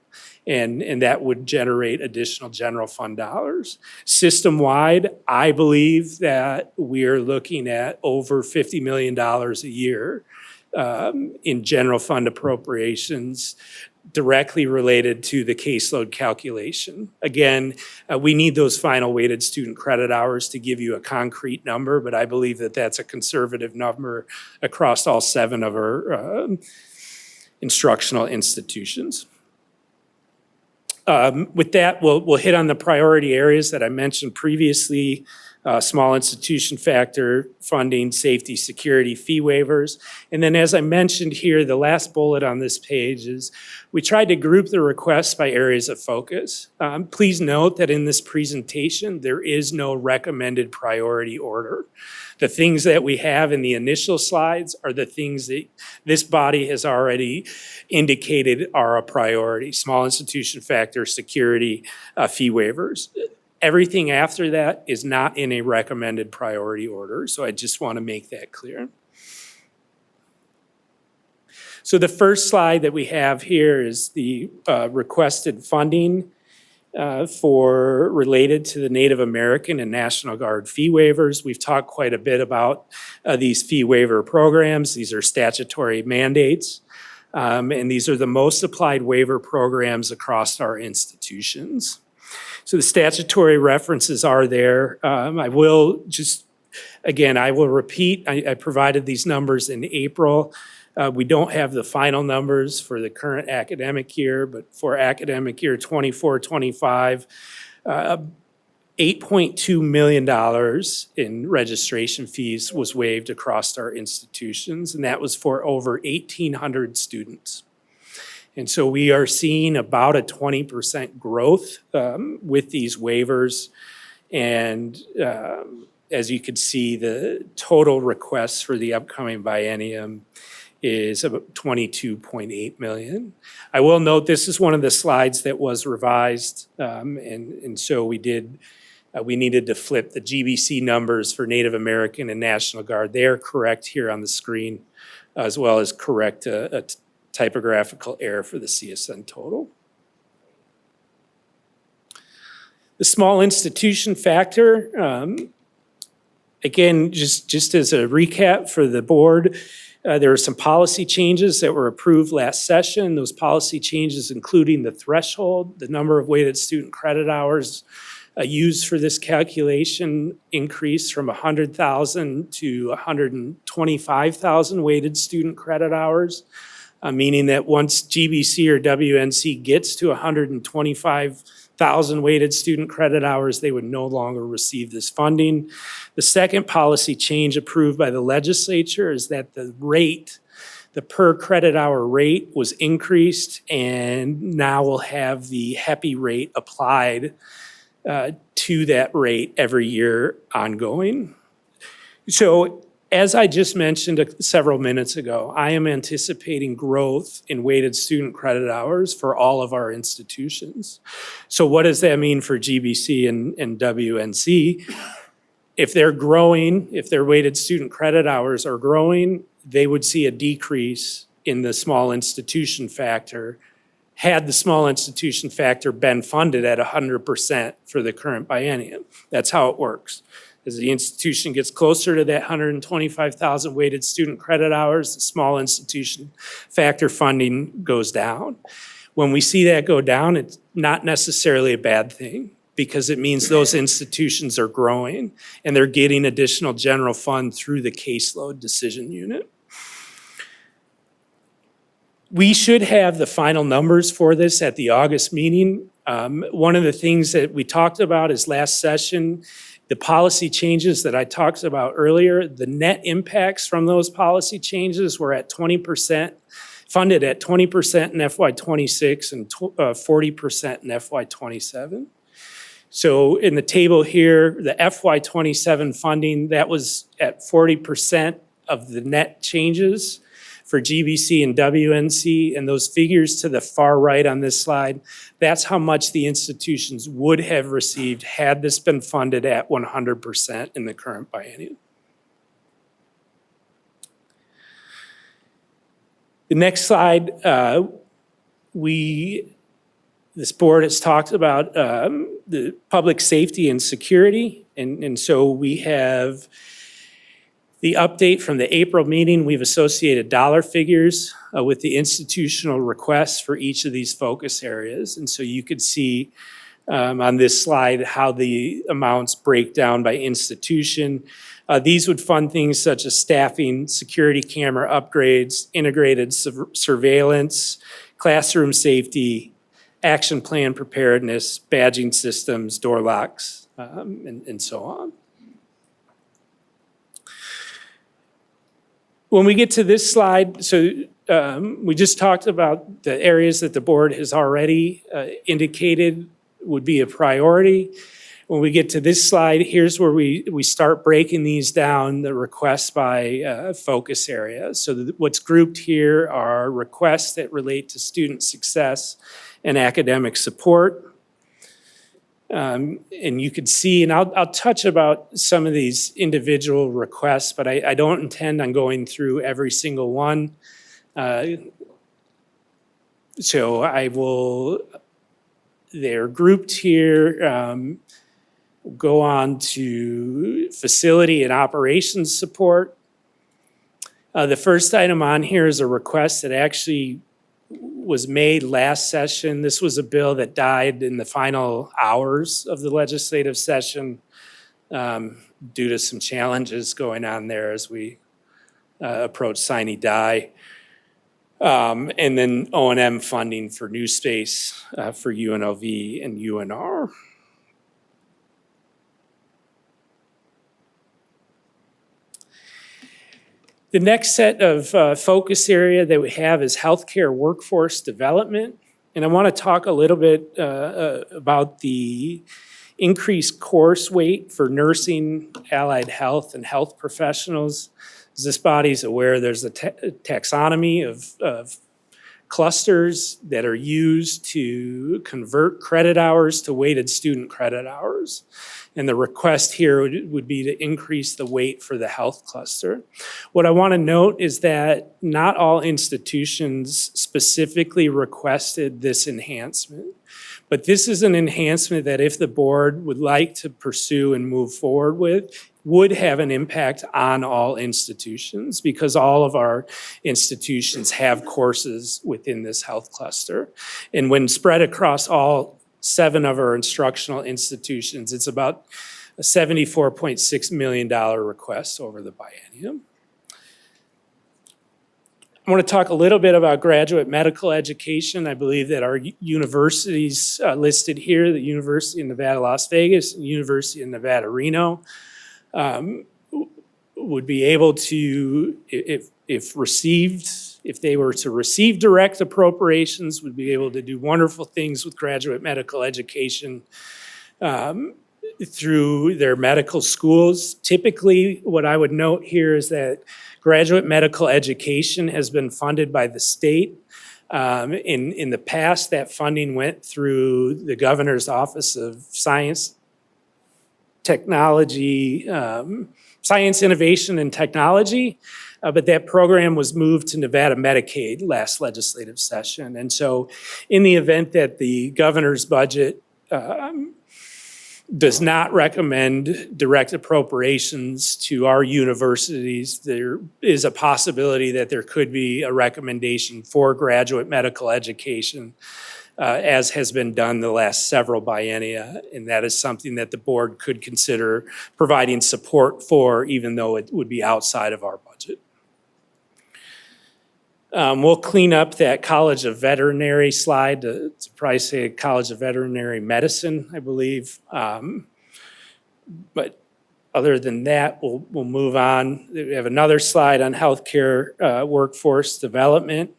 and that would generate additional general fund dollars. System-wide, I believe that we're looking at over $50 million a year in general fund appropriations directly related to the caseload calculation. Again, we need those final weighted student credit hours to give you a concrete number, but I believe that that's a conservative number across all 7 of our instructional institutions. With that, we'll hit on the priority areas that I mentioned previously. Small institution factor, funding, safety, security, fee waivers. And then as I mentioned here, the last bullet on this page is we tried to group the requests by areas of focus. Please note that in this presentation, there is no recommended priority order. The things that we have in the initial slides are the things that this body has already indicated are a priority: small institution factor, security, fee waivers. Everything after that is not in a recommended priority order, so I just want to make that clear. So the first slide that we have here is the requested funding for related to the Native American and National Guard fee waivers. We've talked quite a bit about these fee waiver programs. These are statutory mandates. And these are the most applied waiver programs across our institutions. So the statutory references are there. I will just, again, I will repeat, I provided these numbers in April. We don't have the final numbers for the current academic year, but for academic year 24-25, $8.2 million in registration fees was waived across our institutions, and that was for over 1,800 students. And so we are seeing about a 20% growth with these waivers. And as you can see, the total requests for the upcoming biennium is about 22.8 million. I will note this is one of the slides that was revised, and so we needed to flip the GBC numbers for Native American and National Guard. They are correct here on the screen, as well as correct a typographical error for the CSN total. The small institution factor, again, just as a recap for the board, there were some policy changes that were approved last session. Those policy changes including the threshold, the number of weighted student credit hours used for this calculation increased from 100,000 to 125,000 weighted student credit hours. Meaning that once GBC or WNC gets to 125,000 weighted student credit hours, they would no longer receive this funding. The second policy change approved by the legislature is that the rate, the per credit hour rate was increased, and now we'll have the HEPI rate applied to that rate every year ongoing. So, as I just mentioned several minutes ago, I am anticipating growth in weighted student credit hours for all of our institutions. So what does that mean for GBC and WNC? If they're growing, if their weighted student credit hours are growing, they would see a decrease in the small institution factor had the small institution factor been funded at 100% for the current biennium. That's how it works. As the institution gets closer to that 125,000 weighted student credit hours, the small institution factor funding goes down. When we see that go down, it's not necessarily a bad thing because it means those institutions are growing and they're getting additional general fund through the caseload decision unit. We should have the final numbers for this at the August meeting. One of the things that we talked about is last session, the policy changes that I talked about earlier, the net impacts from those policy changes were at 20%, funded at 20% in FY26 and 40% in FY27. So in the table here, the FY27 funding, that was at 40% of the net changes for GBC and WNC, and those figures to the far right on this slide, that's how much the institutions would have received had this been funded at 100% in the current biennium. The next slide, this board has talked about the public safety and security, and so we have the update from the April meeting. We've associated dollar figures with the institutional requests for each of these focus areas. And so you could see on this slide how the amounts break down by institution. These would fund things such as staffing, security camera upgrades, integrated surveillance, classroom safety, action plan preparedness, badging systems, door locks, and so on. When we get to this slide, so we just talked about the areas that the board has already indicated would be a priority. When we get to this slide, here's where we start breaking these down, the requests by focus area. So what's grouped here are requests that relate to student success and academic support. And you could see, and I'll touch about some of these individual requests, but I don't intend on going through every single one. So I will, they're grouped here. Go on to facility and operations support. The first item on here is a request that actually was made last session. This was a bill that died in the final hours of the legislative session due to some challenges going on there as we approach sine die. And then O&M funding for new space for UNLV and UNR. The next set of focus area that we have is healthcare workforce development. And I want to talk a little bit about the increased course weight for nursing, allied health, and health professionals. As this body's aware, there's a taxonomy of clusters that are used to convert credit hours to weighted student credit hours. And the request here would be to increase the weight for the health cluster. What I want to note is that not all institutions specifically requested this enhancement. But this is an enhancement that if the board would like to pursue and move forward with, would have an impact on all institutions because all of our institutions have courses within this health cluster. And when spread across all 7 of our instructional institutions, it's about a $74.6 million request over the biennium. I want to talk a little bit about graduate medical education. I believe that our universities listed here, the University of Nevada, Las Vegas, and University of Nevada, Reno, would be able to, if they were to receive direct appropriations, would be able to do wonderful things with graduate medical education through their medical schools. Typically, what I would note here is that graduate medical education has been funded by the state. In the past, that funding went through the Governor's Office of Science, Technology, Science, Innovation, and Technology. But that program was moved to Nevada Medicaid last legislative session. And so in the event that the governor's budget does not recommend direct appropriations to our universities, there is a possibility that there could be a recommendation for graduate medical education, as has been done the last several biennia. And that is something that the board could consider providing support for, even though it would be outside of our budget. We'll clean up that College of Veterinary slide to probably say College of Veterinary Medicine, I believe. But other than that, we'll move on. We have another slide on healthcare workforce development.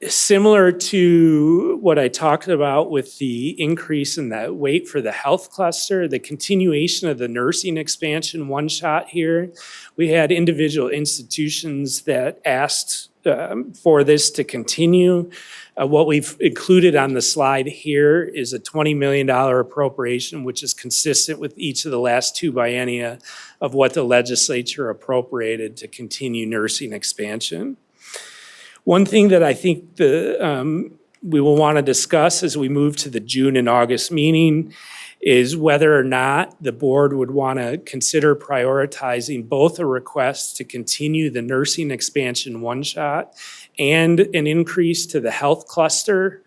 Similar to what I talked about with the increase in that weight for the health cluster, the continuation of the nursing expansion one shot here, we had individual institutions that asked for this to continue. What we've included on the slide here is a $20 million appropriation, which is consistent with each of the last 2 biennia of what the legislature appropriated to continue nursing expansion. One thing that I think we will want to discuss as we move to the June and August meeting is whether or not the board would want to consider prioritizing both a request to continue the nursing expansion one shot and an increase to the health cluster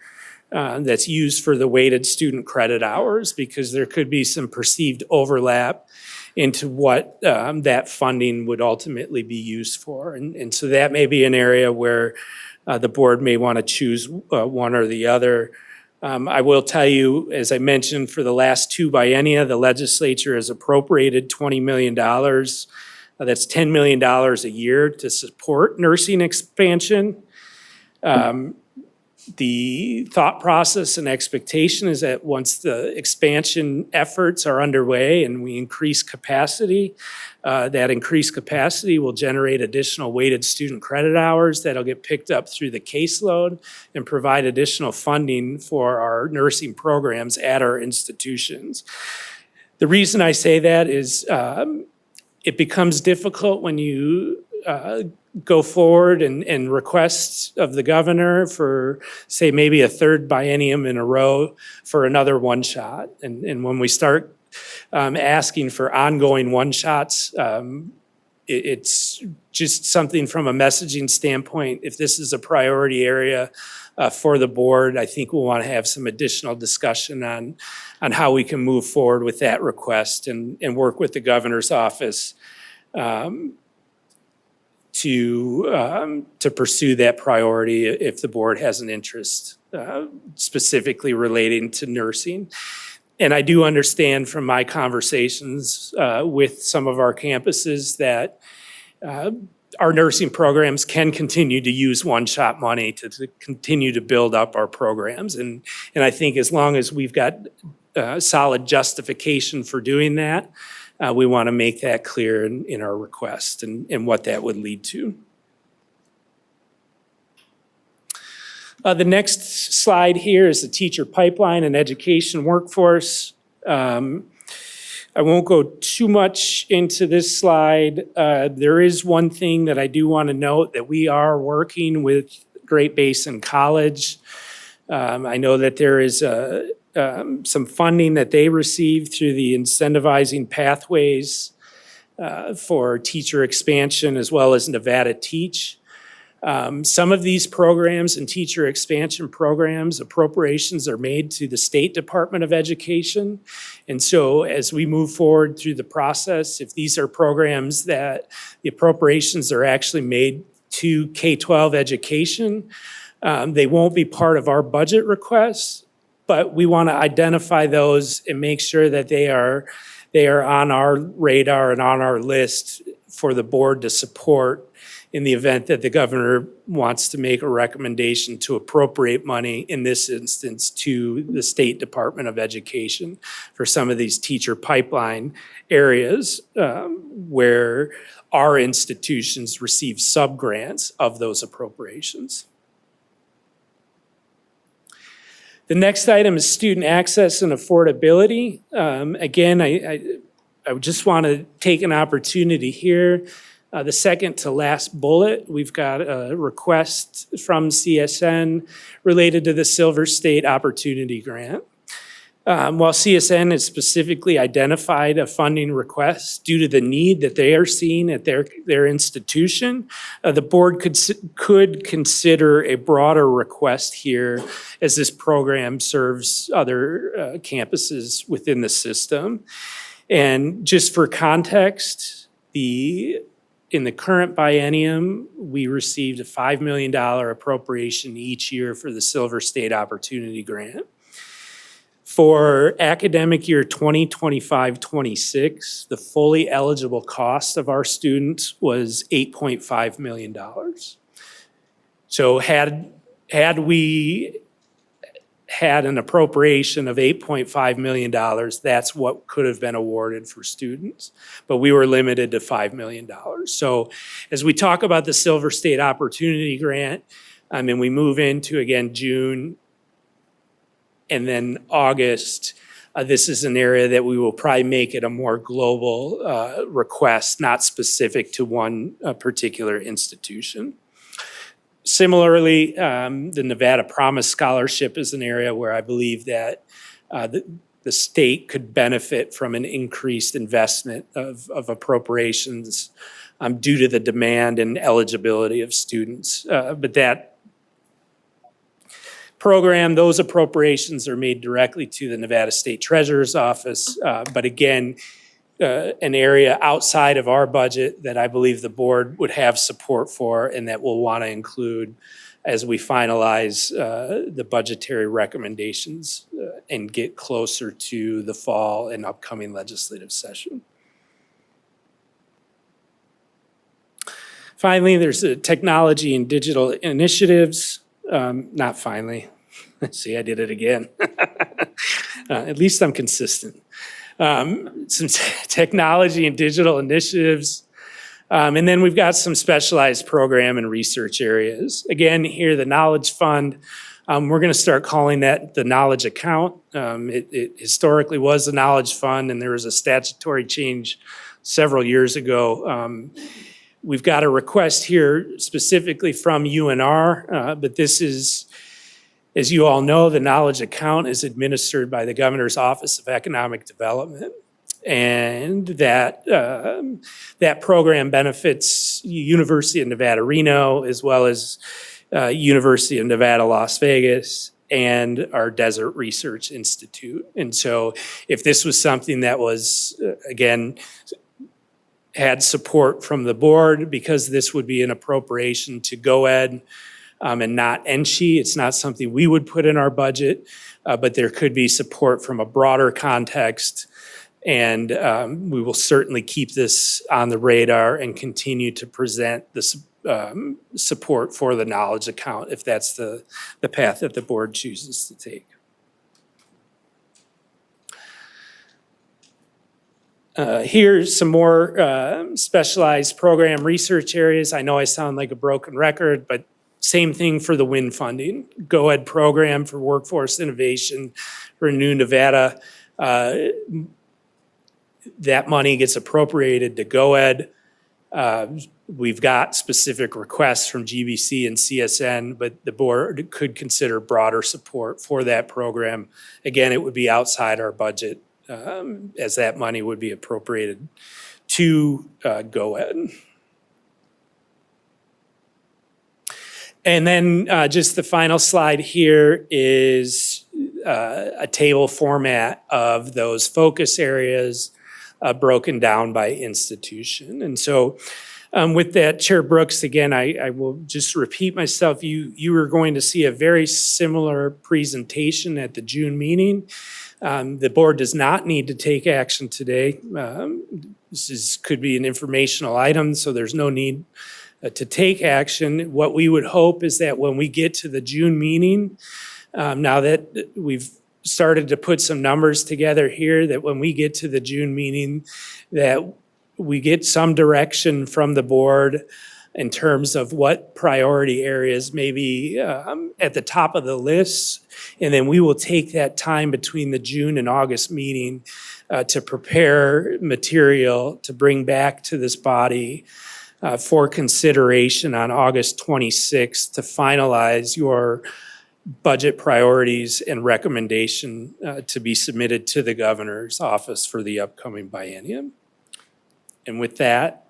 that's used for the weighted student credit hours, because there could be some perceived overlap into what that funding would ultimately be used for. And so that may be an area where the board may want to choose one or the other. I will tell you, as I mentioned, for the last 2 biennia, the legislature has appropriated $20 million. That's $10 million a year to support nursing expansion. The thought process and expectation is that once the expansion efforts are underway and we increase capacity, that increased capacity will generate additional weighted student credit hours that'll get picked up through the caseload and provide additional funding for our nursing programs at our institutions. The reason I say that is it becomes difficult when you go forward and request of the governor for, say, maybe a third biennium in a row for another one shot. And when we start asking for ongoing one shots, it's just something from a messaging standpoint. If this is a priority area for the board, I think we'll want to have some additional discussion on how we can move forward with that request and work with the governor's office to pursue that priority if the board has an interest specifically relating to nursing. And I do understand from my conversations with some of our campuses that our nursing programs can continue to use one-shot money to continue to build up our programs. And I think as long as we've got solid justification for doing that, we want to make that clear in our request and what that would lead to. The next slide here is the teacher pipeline and education workforce. I won't go too much into this slide. There is one thing that I do want to note, that we are working with Great Basin College. I know that there is some funding that they received through the incentivizing pathways for teacher expansion, as well as Nevada Teach. Some of these programs and teacher expansion programs, appropriations are made to the State Department of Education. And so as we move forward through the process, if these are programs that the appropriations are actually made to K-12 education, they won't be part of our budget requests, but we want to identify those and make sure that they are on our radar and on our list for the board to support in the event that the governor wants to make a recommendation to appropriate money, in this instance, to the State Department of Education for some of these teacher pipeline areas where our institutions receive sub-grants of those appropriations. The next item is student access and affordability. Again, I just want to take an opportunity here. The second to last bullet, we've got a request from CSN related to the Silver State Opportunity Grant. While CSN has specifically identified a funding request due to the need that they are seeing at their institution, the board could consider a broader request here, as this program serves other campuses within the system. And just for context, in the current biennium, we received a $5 million appropriation each year for the Silver State Opportunity Grant. For academic year 2025-26, the fully eligible cost of our students was $8.5 million. So had we had an appropriation of $8.5 million, that's what could have been awarded for students, but we were limited to $5 million. So as we talk about the Silver State Opportunity Grant, and we move into, again, June and then August, this is an area that we will probably make it a more global request, not specific to one particular institution. Similarly, the Nevada Promise Scholarship is an area where I believe that the state could benefit from an increased investment of appropriations due to the demand and eligibility of students. But that program, those appropriations are made directly to the Nevada State Treasurer's Office. But again, an area outside of our budget that I believe the board would have support for and that we'll want to include as we finalize the budgetary recommendations and get closer to the fall and upcoming legislative session. Finally, there's the technology and digital initiatives. Not finally. See, I did it again. At least I'm consistent. Some technology and digital initiatives. And then we've got some specialized program and research areas. Again, here, the Knowledge Fund, we're going to start calling that the Knowledge Account. It historically was the Knowledge Fund, and there was a statutory change several years ago. We've got a request here specifically from UNR, but this is, as you all know, the Knowledge Account is administered by the Governor's Office of Economic Development. And that program benefits University of Nevada, Reno, as well as University of Nevada, Las Vegas, and our Desert Research Institute. And so if this was something that was, again, had support from the board, because this would be an appropriation to GOED and not NSHE, it's not something we would put in our budget, but there could be support from a broader context. And we will certainly keep this on the radar and continue to present the support for the Knowledge Account if that's the path that the board chooses to take. Here's some more specialized program research areas. I know I sound like a broken record, but same thing for the WIN funding. GOED program for workforce innovation, Renew Nevada. That money gets appropriated to GOED. We've got specific requests from GBC and CSN, but the board could consider broader support for that program. Again, it would be outside our budget, as that money would be appropriated to GOED. And then just the final slide here is a table format of those focus areas broken down by institution. And so with that, Chair Brooks, again, I will just repeat myself. You are going to see a very similar presentation at the June meeting. The board does not need to take action today. This could be an informational item, so there's no need to take action. What we would hope is that when we get to the June meeting, now that we've started to put some numbers together here, that when we get to the June meeting, that we get some direction from the board in terms of what priority areas may be at the top of the list. And then we will take that time between the June and August meeting to prepare material to bring back to this body for consideration on August 26th to finalize your budget priorities and recommendation to be submitted to the governor's office for the upcoming biennium. And with that,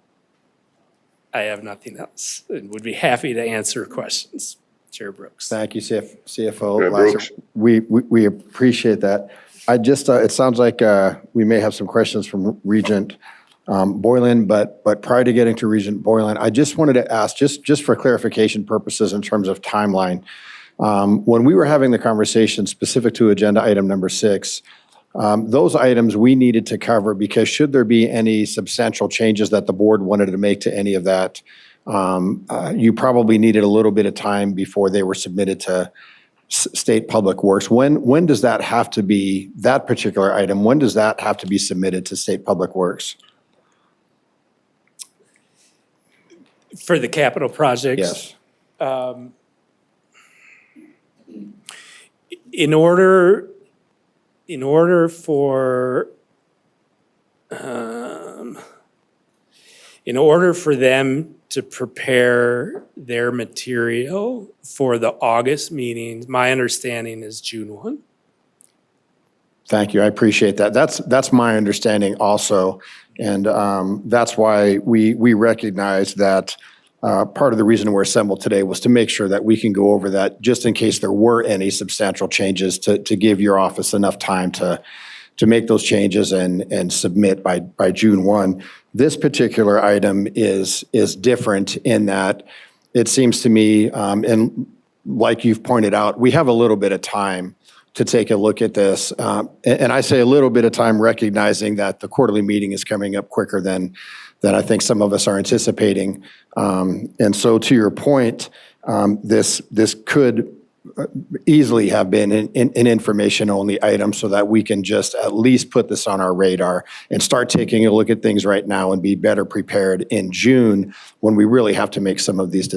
I have nothing else and would be happy to answer questions. Chair Brooks. Thank you, CFO. Chair Brooks. We appreciate that. I just, it sounds like we may have some questions from Regent Boylan, but prior to getting to Regent Boylan, I just wanted to ask, just for clarification purposes in terms of timeline, when we were having the conversation specific to agenda item number 6, those items we needed to cover because should there be any substantial changes that the board wanted to make to any of that, you probably needed a little bit of time before they were submitted to State Public Works. When does that have to be, that particular item, when does that have to be submitted to State Public Works? For the capital projects? Yes. In order for them to prepare their material for the August meetings, my understanding is June 1. Thank you. I appreciate that. That's my understanding also. And that's why we recognize that part of the reason we're assembled today was to make sure that we can go over that just in case there were any substantial changes to give your office enough time to make those changes and submit by June 1. This particular item is different in that it seems to me, and like you've pointed out, we have a little bit of time to take a look at this. And I say a little bit of time recognizing that the quarterly meeting is coming up quicker than I think some of us are anticipating. And so to your point, this could easily have been an information-only item so that we can just at least put this on our radar and start taking a look at things right now and be better prepared in June when we really have to make some of these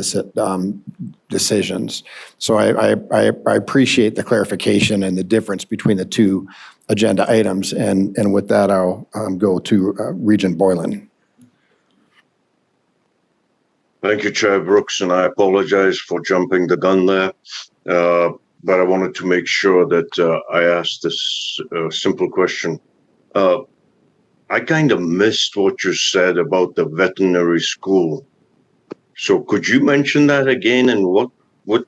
decisions. So I appreciate the clarification and the difference between the two agenda items. And with that, I'll go to Regent Boylan. Thank you, Chair Brooks, and I apologize for jumping the gun there. But I wanted to make sure that I asked this simple question. I kind of missed what you said about the veterinary school. So could you mention that again, and what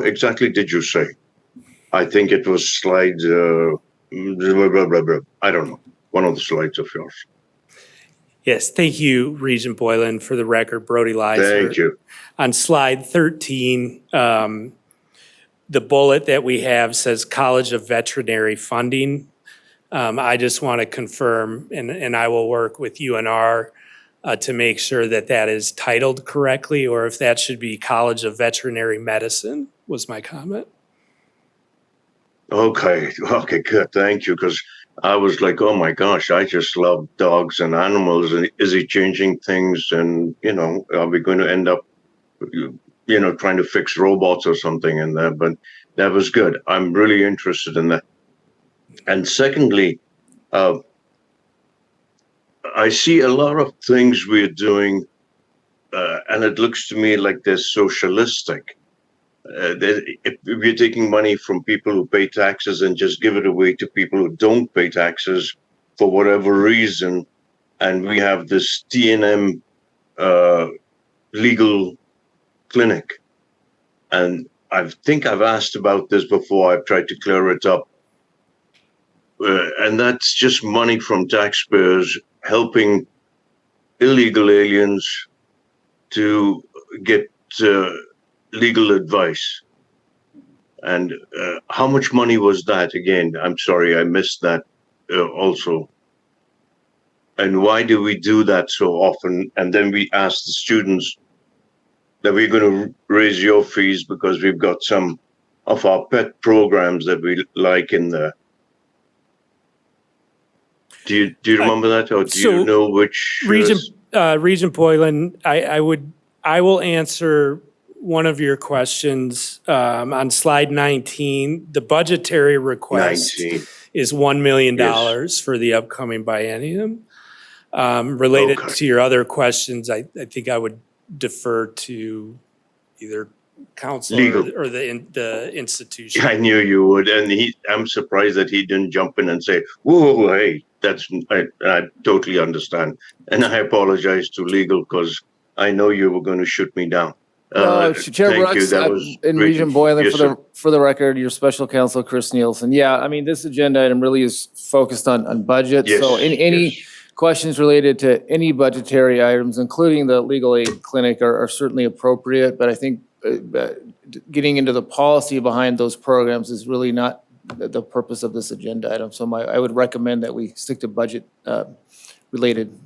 exactly did you say? I think it was slide, blah, blah, blah, blah. I don't know, one of the slides of yours. Yes, thank you, Regent Boylan. For the record, Brody Lizer. Thank you. On slide 13, the bullet that we have says College of Veterinary Funding. I just want to confirm, and I will work with UNR to make sure that that is titled correctly, or if that should be College of Veterinary Medicine, was my comment. Okay, good, thank you, because I was like, oh my gosh, I just love dogs and animals, and is he changing things, and, are we going to end up, trying to fix robots or something in there? But that was good. I'm really interested in that. And secondly, I see a lot of things we're doing, and it looks to me like they're socialistic. If we're taking money from people who pay taxes and just give it away to people who don't pay taxes for whatever reason, and we have this T&M legal clinic. And I think I've asked about this before. I've tried to clear it up. And that's just money from taxpayers helping illegal aliens to get legal advice. And how much money was that again? I'm sorry, I missed that also. And why do we do that so often? And then we ask the students that we're going to raise your fees because we've got some of our pet programs that we like in there. Do you remember that, or do you know which? Regent Boylan, I will answer one of your questions on slide 19. The budgetary request is $1 million for the upcoming biennium. Related to your other questions, I think I would defer to either council or the institution. I knew you would, and I'm surprised that he didn't jump in and say, "Whoa, hey, I totally understand," and I apologize to legal because I know you were going to shoot me down. Chair Brooks and Regent Boylan, yes, for the record, your special counsel, Chris Nielsen. Yeah, I mean, this agenda item really is focused on budget. Yes, so any questions related to any budgetary items, including the legal aid clinic, are certainly appropriate. But I think getting into the policy behind those programs is really not the purpose of this agenda item. So I would recommend that we stick to budget related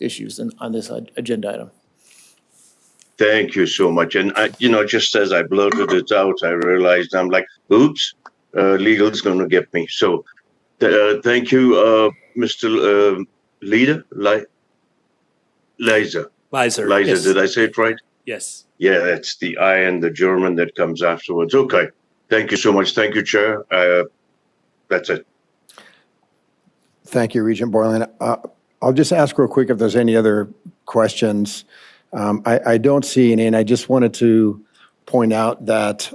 issues on this agenda item. Thank you so much. And just as I blurted it out, I realized I'm like, oops, legal's going to get me. So thank you, Mr. Leader, Lizer. Yes. Did I say it right? Yes. Yeah, it's the I and the German that comes afterwards. Okay. Thank you so much. Thank you, Chair. That's it. Thank you, Regent Boylan. I'll just ask real quick if there's any other questions. I don't see any, and I just wanted to point out that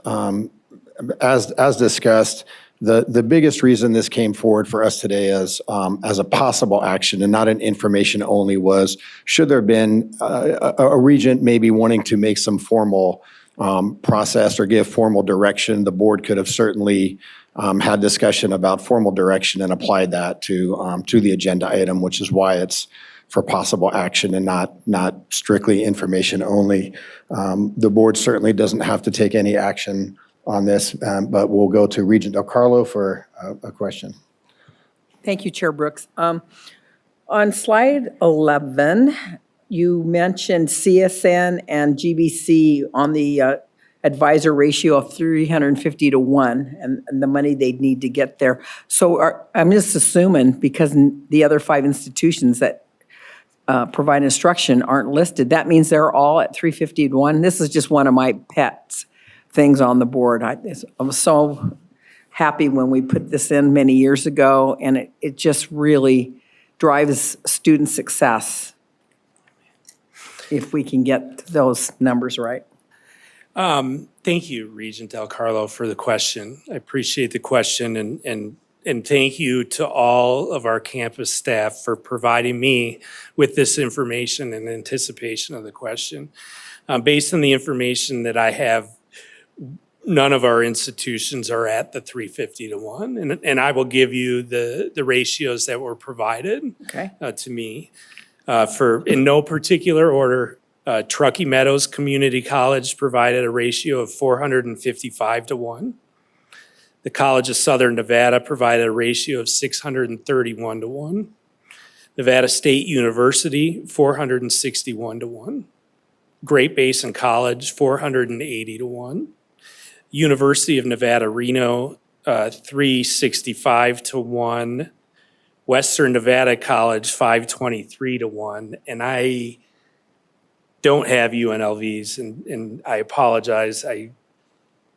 as discussed, the biggest reason this came forward for us today as a possible action and not an information only was, should there have been a regent maybe wanting to make some formal process or give formal direction, the board could have certainly had discussion about formal direction and applied that to the agenda item, which is why it's for possible action and not strictly information only. The board certainly doesn't have to take any action on this, but we'll go to Regent Del Carlo for a question. Thank you, Chair Brooks. On slide 11, you mentioned CSN and GBC on the advisor ratio of 350 to 1 and the money they'd need to get there. So I'm just assuming because the other 5 institutions that provide instruction aren't listed, that means they're all at 350 to 1. This is just one of my pets things on the board. I was so happy when we put this in many years ago, and it just really drives student success if we can get those numbers right. Thank you, Regent Del Carlo, for the question. I appreciate the question, and thank you to all of our campus staff for providing me with this information in anticipation of the question. Based on the information that I have, none of our institutions are at the 350 to 1, and I will give you the ratios that were provided to me. In no particular order, Truckee Meadows Community College provided a ratio of 455 to 1. The College of Southern Nevada provided a ratio of 631 to 1. Nevada State University, 461 to 1. Great Basin College, 480 to 1. University of Nevada, Reno, 365 to 1. Western Nevada College, 523 to 1. And I don't have UNLVs, and I apologize.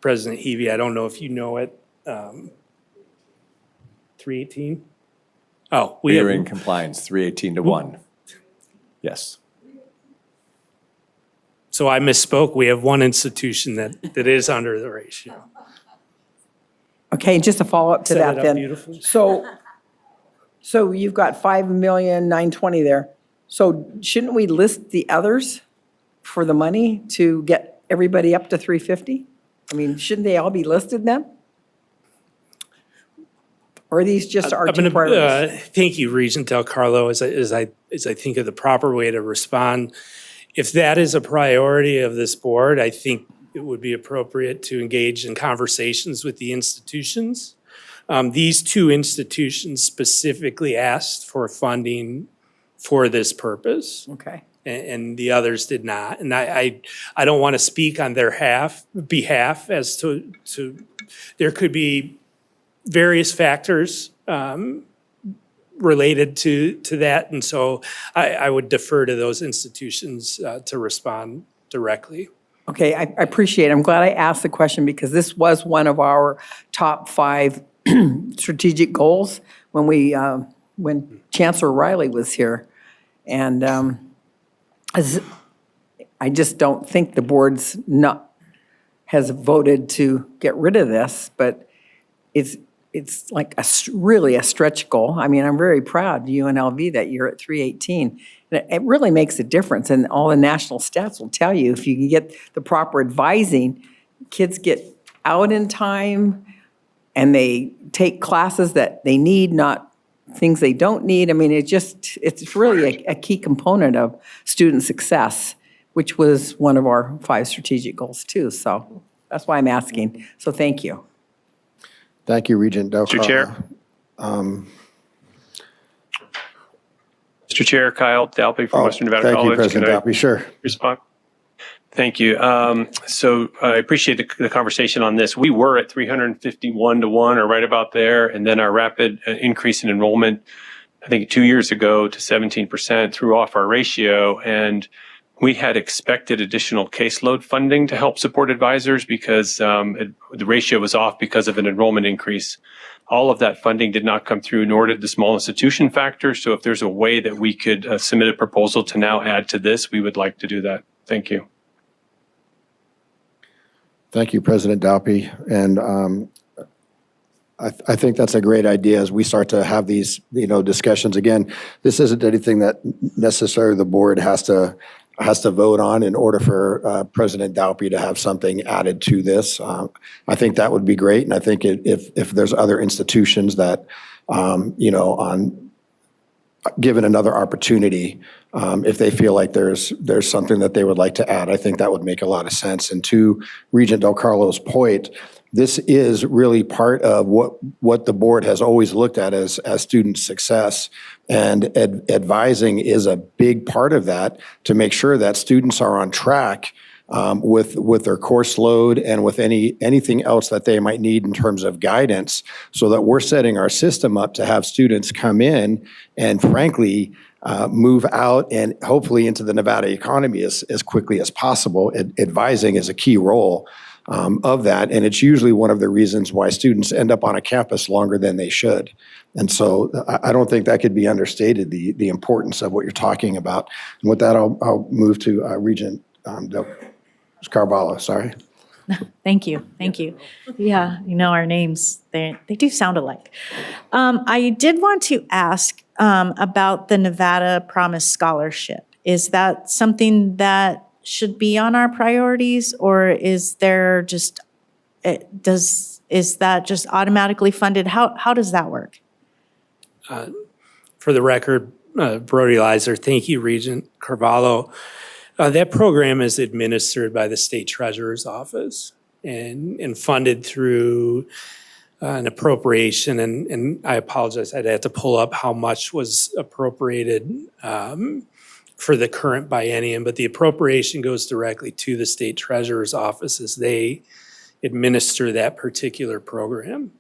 President Heavey, I don't know if you know it. 318? Oh, We are in compliance, 318 to 1. Yes. So I misspoke. We have one institution that is under the ratio. Okay, just a follow-up to Set that it up then. beautifully. So you've got 5,920,000 there. So shouldn't we list the others for the money to get everybody up to 350? I mean, shouldn't they all be listed then? Or are these just our two priorities? Thank you, Regent Del Carlo. As I think of the proper way to respond, if that is a priority of this board, I think it would be appropriate to engage in conversations with the institutions. These 2 institutions specifically asked for funding for this purpose. Okay. And the others did not. And I don't want to speak on their behalf as to there could be various factors related to that. And so I would defer to those institutions to respond directly. Okay, I appreciate it. I'm glad I asked the question because this was one of our top 5 strategic goals when Chancellor Riley was here. And I just don't think the board's has voted to get rid of this, but it's like really a stretch goal. I mean, I'm very proud, UNLV, that you're at 318. It really makes a difference, and all the national stats will tell you if you can get the proper advising, kids get out in time, and they take classes that they need, not things they don't need. I mean, it's really a key component of student success, which was one of our 5 strategic goals too. So that's why I'm asking. So thank you. Thank you, Regent Del Mr. Carlo. Chair. Mr. Chair, Kyle Dalpy from Western Nevada Thank College. you, President Can I Dalpy. Sure. respond? Thank you. So I appreciate the conversation on this. We were at 351 to 1 or right about there. And then our rapid increase in enrollment, I think 2 years ago to 17% threw off our ratio. And we had expected additional caseload funding to help support advisors because the ratio was off because of an enrollment increase. All of that funding did not come through, nor did the small institution factor. So if there's a way that we could submit a proposal to now add to this, we would like to do that. Thank you. Thank you, President Dalpy. And I think that's a great idea as we start to have these, discussions. Again, this isn't anything that necessarily the board has to vote on in order for President Dalpy to have something added to this. I think that would be great. And I think if there's other institutions that, given another opportunity, if they feel like there's something that they would like to add, I think that would make a lot of sense. And to Regent Del Carlo's point, this is really part of what the board has always looked at as student success. And advising is a big part of that to make sure that students are on track with their course load and with anything else that they might need in terms of guidance, so that we're setting our system up to have students come in and frankly move out and hopefully into the Nevada economy as quickly as possible. Advising is a key role of that, and it's usually one of the reasons why students end up on a campus longer than they should. And so I don't think that could be understated, the importance of what you're talking about. And with that, I'll move to Regent Del Carvalho, sorry. Thank you. Thank you. Yeah, you know our names, they do sound alike. I did want to ask about the Nevada Promise Scholarship. Is that something that should be on our priorities, or is there just, is that just automatically funded? How does that work? For the record, Brody Leiser, thank you, Regent Carvalho. That program is administered by the State Treasurer's Office and funded through an appropriation. And I apologize, I'd have to pull up how much was appropriated for the current biennium, but the appropriation goes directly to the State Treasurer's Office as they administer that particular program.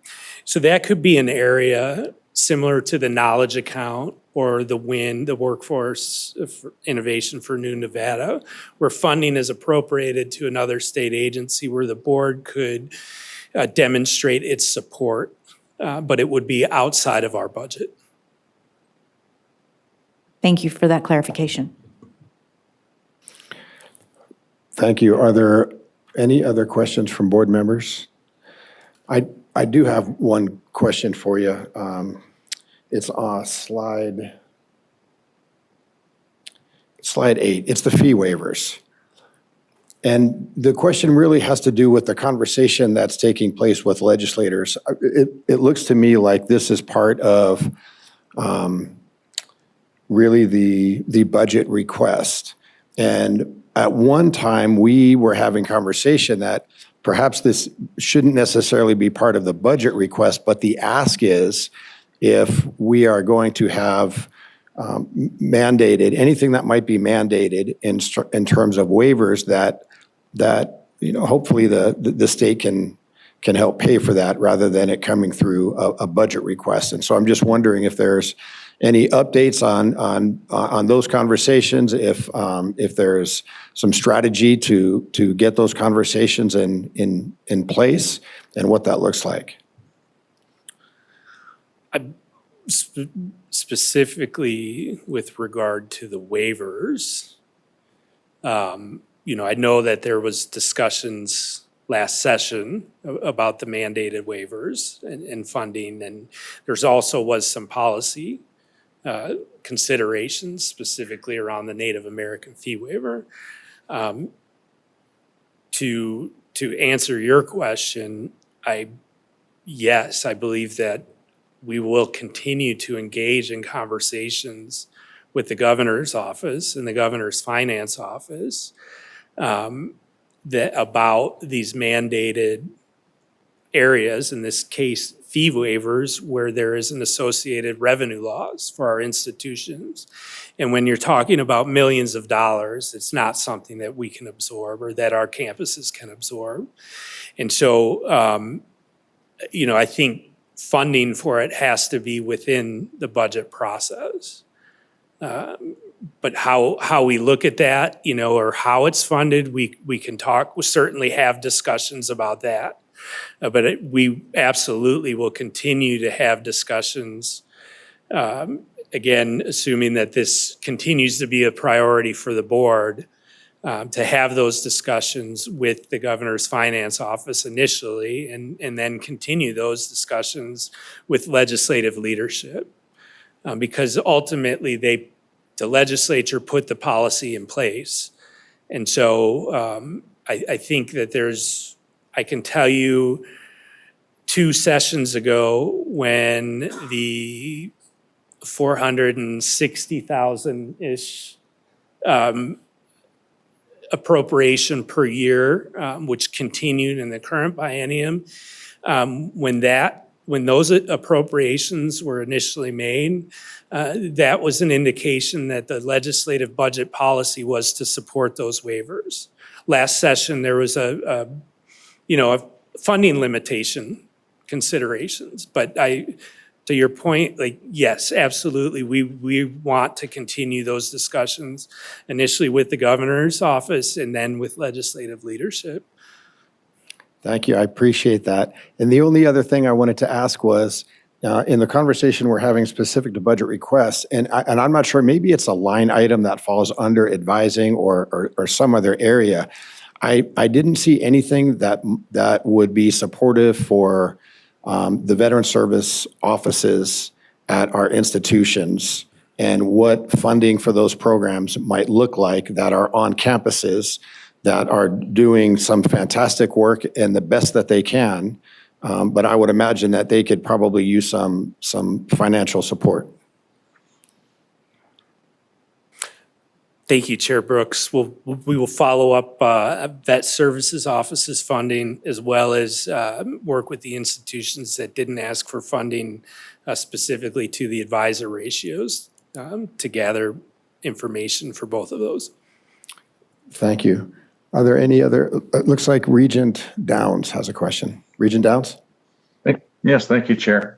So that could be an area similar to the knowledge account or the WIN, the Workforce Innovation for New Nevada, where funding is appropriated to another state agency where the board could demonstrate its support, but it would be outside of our budget. Thank you for that clarification. Thank you. Are there any other questions from board members? I do have one question for you. It's on slide 8. It's the fee waivers. And the question really has to do with the conversation that's taking place with legislators. It looks to me like this is part of really the budget request. And at one time, we were having conversation that perhaps this shouldn't necessarily be part of the budget request, but the ask is if we are going to have mandated, anything that might be mandated in terms of waivers that hopefully the state can help pay for that rather than it coming through a budget request. And so I'm just wondering if there's any updates on those conversations, if there's some strategy to get those conversations in place and what that looks like. Specifically with regard to the waivers, I know that there was discussions last session about the mandated waivers and funding, and there's also was some policy considerations specifically around the Native American fee waiver. To answer your question, yes, I believe that we will continue to engage in conversations with the governor's office and the governor's finance office about these mandated areas, in this case, fee waivers, where there is an associated revenue loss for our institutions. And when you're talking about millions of dollars, it's not something that we can absorb or that our campuses can absorb. And so, I think funding for it has to be within the budget process. But how we look at that, or how it's funded, we can talk. We'll certainly have discussions about that. But we absolutely will continue to have discussions, again, assuming that this continues to be a priority for the board, to have those discussions with the governor's finance office initially, and then continue those discussions with legislative leadership. Because ultimately, the legislature put the policy in place. And so I think that I can tell you 2 sessions ago when the 460,000-ish appropriation per year, which continued in the current biennium, when those appropriations were initially made, that was an indication that the legislative budget policy was to support those waivers. last session, there was a funding limitation considerations. But to your point, like, yes, absolutely, we want to continue those discussions initially with the governor's office and then with legislative leadership. Thank you. I appreciate that. And the only other thing I wanted to ask was, in the conversation we're having specific to budget requests, and I'm not sure, maybe it's a line item that falls under advising or some other area. I didn't see anything that would be supportive for the veteran service offices at our institutions and what funding for those programs might look like that are on campuses that are doing some fantastic work and the best that they can. But I would imagine that they could probably use some financial support. Thank you, Chair Brooks. We will follow up Vet Services Office's funding, as well as work with the institutions that didn't ask for funding specifically to the advisor ratios to gather information for both of those. Thank you. Are there any other, it looks like Regent Downs has a question. Regent Downs? Yes, thank you, Chair.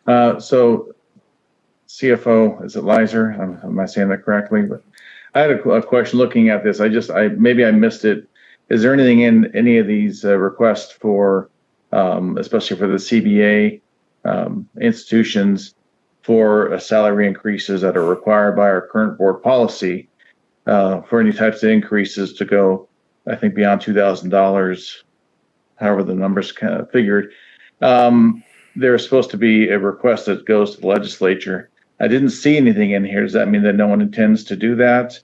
So CFO, is it Lizer? Am I saying that correctly? But I had a question looking at this. Maybe I missed it. Is there anything in any of these requests for, especially for the CBA institutions, for salary increases that are required by our current board policy for any types of increases to go, I think, beyond $2,000, however the numbers kind of figured? There's supposed to be a request that goes to the legislature. I didn't see anything in here. Does that mean that no one intends to do that?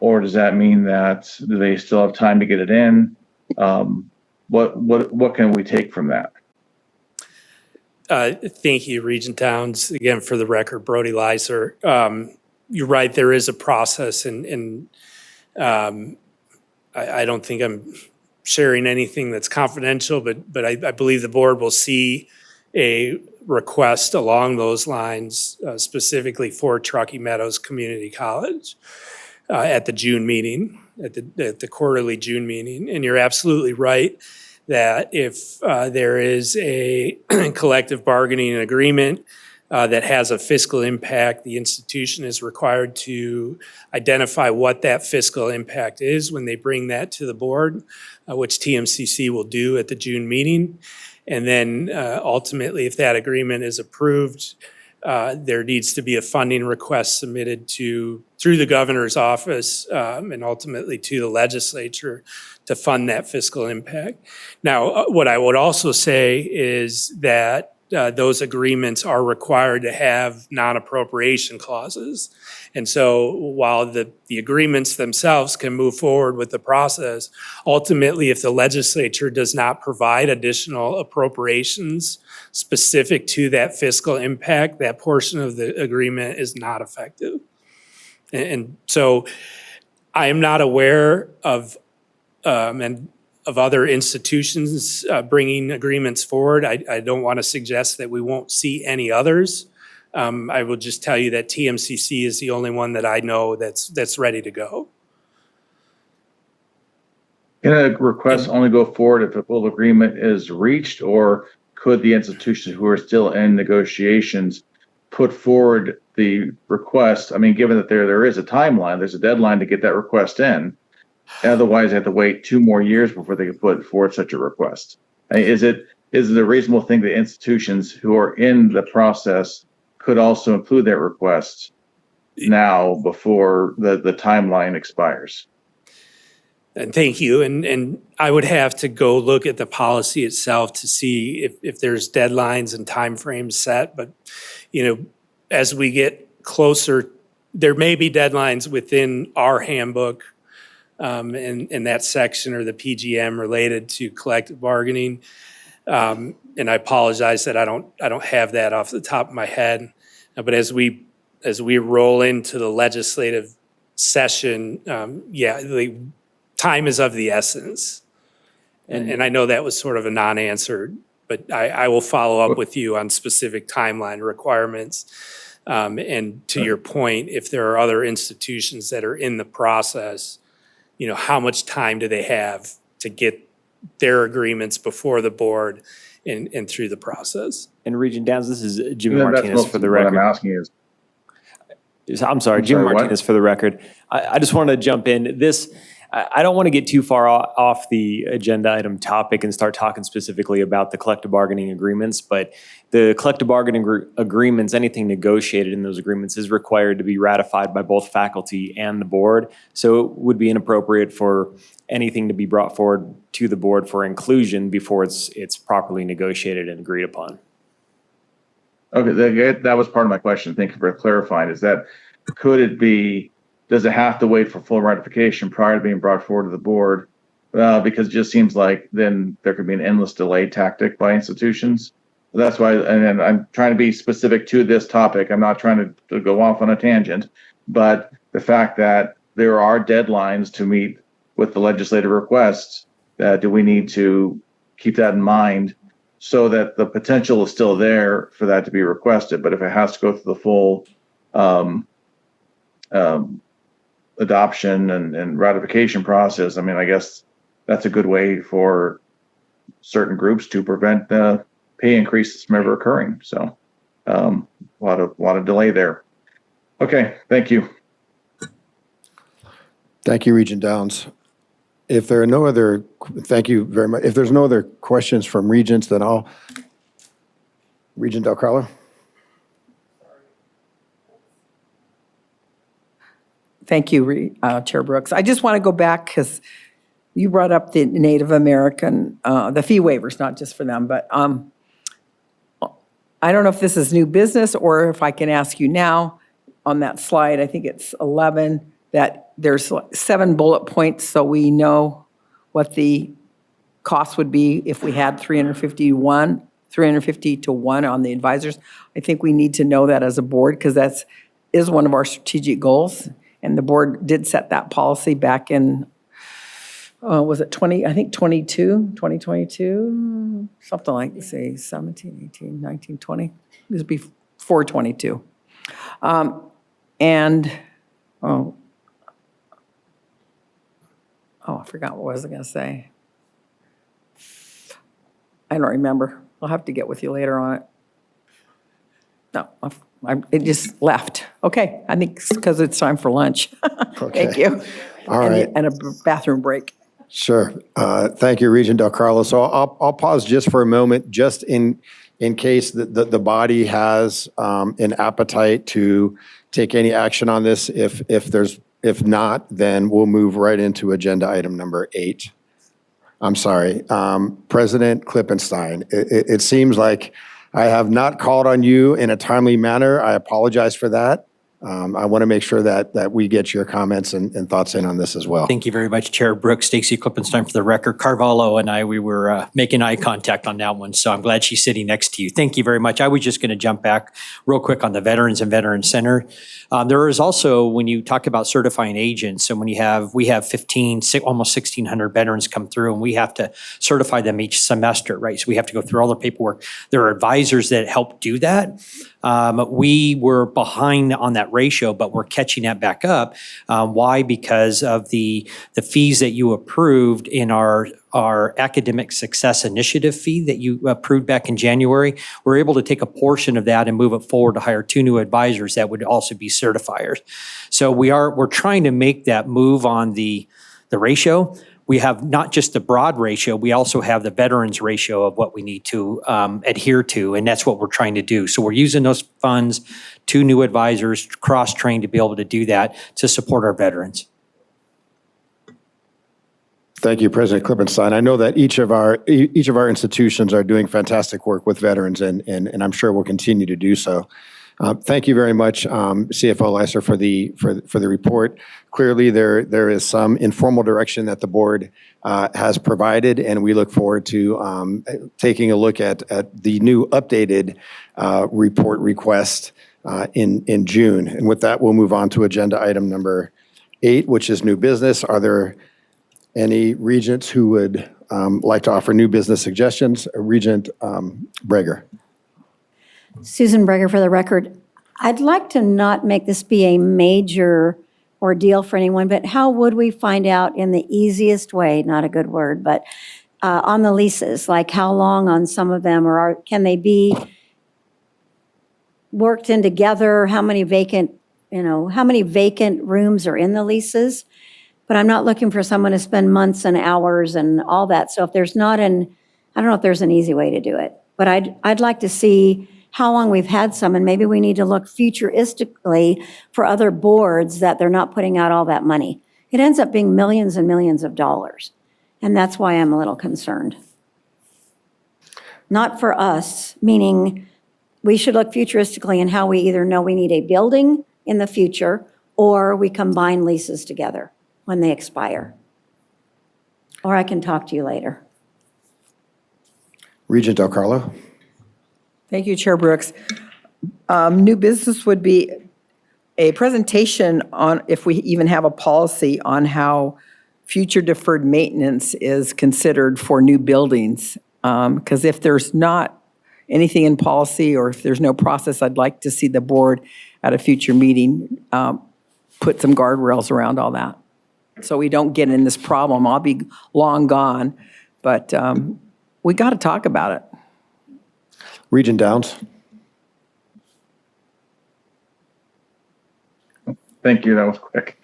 Or does that mean that they still have time to get it in? What can we take from that? Thank you, Regent Downs. Again, for the record, Brody Lizer. You're right, there is a process, and I don't think I'm sharing anything that's confidential, but I believe the board will see a request along those lines, specifically for Truckee Meadows Community College at the June meeting, at the quarterly June meeting. And you're absolutely right that if there is a collective bargaining agreement that has a fiscal impact, the institution is required to identify what that fiscal impact is when they bring that to the board, which TMCC will do at the June meeting. And then ultimately, if that agreement is approved, there needs to be a funding request submitted through the governor's office and ultimately to the legislature to fund that fiscal impact. Now, what I would also say is that those agreements are required to have non-appropriation clauses. And so while the agreements themselves can move forward with the process, ultimately, if the legislature does not provide additional appropriations specific to that fiscal impact, that portion of the agreement is not effective. And so I am not aware of other institutions bringing agreements forward. I don't want to suggest that we won't see any others. I will just tell you that TMCC is the only one that I know that's ready to go. Can a request only go forward if a full agreement is reached, or could the institutions who are still in negotiations put forward the request? I mean, given that there is a timeline, there's a deadline to get that request in. Otherwise, they have to wait 2 more years before they can put forward such a request. I mean, is it a reasonable thing that institutions who are in the process could also include their request now before the timeline expires? And thank you. And I would have to go look at the policy itself to see if there's deadlines and timeframes set. But, as we get closer, there may be deadlines within our handbook in that section or the PGM related to collective bargaining. And I apologize that I don't have that off the top of my head. But as we roll into the legislative session, the time is of the essence. And I know that was sort of a non-answer, but I will follow up with you on specific timeline requirements. And to your point, if there are other institutions that are in the process, how much time do they have to get their agreements before the board and through the process. And Regent Downs, this is Jimmy That's Martinez most for of the what record. I'm asking is. I'm sorry, Jimmy what? Martinez for the record. I just wanted to jump in. I don't want to get too far off the agenda item topic and start talking specifically about the collective bargaining agreements, but the collective bargaining agreements, anything negotiated in those agreements is required to be ratified by both faculty and the board. So it would be inappropriate for anything to be brought forward to the board for inclusion before it's properly negotiated and agreed upon. Okay, that was part of my question. Thank you for clarifying. Does it have to wait for full ratification prior to being brought forward to the board? Because it just seems like then there could be an endless delay tactic by institutions. That's why, and I'm trying to be specific to this topic. I'm not trying to go off on a tangent, but the fact that there are deadlines to meet with the legislative requests, do we need to keep that in mind so that the potential is still there for that to be requested? But if it has to go through the full adoption and ratification process, I guess that's a good way for certain groups to prevent pay increases from ever occurring. So a lot of delay there. Okay, thank you. Thank you, Regent Downs. If there are no other, thank you very much. If there's no other questions from Regents, then Regent Del Carlo. Thank you, Chair Brooks. I just want to go back because you brought up the Native American, the fee waivers, not just for them, but I don't know if this is new business or if I can ask you now on that slide, I think it's 11, that there's 7 bullet points so we know what the cost would be if we had 350 to 1 on the advisors. I think we need to know that as a board because that is one of our strategic goals. And the board did set that policy back in, was it 2022, something like, say, 17, 18, 19, 20. This would be 422. I forgot what I was going to say. I don't remember. I'll have to get with you later on it. No, it just left. Okay, I think it's because it's time for lunch. Okay. Thank you. All right. And a bathroom break. Sure. Thank you, Regent Del Carlo. So I'll pause just for a moment, just in case the body has an appetite to take any action on this. If not, then we'll move right into agenda item number 8. I'm sorry, President Klippenstein. It seems like I have not called on you in a timely manner. I apologize for that. I want to make sure that we get your comments and thoughts in on this as well. Thank you very much, Chair Brooks. Stacy Klippenstein for the record. Carvalho and I, we were making eye contact on that one, so I'm glad she's sitting next to you. Thank you very much. I was just going to jump back real quick on the Veterans and Veteran Center. There is also, when you talk about certifying agents, and when we have 15, almost 1,600 veterans come through, and we have to certify them each semester, right? So we have to go through all the paperwork. There are advisors that help do that. We were behind on that ratio, but we're catching that back up. Why? Because of the fees that you approved in our Academic Success Initiative fee that you approved back in January. We're able to take a portion of that and move it forward to hire 2 new advisors that would also be certifiers. So we're trying to make that move on the ratio. We have not just the broad ratio, we also have the veterans ratio of what we need to adhere to, and that's what we're trying to do. So we're using those funds, 2 new advisors, cross-trained to be able to do that to support our veterans. Thank you, President Klippenstein. I know that each of our institutions are doing fantastic work with veterans, and I'm sure will continue to do so. Thank you very much, CFO Leiser, for the report. Clearly, there is some informal direction that the board has provided, and we look forward to taking a look at the new updated report request in June. And with that, we'll move on to agenda item number 8, which is new business. Are there any regents who would like to offer new business suggestions? Regent Breger. Susan Breger for the record. I'd like to not make this be a major ordeal for anyone, but how would we find out in the easiest way, not a good word, but on the leases, like how long on some of them, or can they be worked in together? How many vacant rooms are in the leases? But I'm not looking for someone to spend months and hours and all that. So if there's not I don't know if there's an easy way to do it, but I'd like to see how long we've had some, and maybe we need to look futuristically for other boards that they're not putting out all that money. It ends up being millions and millions of dollars, and that's why I'm a little concerned. Not for us, meaning we should look futuristically in how we either know we need a building in the future or we combine leases together when they expire. Or I can talk to you later. Regent Del Carlo. Thank you, Chair Brooks. New business would be a presentation on, if we even have a policy on how future deferred maintenance is considered for new buildings. Because if there's not anything in policy or if there's no process, I'd like to see the board at a future meeting put some guardrails around all that. So we don't get in this problem. I'll be long gone, but we got to talk about it. Regent Downs. Thank you. That was quick.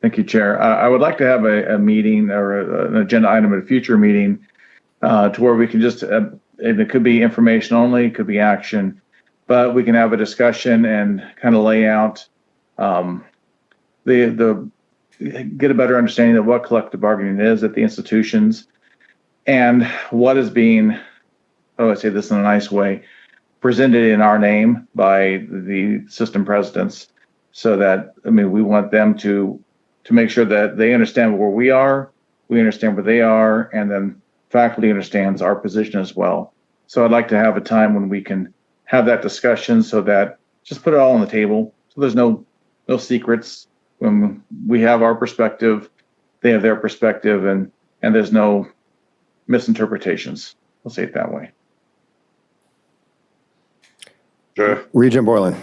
Thank you, Chair. I would like to have a meeting or an agenda item at a future meeting to where we can just, it could be information only, it could be action, but we can have a discussion and kind of lay out get a better understanding of what collective bargaining is at the institutions and what is being, I say this in a nice way, presented in our name by the system presidents, so that, we want them to make sure that they understand where we are, we understand where they are, and then faculty understands our position as well. So I'd like to have a time when we can have that discussion, so that just put it all on the table. So there's no secrets. When we have our perspective, they have their perspective, and there's no misinterpretations. I'll say it that way. Sure. Regent Borland.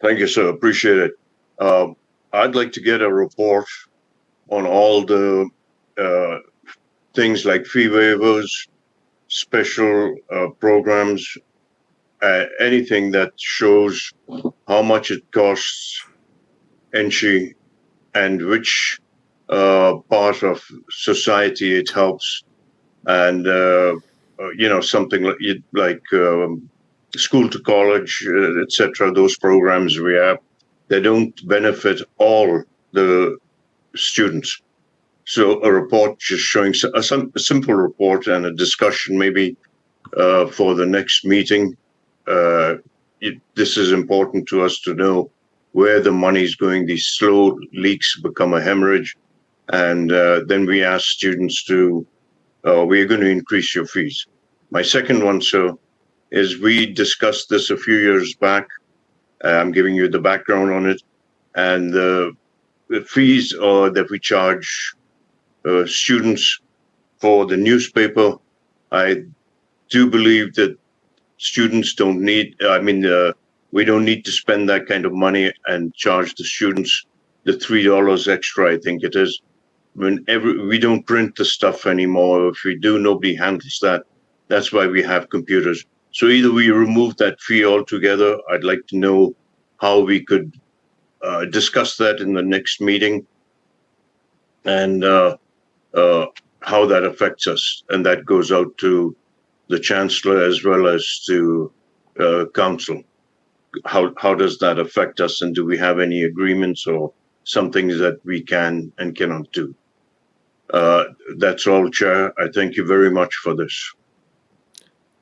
Thank you, sir. Appreciate it. I'd like to get a report on all the things like fee waivers, special programs, anything that shows how much it costs NSHE and which part of society it helps, and something like school to college, etc. Those programs we have, they don't benefit all the students. So a report just showing a simple report and a discussion maybe for the next meeting. This is important to us to know where the money is going. These slow leaks become a hemorrhage, and then we ask students to, we're going to increase your fees. My second one, sir, is we discussed this a few years back. I'm giving you the background on it, and the fees that we charge students for the newspaper. I do believe that students don't need, we don't need to spend that kind of money and charge the students the $3 extra, I think it is. We don't print the stuff anymore. If we do, nobody handles that. That's why we have computers. So either we remove that fee altogether. I'd like to know how we could discuss that in the next meeting, and how that affects us. And that goes out to the chancellor as well as to council. How does that affect us, and do we have any agreements or some things that we can and cannot do? That's all, Chair. I thank you very much for this.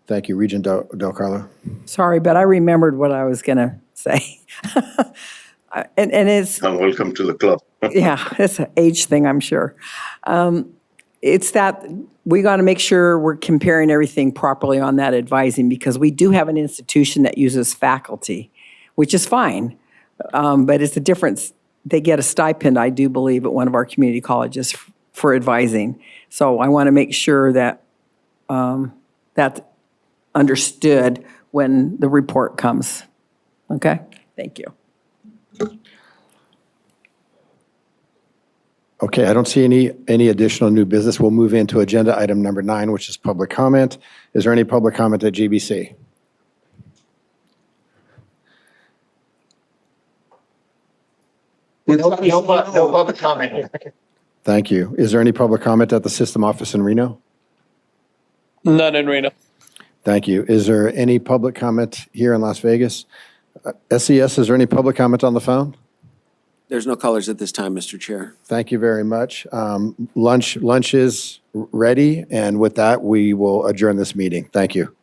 Thank you, Regent Del Carlo. Sorry, but I remembered what I was going to say. and it's... Welcome to the club. Yeah, it's an age thing, I'm sure. It's that we got to make sure we're comparing everything properly on that advising, because we do have an institution that uses faculty, which is fine, but it's a difference. They get a stipend, I do believe, at one of our community colleges for advising. So I want to make sure that that's understood when the report comes. Okay? Thank you. Okay, I don't see any additional new business. We'll move into agenda item number 9, which is public comment. Is there any public comment at GBC? No public comment. Thank you. Is there any public comment at the system office in Reno? None in Reno. Thank you. Is there any public comment here in Las Vegas? SES, is there any public comment on the phone? There's no colors at this time, Mr. Chair. Thank you very much. Lunch is ready, and with that, we will adjourn this meeting. Thank you.